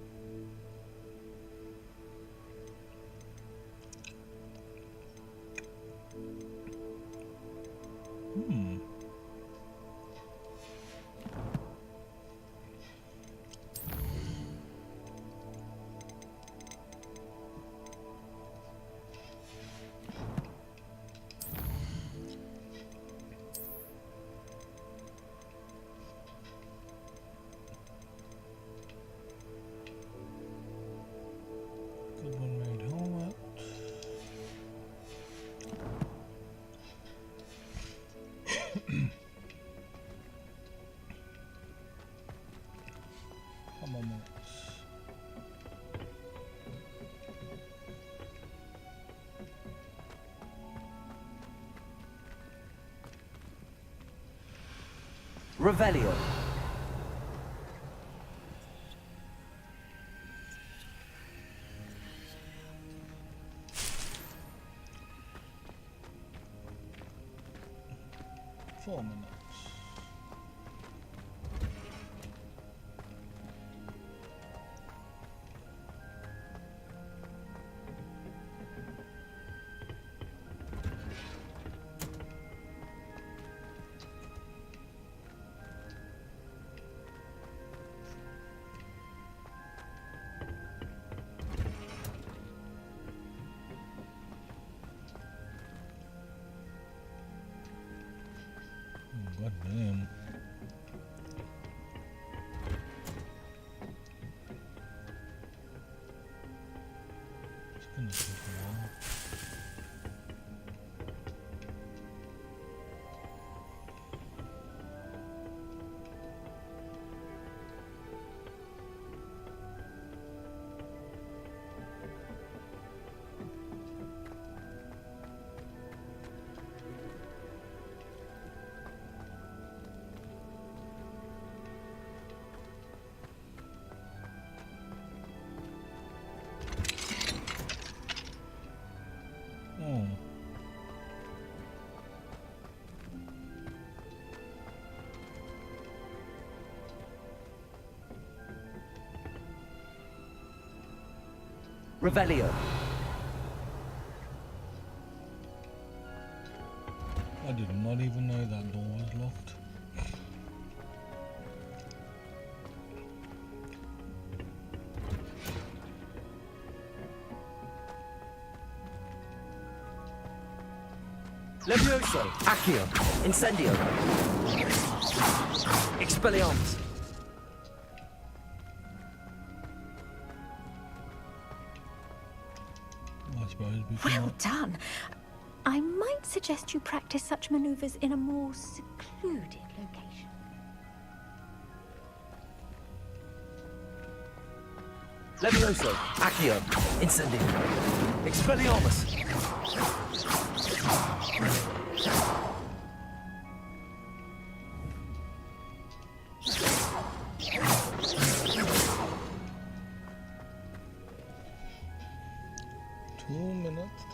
Good one made helmet. Come on, mates. Revelio. Four minutes. God damn. It's gonna take a while. Revelio. I did not even know that door was locked. Levioso. Accio. Incendio. Expelliarmus. I suppose we Well cannot. done. I might suggest you practice such maneuvers in a more secluded location. Levioso. Accio. Incendio. Expelliarmus.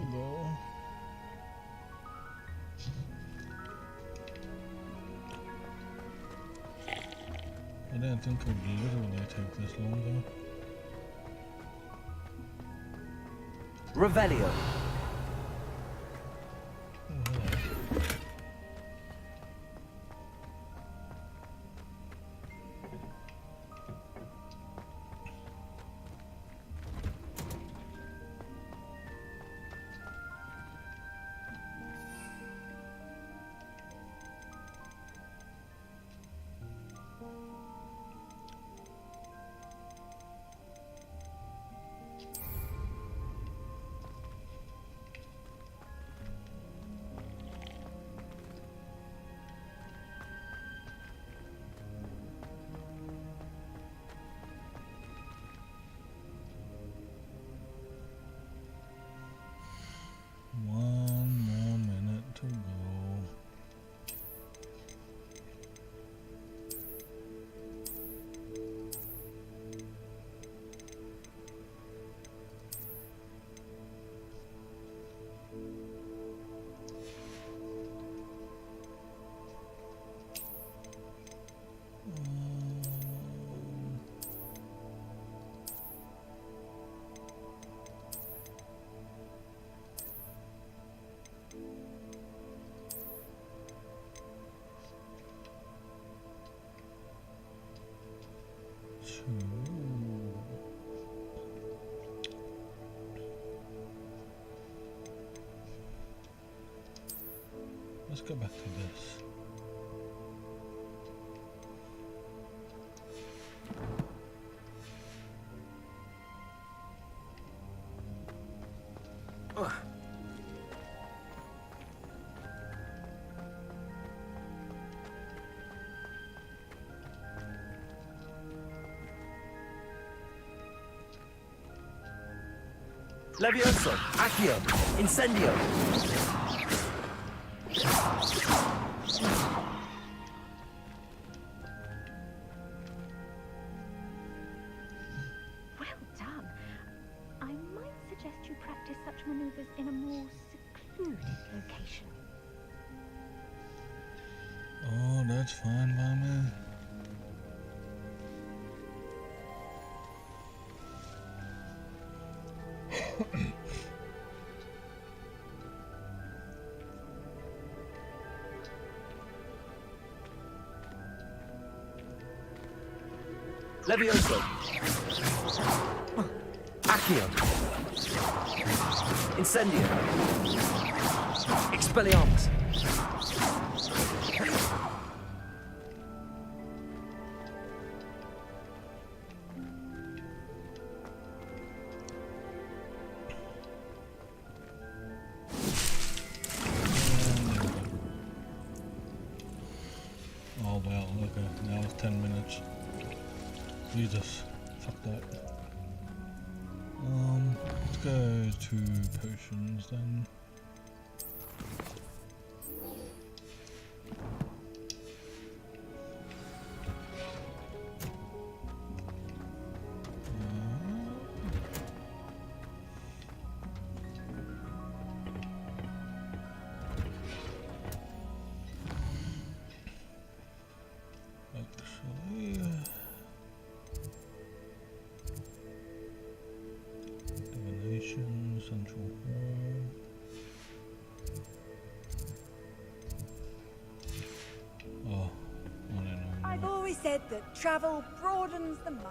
to go. I didn't think it would literally take this long though. Revelio. One more minute to go. Let's go back to this. Levioso. Accio. Incendio. Well done. I might suggest you practice such maneuvers in a more secluded location. Oh, that's fine by me. Levioso. Accio. Incendio. Expelliarmus. Oh well, okay, now it's 10 minutes. Jesus, fuck that. Let's go to potions then. Central Hall. Oh, I don't know. I've always said that travel broadens the mind.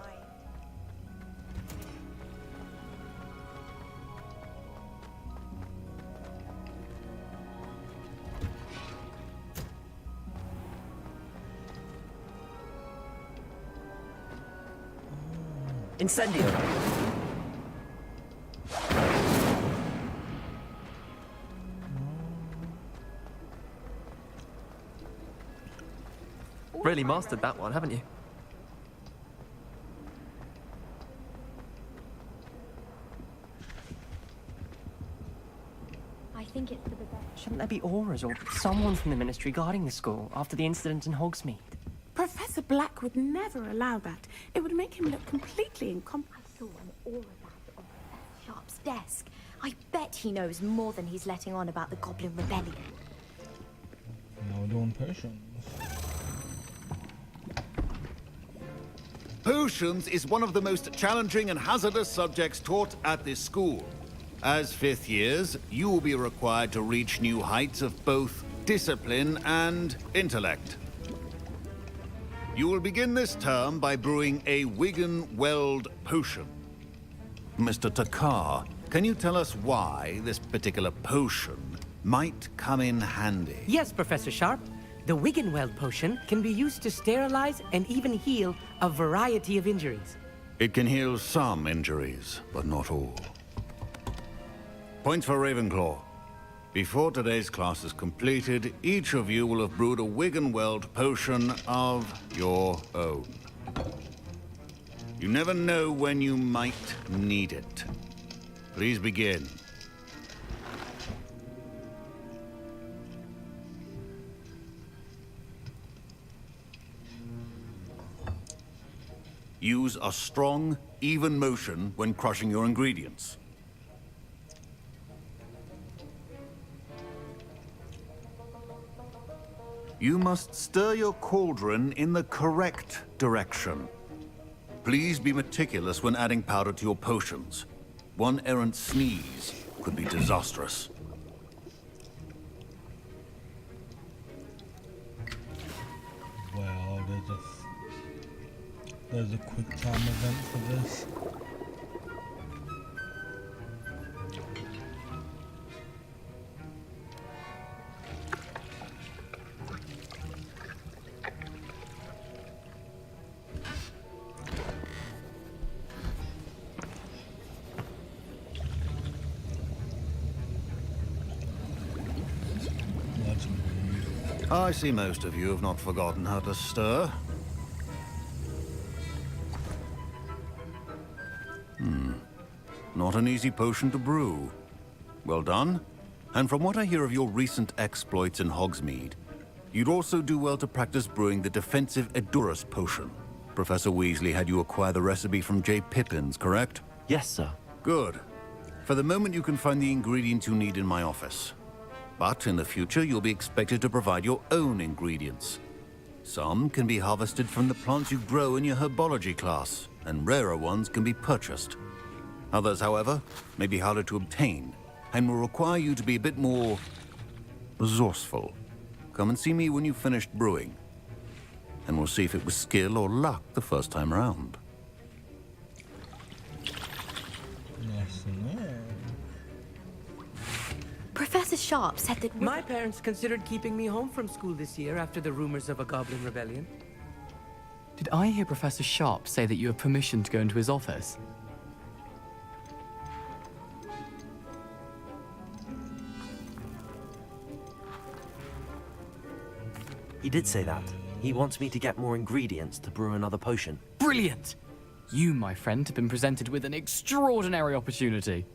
Incendio. Really mastered that one, haven't you? I think it's for the best. Shouldn't there be auras or someone from the Ministry guarding the school after the incident in Hogsmeade? Professor Black would never allow that. It would make him look completely incompetent. I saw an aura badge on Professor Sharp's desk. I bet he knows more than he's letting on about the Goblin Rebellion. Now we're doing potions. Potions is one of the most challenging and hazardous subjects taught at this school. As 5th years, you will be required to reach new heights of both discipline and intellect. You will begin this term by brewing a Wigan-Weld potion. Mr. Takar, can you tell us why this particular potion might come in handy? Yes, Professor Sharp. The Wigan-Weld potion can be used to sterilize and even heal a variety of injuries. It can heal some injuries, but not all. Points for Ravenclaw. Before today's class is completed, each of you will have brewed a Wigan-Weld potion of your own. You never know when you might need it. Please begin. Use a strong, even motion when crushing your ingredients. You must stir your cauldron in the correct direction. Please be meticulous when adding powder to your potions. One errant sneeze could be disastrous. Well, there's a quick time event for this. I see most of you have not forgotten how to stir. Not an easy potion to brew. Well done. And from what I hear of your recent exploits in Hogsmeade, you'd also do well to practice brewing the defensive Edurus potion. Professor Weasley had you acquire the recipe from J. Pippins, correct? Yes, sir. Good. For the moment, you can find the ingredients you need in my office. But in the future, you'll be expected to provide your own ingredients. Some can be harvested from the plants you grow in your herbology class, and rarer ones can be purchased. Others, however, may be harder to obtain, and will require you to be a bit more resourceful. Come and see me when you've finished brewing, and we'll see if it was skill or luck the first time around. Nice to know. Professor Sharp said that My parents considered keeping me home from school this year after the rumors of a Goblin Rebellion. Did I hear Professor Sharp say that you have permission to go into his office? He did say that. He wants me to get more ingredients to brew another potion. Brilliant! You, my friend, have been presented with an extraordinary opportunity.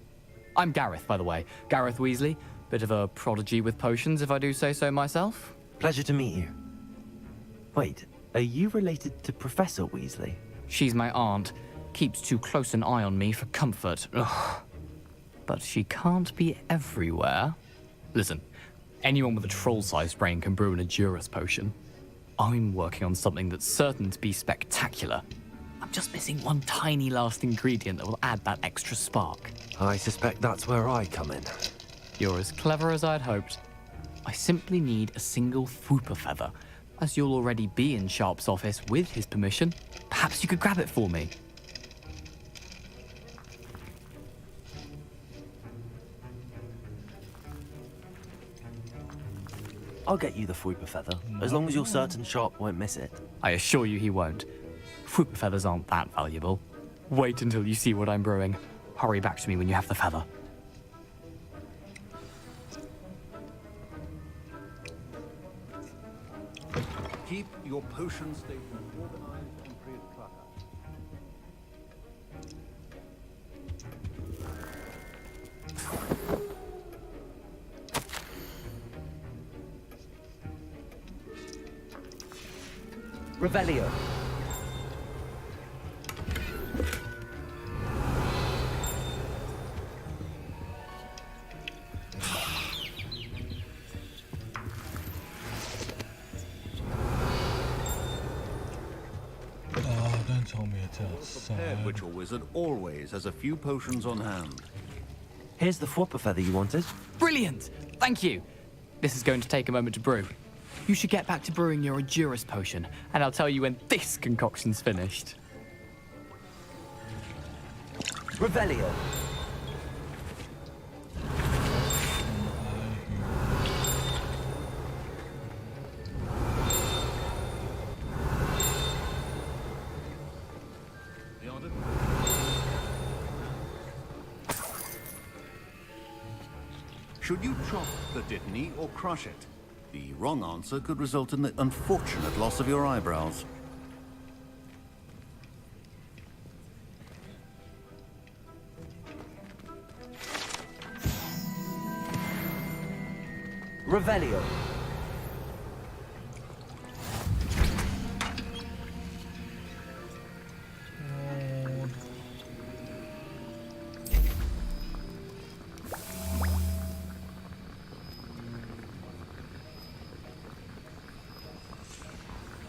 I'm Gareth, by the way. Gareth Weasley. Bit of a prodigy with potions, if I do say so myself. Pleasure to meet you. Wait, are you related to Professor Weasley? She's my aunt. Keeps too close an eye on me for comfort. Ugh. But she can't be everywhere. Listen, anyone with a troll-sized brain can brew an Edurus potion. I'm working on something that's certain to be spectacular. I'm just missing one tiny last ingredient that will add that extra spark. I suspect that's where I come in. You're as clever as I'd hoped. I simply need a single Fwooper feather. As you'll already be in Sharp's office with his permission, perhaps you could grab it for me. I'll get you the Fwooper feather, as long as you're certain Sharp won't miss it. I assure you he won't. Fwooper feathers aren't that valuable. Wait until you see what I'm brewing. Hurry back to me when you have the feather. Keep your potion statement organized and free of clutter. Revelio. tell me it's Prepared outside. witch or wizard always has a few potions on hand. Here's the flopper feather you wanted. Brilliant! Thank you. This is going to take a moment to brew. You should get back to brewing your Endurus potion, and I'll tell you when this concoction's finished. Revelio. Should you chop the dittany or crush it? The wrong answer could result in the unfortunate loss of your eyebrows. Revelio.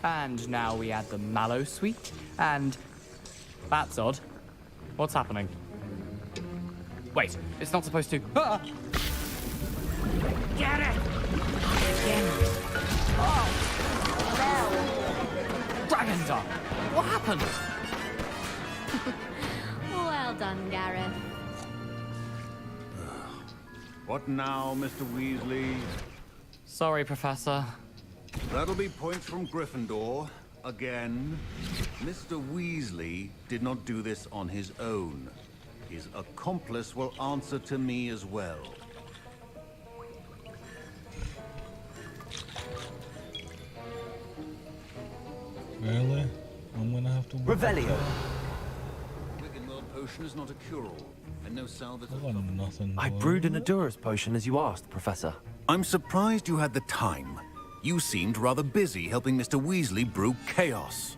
And now we add the mallow sweet, and... That's odd. What's happening? Wait, it's not supposed to... Ah! Get it! Oh! Dragon Dog! What happened? Well done, Gareth. What now, Mr. Weasley? Sorry, Professor. That'll be points from Gryffindor. Again. Mr. Weasley did not do this on his own. His accomplice will answer to me as well. Really? I'm gonna have to... Revelio. Wigan World Potion is not a cure-all, and no salve is I got nothing. I brewed an Endurus potion as you asked, Professor. I'm surprised you had the time. You seemed rather busy helping Mr. Weasley brew chaos.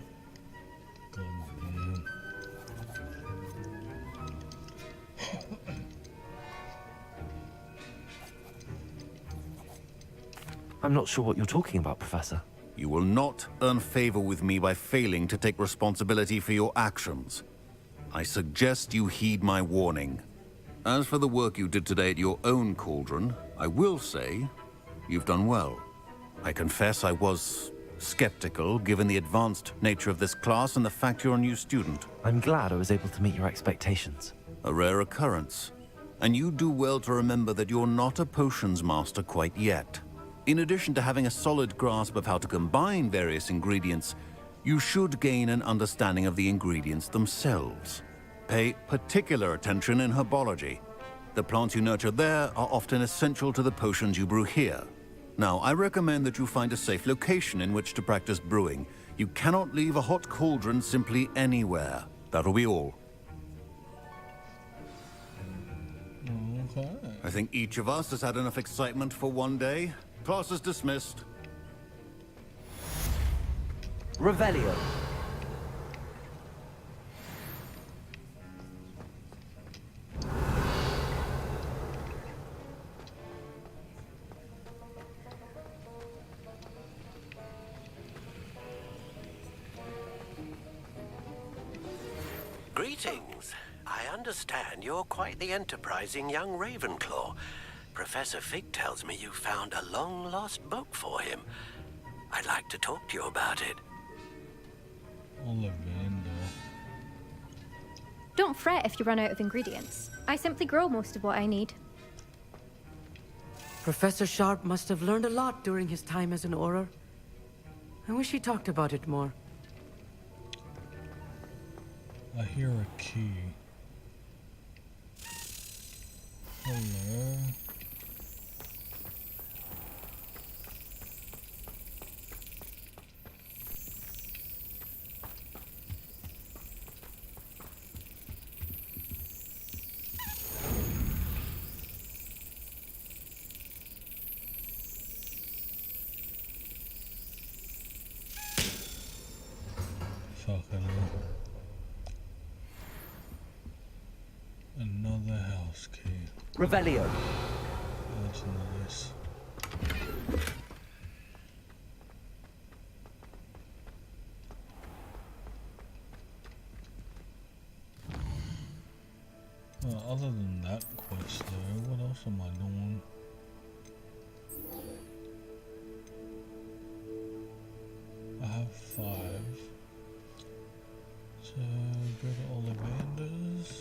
I'm not sure what you're talking about, Professor. You will not earn favor with me by failing to take responsibility for your actions. I suggest you heed my warning. As for the work you did today at your own cauldron, I will say you've done well. I confess I was skeptical, given the advanced nature of this class and the fact you're a new student. I'm glad I was able to meet your expectations. A rare occurrence. And you do well to remember that you're not a potions master quite yet. In addition to having a solid grasp of how to combine various ingredients, you should gain an understanding of the ingredients themselves. Pay particular attention in herbology. The plants you nurture there are often essential to the potions you brew here. Now, I recommend that you find a safe location in which to practice brewing. You cannot leave a hot cauldron simply anywhere. That'll be all. Okay. I think each of us has had enough excitement for one day. Class is dismissed. Revelio. Greetings. I understand you're quite the enterprising young Ravenclaw. Professor Fig tells me you found a long-lost book for him. I'd like to talk to you about it. Ollivander. Don't fret if you run out of ingredients. I simply grow most of what I need. Professor Sharp must have learned a lot during his time as an Auror. I wish he talked about it more. I hear a key. Hello. Fucking hell. Another house key. Revelio. That's nice. Other than that quest though, what else am I doing? I have 5. So go to Ollivanders.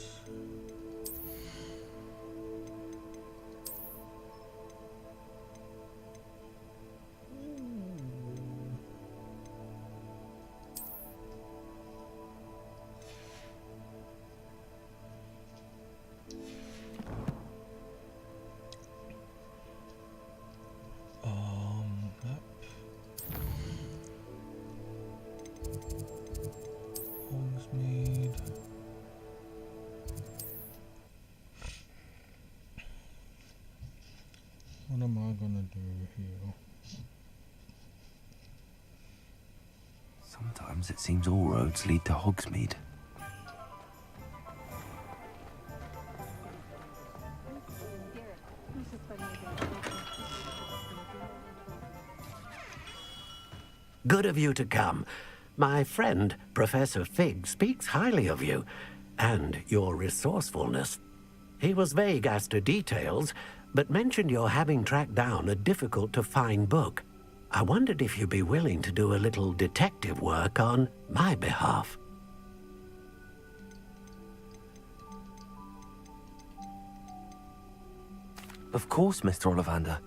Map. Hogsmeade. What am I gonna do here? Sometimes it seems all roads lead to Hogsmeade. Good of you to come. My friend, Professor Fig, speaks highly of you and your resourcefulness. He was vague as to details, but mentioned your having tracked down a difficult-to-find book. I wondered if you'd be willing to do a little detective work on my behalf. Of course, Mr. Ollivander.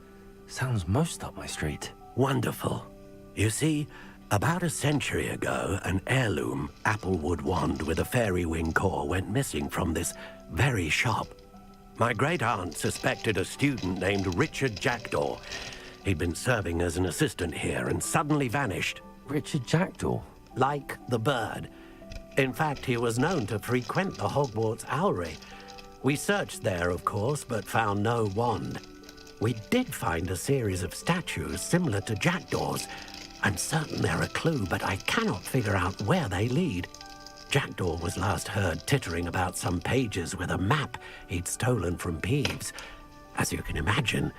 Sounds most up my street. Wonderful. You see, about a century ago, an heirloom applewood wand with a fairy wing core went missing from this very shop. My great-aunt suspected a student named Richard Jackdaw. He'd been serving as an assistant here and suddenly vanished. Richard Jackdaw? Like the bird. In fact, he was known to frequent the Hogwarts Owlery. We searched there, of course, but found no wand. We did find a series of statues similar to Jackdaw's. I'm certain they're a clue, but I cannot figure out where they lead. Jackdaw was last heard tittering about some pages with a map he'd stolen from Peeves. As you can imagine,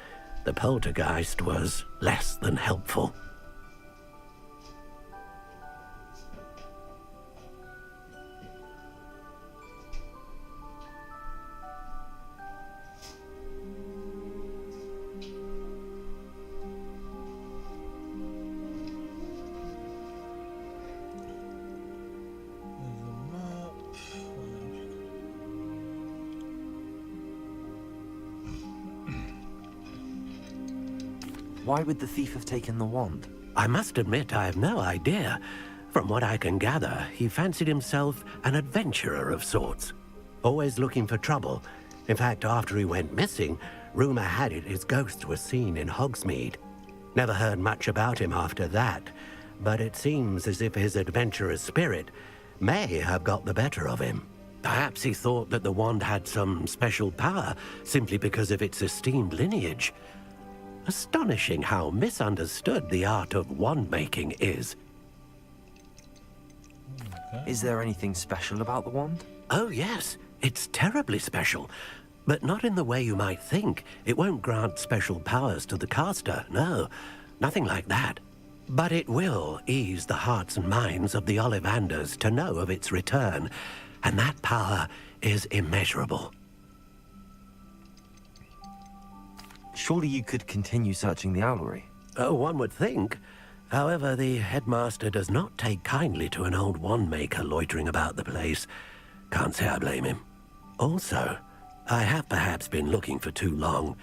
the poltergeist was less than helpful. Why would the thief have taken the wand? I must admit I have no idea. From what I can gather, he fancied himself an adventurer of sorts. Always looking for trouble. In fact, after he went missing, rumor had it his ghost was seen in Hogsmeade. Never heard much about him after that, but it seems as if his adventurous spirit may have got the better of him. Perhaps he thought that the wand had some special power simply because of its esteemed lineage. Astonishing how misunderstood the art of wand-making is. Is there anything special about the wand? Oh, yes. It's terribly special. But not in the way you might think. It won't grant special powers to the caster, no. Nothing like that. But it will ease the hearts and minds of the Ollivanders to know of its return. And that power is immeasurable. Surely you could continue searching the owlery. Oh, one would think. However, the headmaster does not take kindly to an old wand-maker loitering about the place. Can't say I blame him. Also, I have perhaps been looking for too long.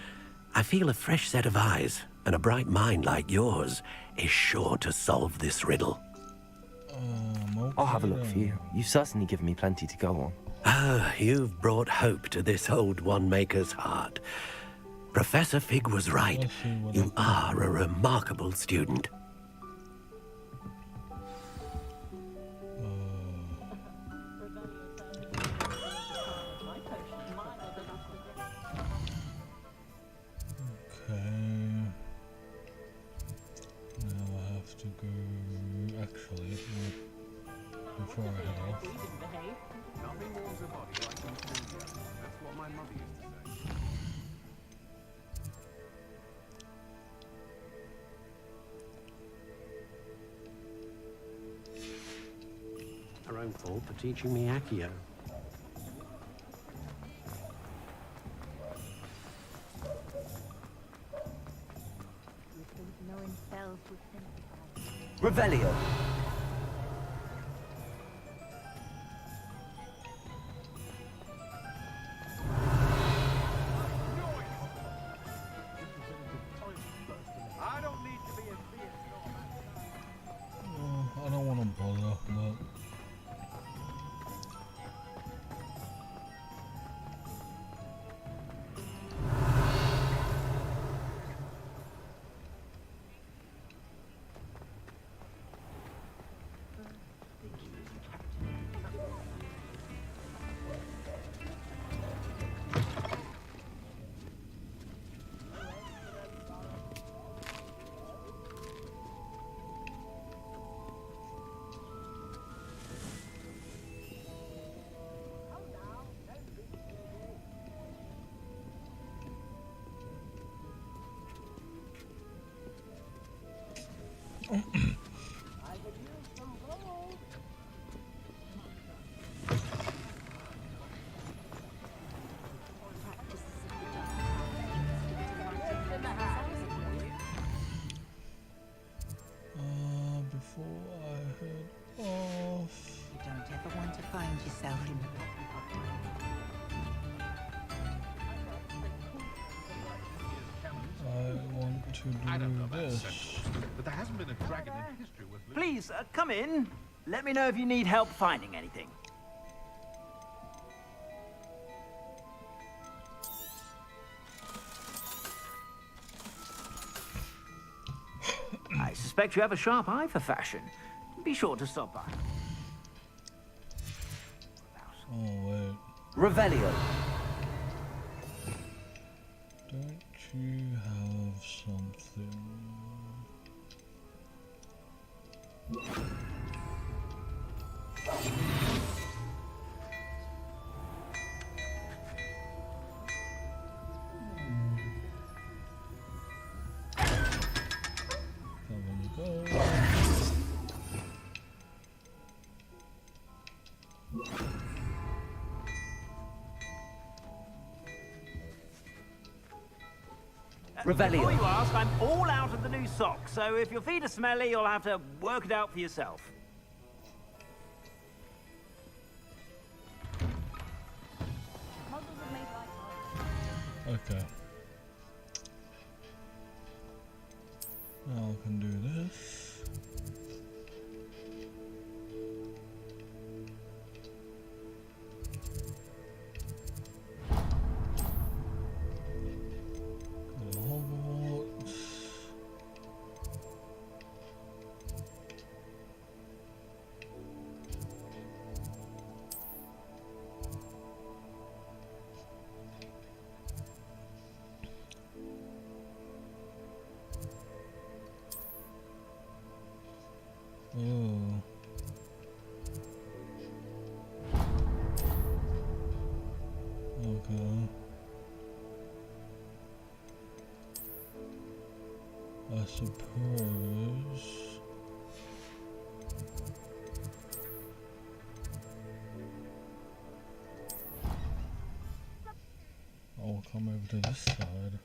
I feel a fresh set of eyes, and a bright mind like yours is sure to solve this riddle. Okay, I'll have a look for you. You've certainly given me plenty to go on. Ah, you've brought hope to this old wand-maker's heart. Professor Fig was right. You are a remarkable student. Okay. Now I have to go. Actually, before I head off. Nothing warms a body like incident. That's what my mother used to say. Her own fault for teaching me Accio. Revelio. I don't need to be as fierce. I don't want to bother, but before I head off, You don't ever want to find yourself in the I want to do this. But there hasn't been a dragon in history with Please, come in. Let me know if you need help finding anything. I suspect you have a sharp eye for fashion. Be sure to stop by. Oh wait, Revelio. don't you have something? There you go. Revelio. Before you ask, I'm all out of the new socks, so if your feet are smelly, you'll have to work it out for yourself. Okay. Now I can do this. Go to Hogwarts. Oh. Okay. I suppose I'll come over to this side.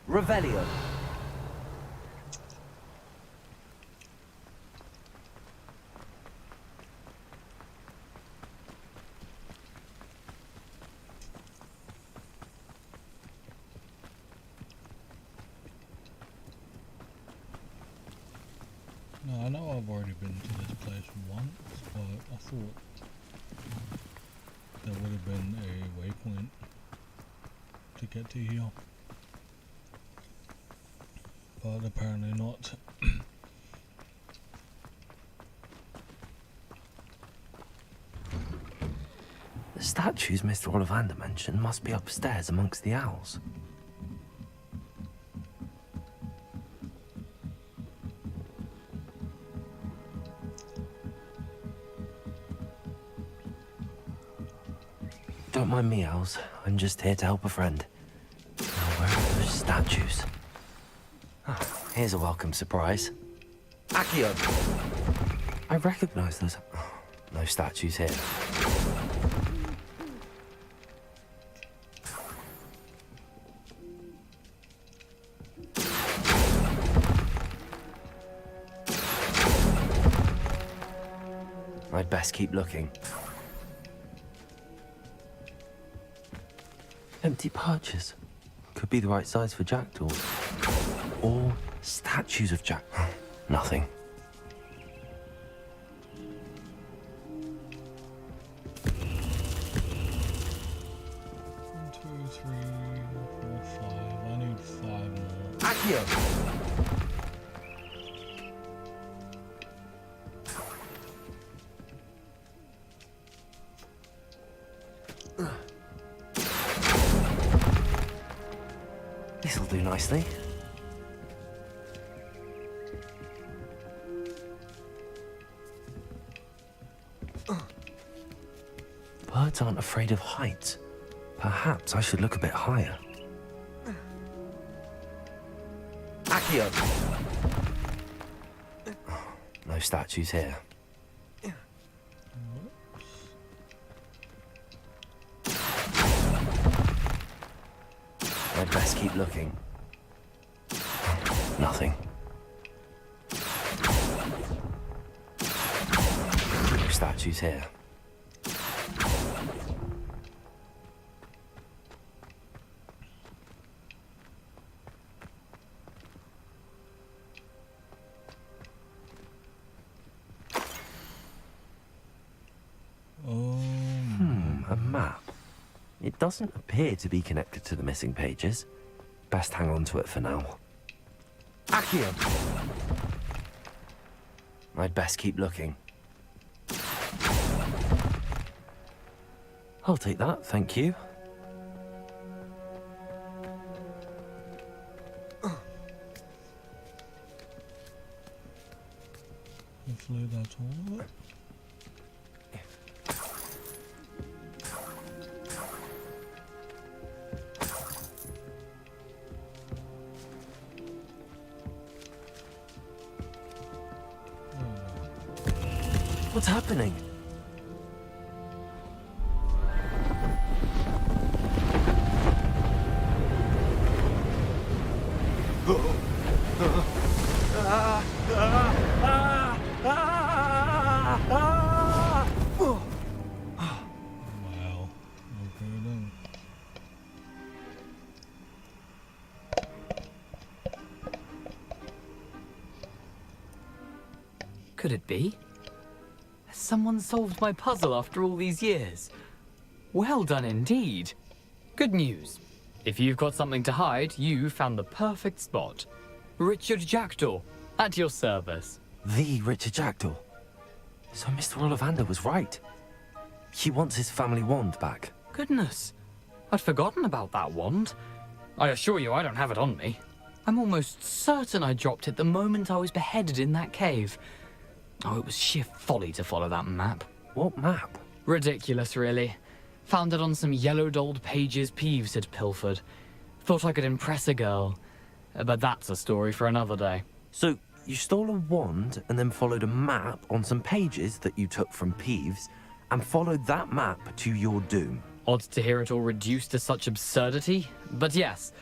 Revelio. No, I know I've already been to this place once, but I thought there would have been a waypoint to get to here. But apparently not. There's statues Mr. Ollivander mentioned must be upstairs amongst the owls. Don't mind me, owls. I'm just here to help a friend. Now, where are those statues? Oh, here's a welcome surprise. Accio! I recognize those. Oh, no statues here. I'd best keep looking. Empty perches. Could be the right size for jackdaws. Or statues of jack... Nothing. One, two, three, four, five. I need 5 more. Accio! This'll do nicely. Birds aren't afraid of heights. Perhaps I should look a bit higher. Accio! No statues here. I'd best keep looking. Nothing. No statues here. A map. It doesn't appear to be connected to the missing pages. Best hang on to it for now. Accio! I'd best keep looking. I'll take that, thank you. Hopefully that's all of it. What's happening? Wow. Okay then. Could it be? Has someone solved my puzzle after all these years? Well done indeed. Good news. If you've got something to hide, you found the perfect spot. Richard Jackdaw, at your service. The Richard Jackdaw. So Mr. Ollivander was right. He wants his family wand back. Goodness, I'd forgotten about that wand. I assure you I don't have it on me. I'm almost certain I dropped it the moment I was beheaded in that cave. Oh, it was sheer folly to follow that map. What map? Ridiculous, really. Found it on some yellowed old pages Peeves had pilfered. Thought I could impress a girl. But that's a story for another day. So, you stole a wand and then followed a map on some pages that you took from Peeves and followed that map to your doom. Odd to hear it all reduced to such absurdity, but yes.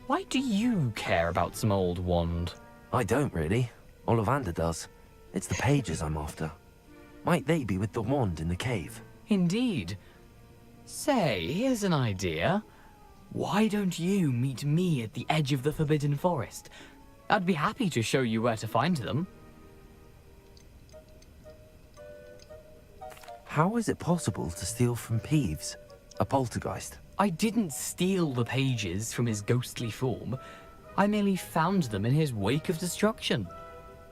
Why do you care about some old wand? I don't really. Ollivander does. It's the pages I'm after. Might they be with the wand in the cave? Indeed. Say, here's an idea. Why don't you meet me at the edge of the Forbidden Forest? I'd be happy to show you where to find them. How is it possible to steal from Peeves, a poltergeist? I didn't steal the pages from his ghostly form. I merely found them in his wake of destruction.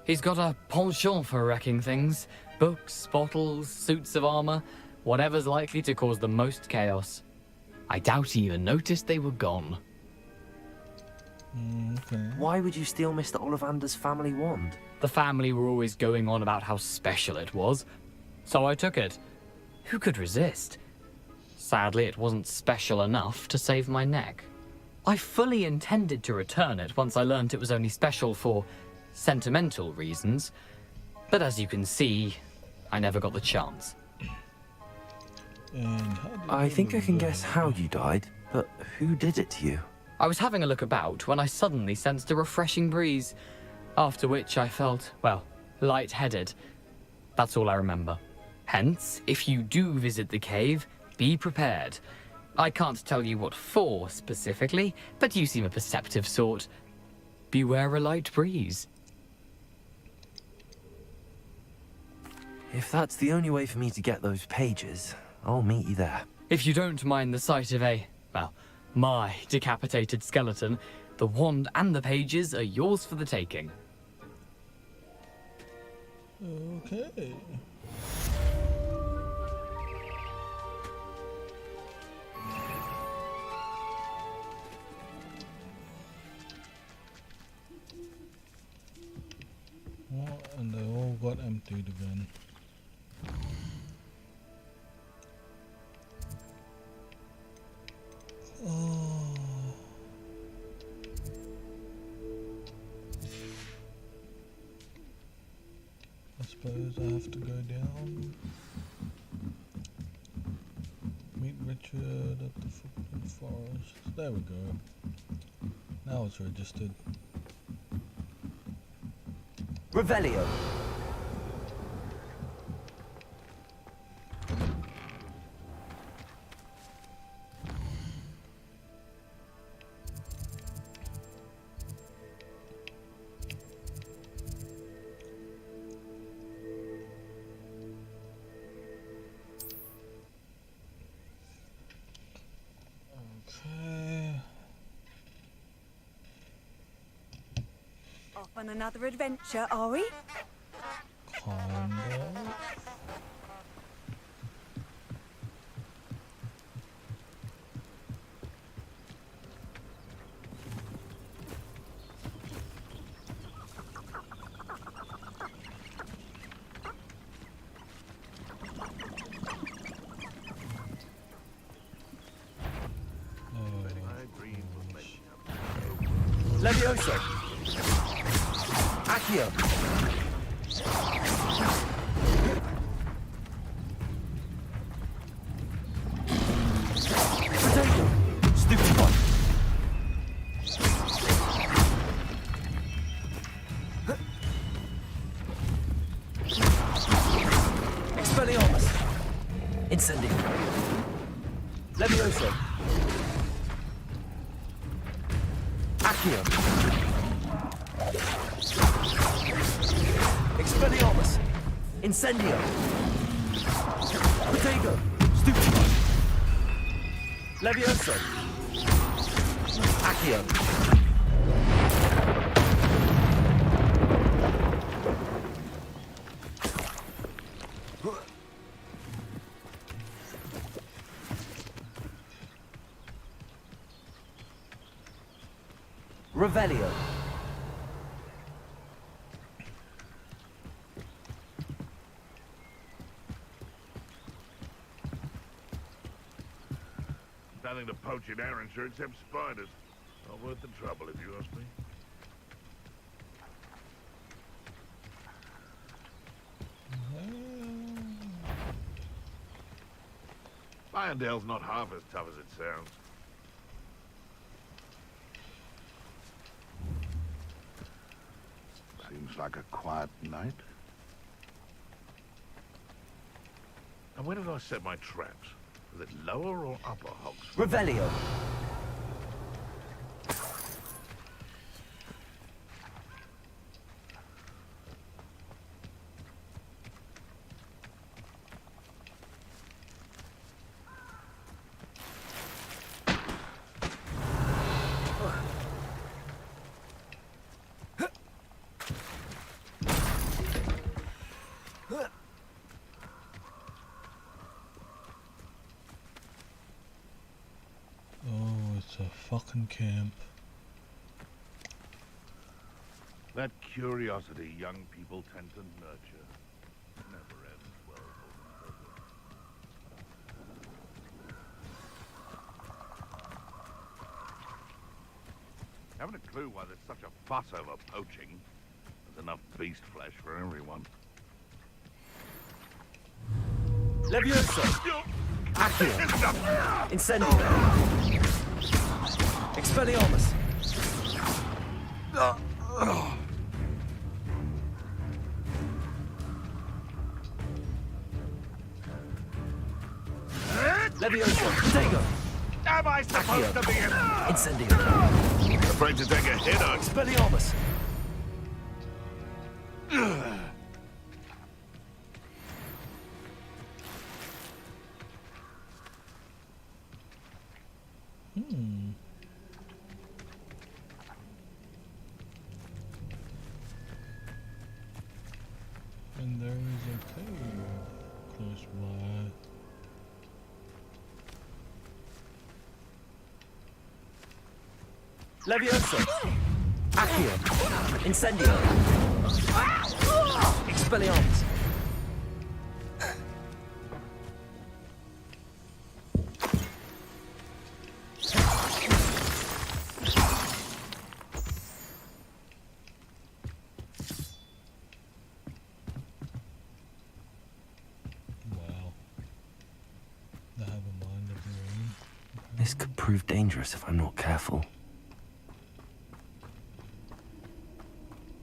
He's got a penchant for wrecking things. Books, bottles, suits of armor. Whatever's likely to cause the most chaos. I doubt he even noticed they were gone. Okay. Why would you steal Mr. Ollivander's family wand? The family were always going on about how special it was, so I took it. Who could resist? Sadly, it wasn't special enough to save my neck. I fully intended to return it once I learned it was only special for sentimental reasons, but as you can see, I never got the chance. And how did I you think I can lose guess that? how you died, but who did it to you? I was having a look about when I suddenly sensed a refreshing breeze, after which I felt, well, lightheaded. That's all I remember. Hence, if you do visit the cave, be prepared. I can't tell you what for specifically, but you seem a perceptive sort. Beware a light breeze. If that's the only way for me to get those pages, I'll meet you there. If you don't mind the sight of a, well, my decapitated skeleton, the wand and the pages are yours for the taking. Okay. Well, and they all got emptied again. Oh. I suppose I have to go down. Meet Richard at the Footprint Forest. There we go. Now it's registered. Revelio. Okay. Off on another adventure, are we? Kind of. Levioso. Accio. Potato. Stupid one. Expelliarmus. Incendio. Levioso. Accio. Expelliarmus. Incendio. Potato. Stupid one. Levioso. Accio. Revelio. Nothing to poach in Arrowshire except spiders. Not worth the trouble, if you ask me. Irondale's not half as tough as it sounds. Seems like a quiet night. And where did I set my traps? Was it lower or upper Hogs? Revelio. a fucking camp. That curiosity young people tend to nurture never ends well over and over. Haven't a clue why there's such a fuss over poaching. There's enough beast flesh for everyone. Levioso! Accio! Incendio! Expelliarmus! Levioso! Protego! Am I supposed to be in? Incendio! Afraid to take a hit, on Expelliarmus! And there is a cave close by. Levioso! Accio! Incendio! Expelliarmus! Wow. They have a mind of their own. This could prove dangerous if I'm not careful.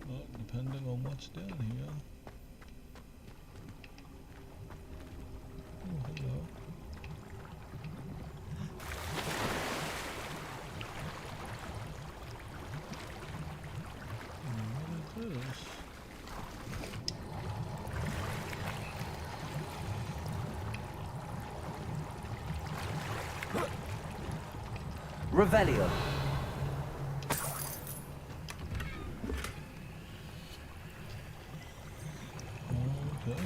Well, depending on what's down here. Oh, hello. What is this? Revelio! Okay.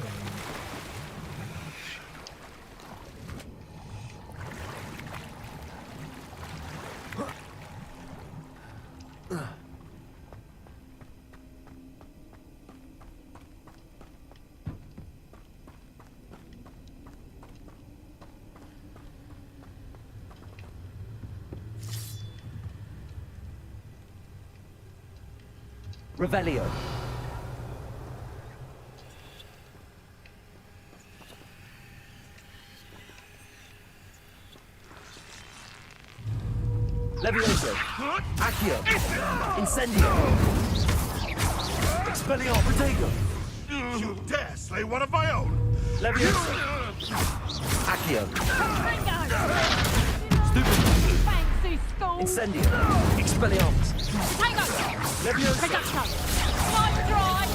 Revelio! Levioso! Accio! Incendio! Expelliarmus! Protego! You dare slay one of my own! Levioso! Accio! Fancy school. Incendio! Expelliarmus! Potato. Levioso! Potato. Light dry.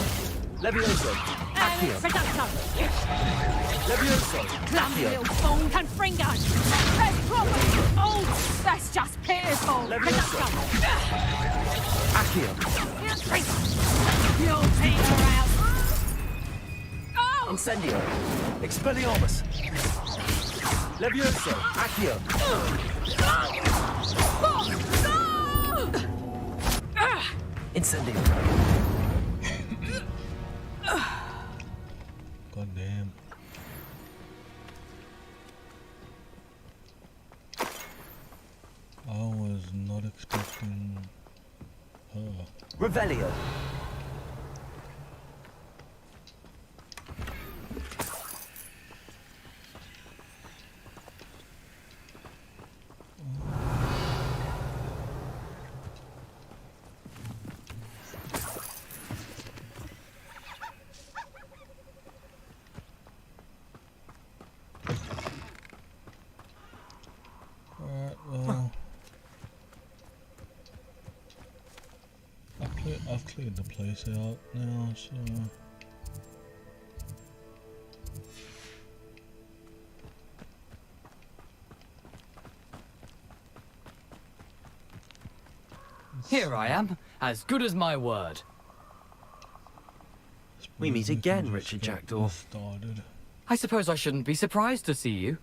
Levioso! Accio! Potato. Levioso! Clumsy Accio! little fool. Confringo. Press properly. Oh, that's just pitiful. Levioso! Accio! You'll peter out. Oh! Incendio! Expelliarmus! Levioso! Accio! Incendio! God damn. I was not expecting her. Revelio! Alright, well. I've cleared the place out now, so. Here I am, as good as my word. We meet again, Richard Jackdaw. Started. I suppose I shouldn't be surprised to see you.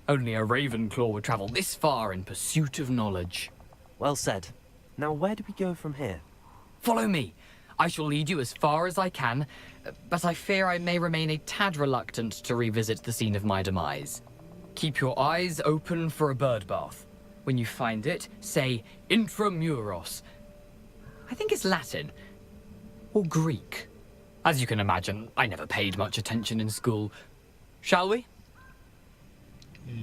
Only a Ravenclaw would travel this far in pursuit of knowledge. Well said. Now where do we go from here? Follow me. I shall lead you as far as I can, but I fear I may remain a tad reluctant to revisit the scene of my demise. Keep your eyes open for a bird bath. When you find it, say intramuros. I think it's Latin. Or Greek. As you can imagine, I never paid much attention in school. Shall we? Yes.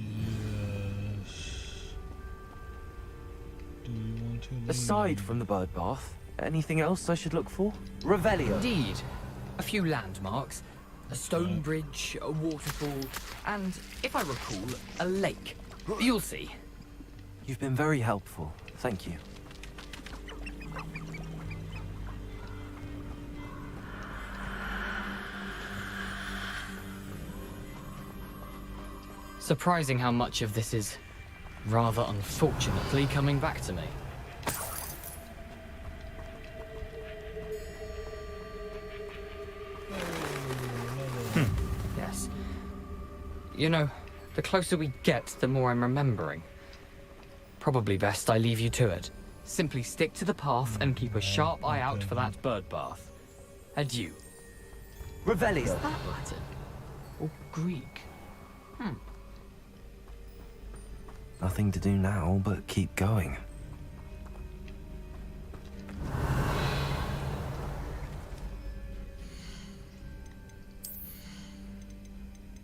Do you want to leave? Aside from the bird bath, anything else I should look for? Revelio. Indeed. A few landmarks. A stone bridge, a waterfall, and, if I recall, a lake. You'll see. You've been very helpful. Thank you. Surprising how much of this is, rather unfortunately, coming back to me. Yes. You know, the closer we get, the more I'm remembering. Probably best I leave you to it. Simply stick to the path and keep a sharp eye out for that bird bath. Adieu. Revelio. Is that Latin? Or Greek? Nothing to do now but keep going.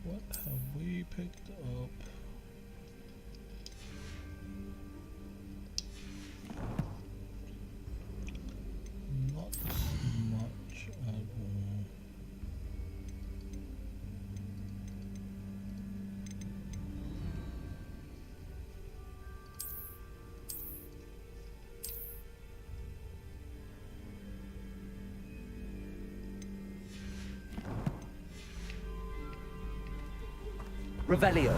What have we picked up? Not much at all. Revelio.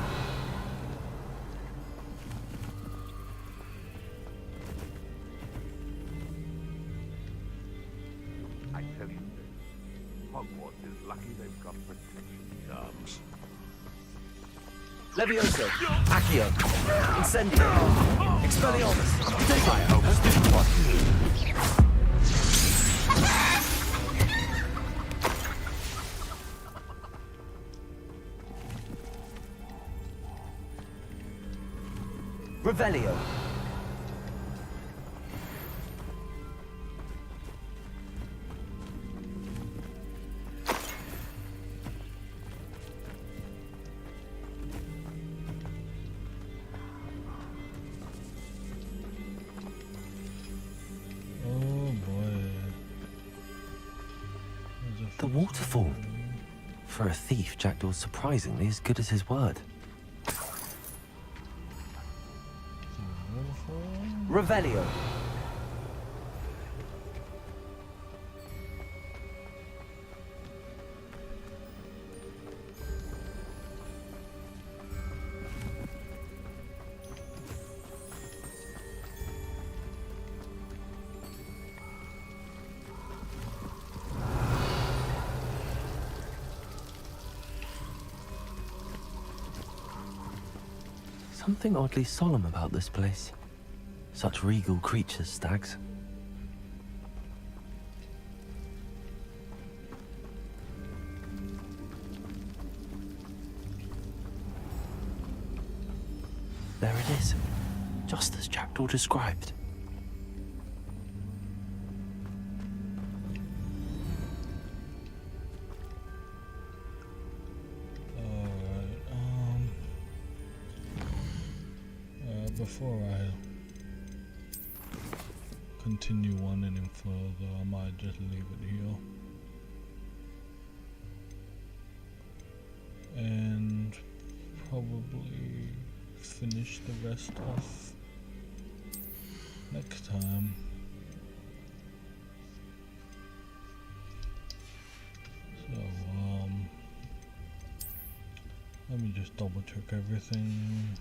I tell you, Hogwarts is lucky they've got protection charms. Levioso. Accio. Incendio. Expelliarmus. Take I hope this one. Revelio. Oh boy. The waterfall. For a thief, Jackdaw's surprisingly as good as his word. Revelio. Something oddly solemn about this place. Such regal creatures, stags. There it is, just as Jackdaw described. Before I continue on any further, I might just leave it here. And probably finish the rest off next time. So, let me just double check everything.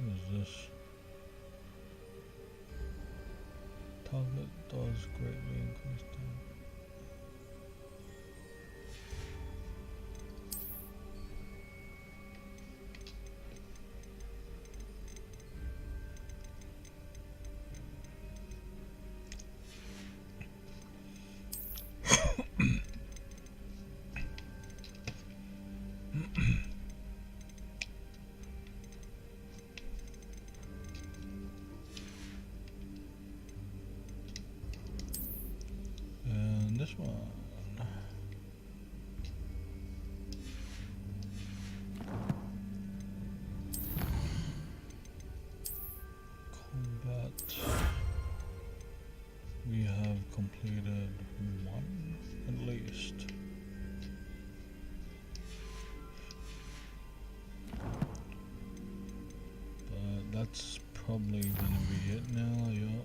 What is this? Target does greatly increase And this one. Combat. We have completed one at least. But that's probably gonna be it now, yeah.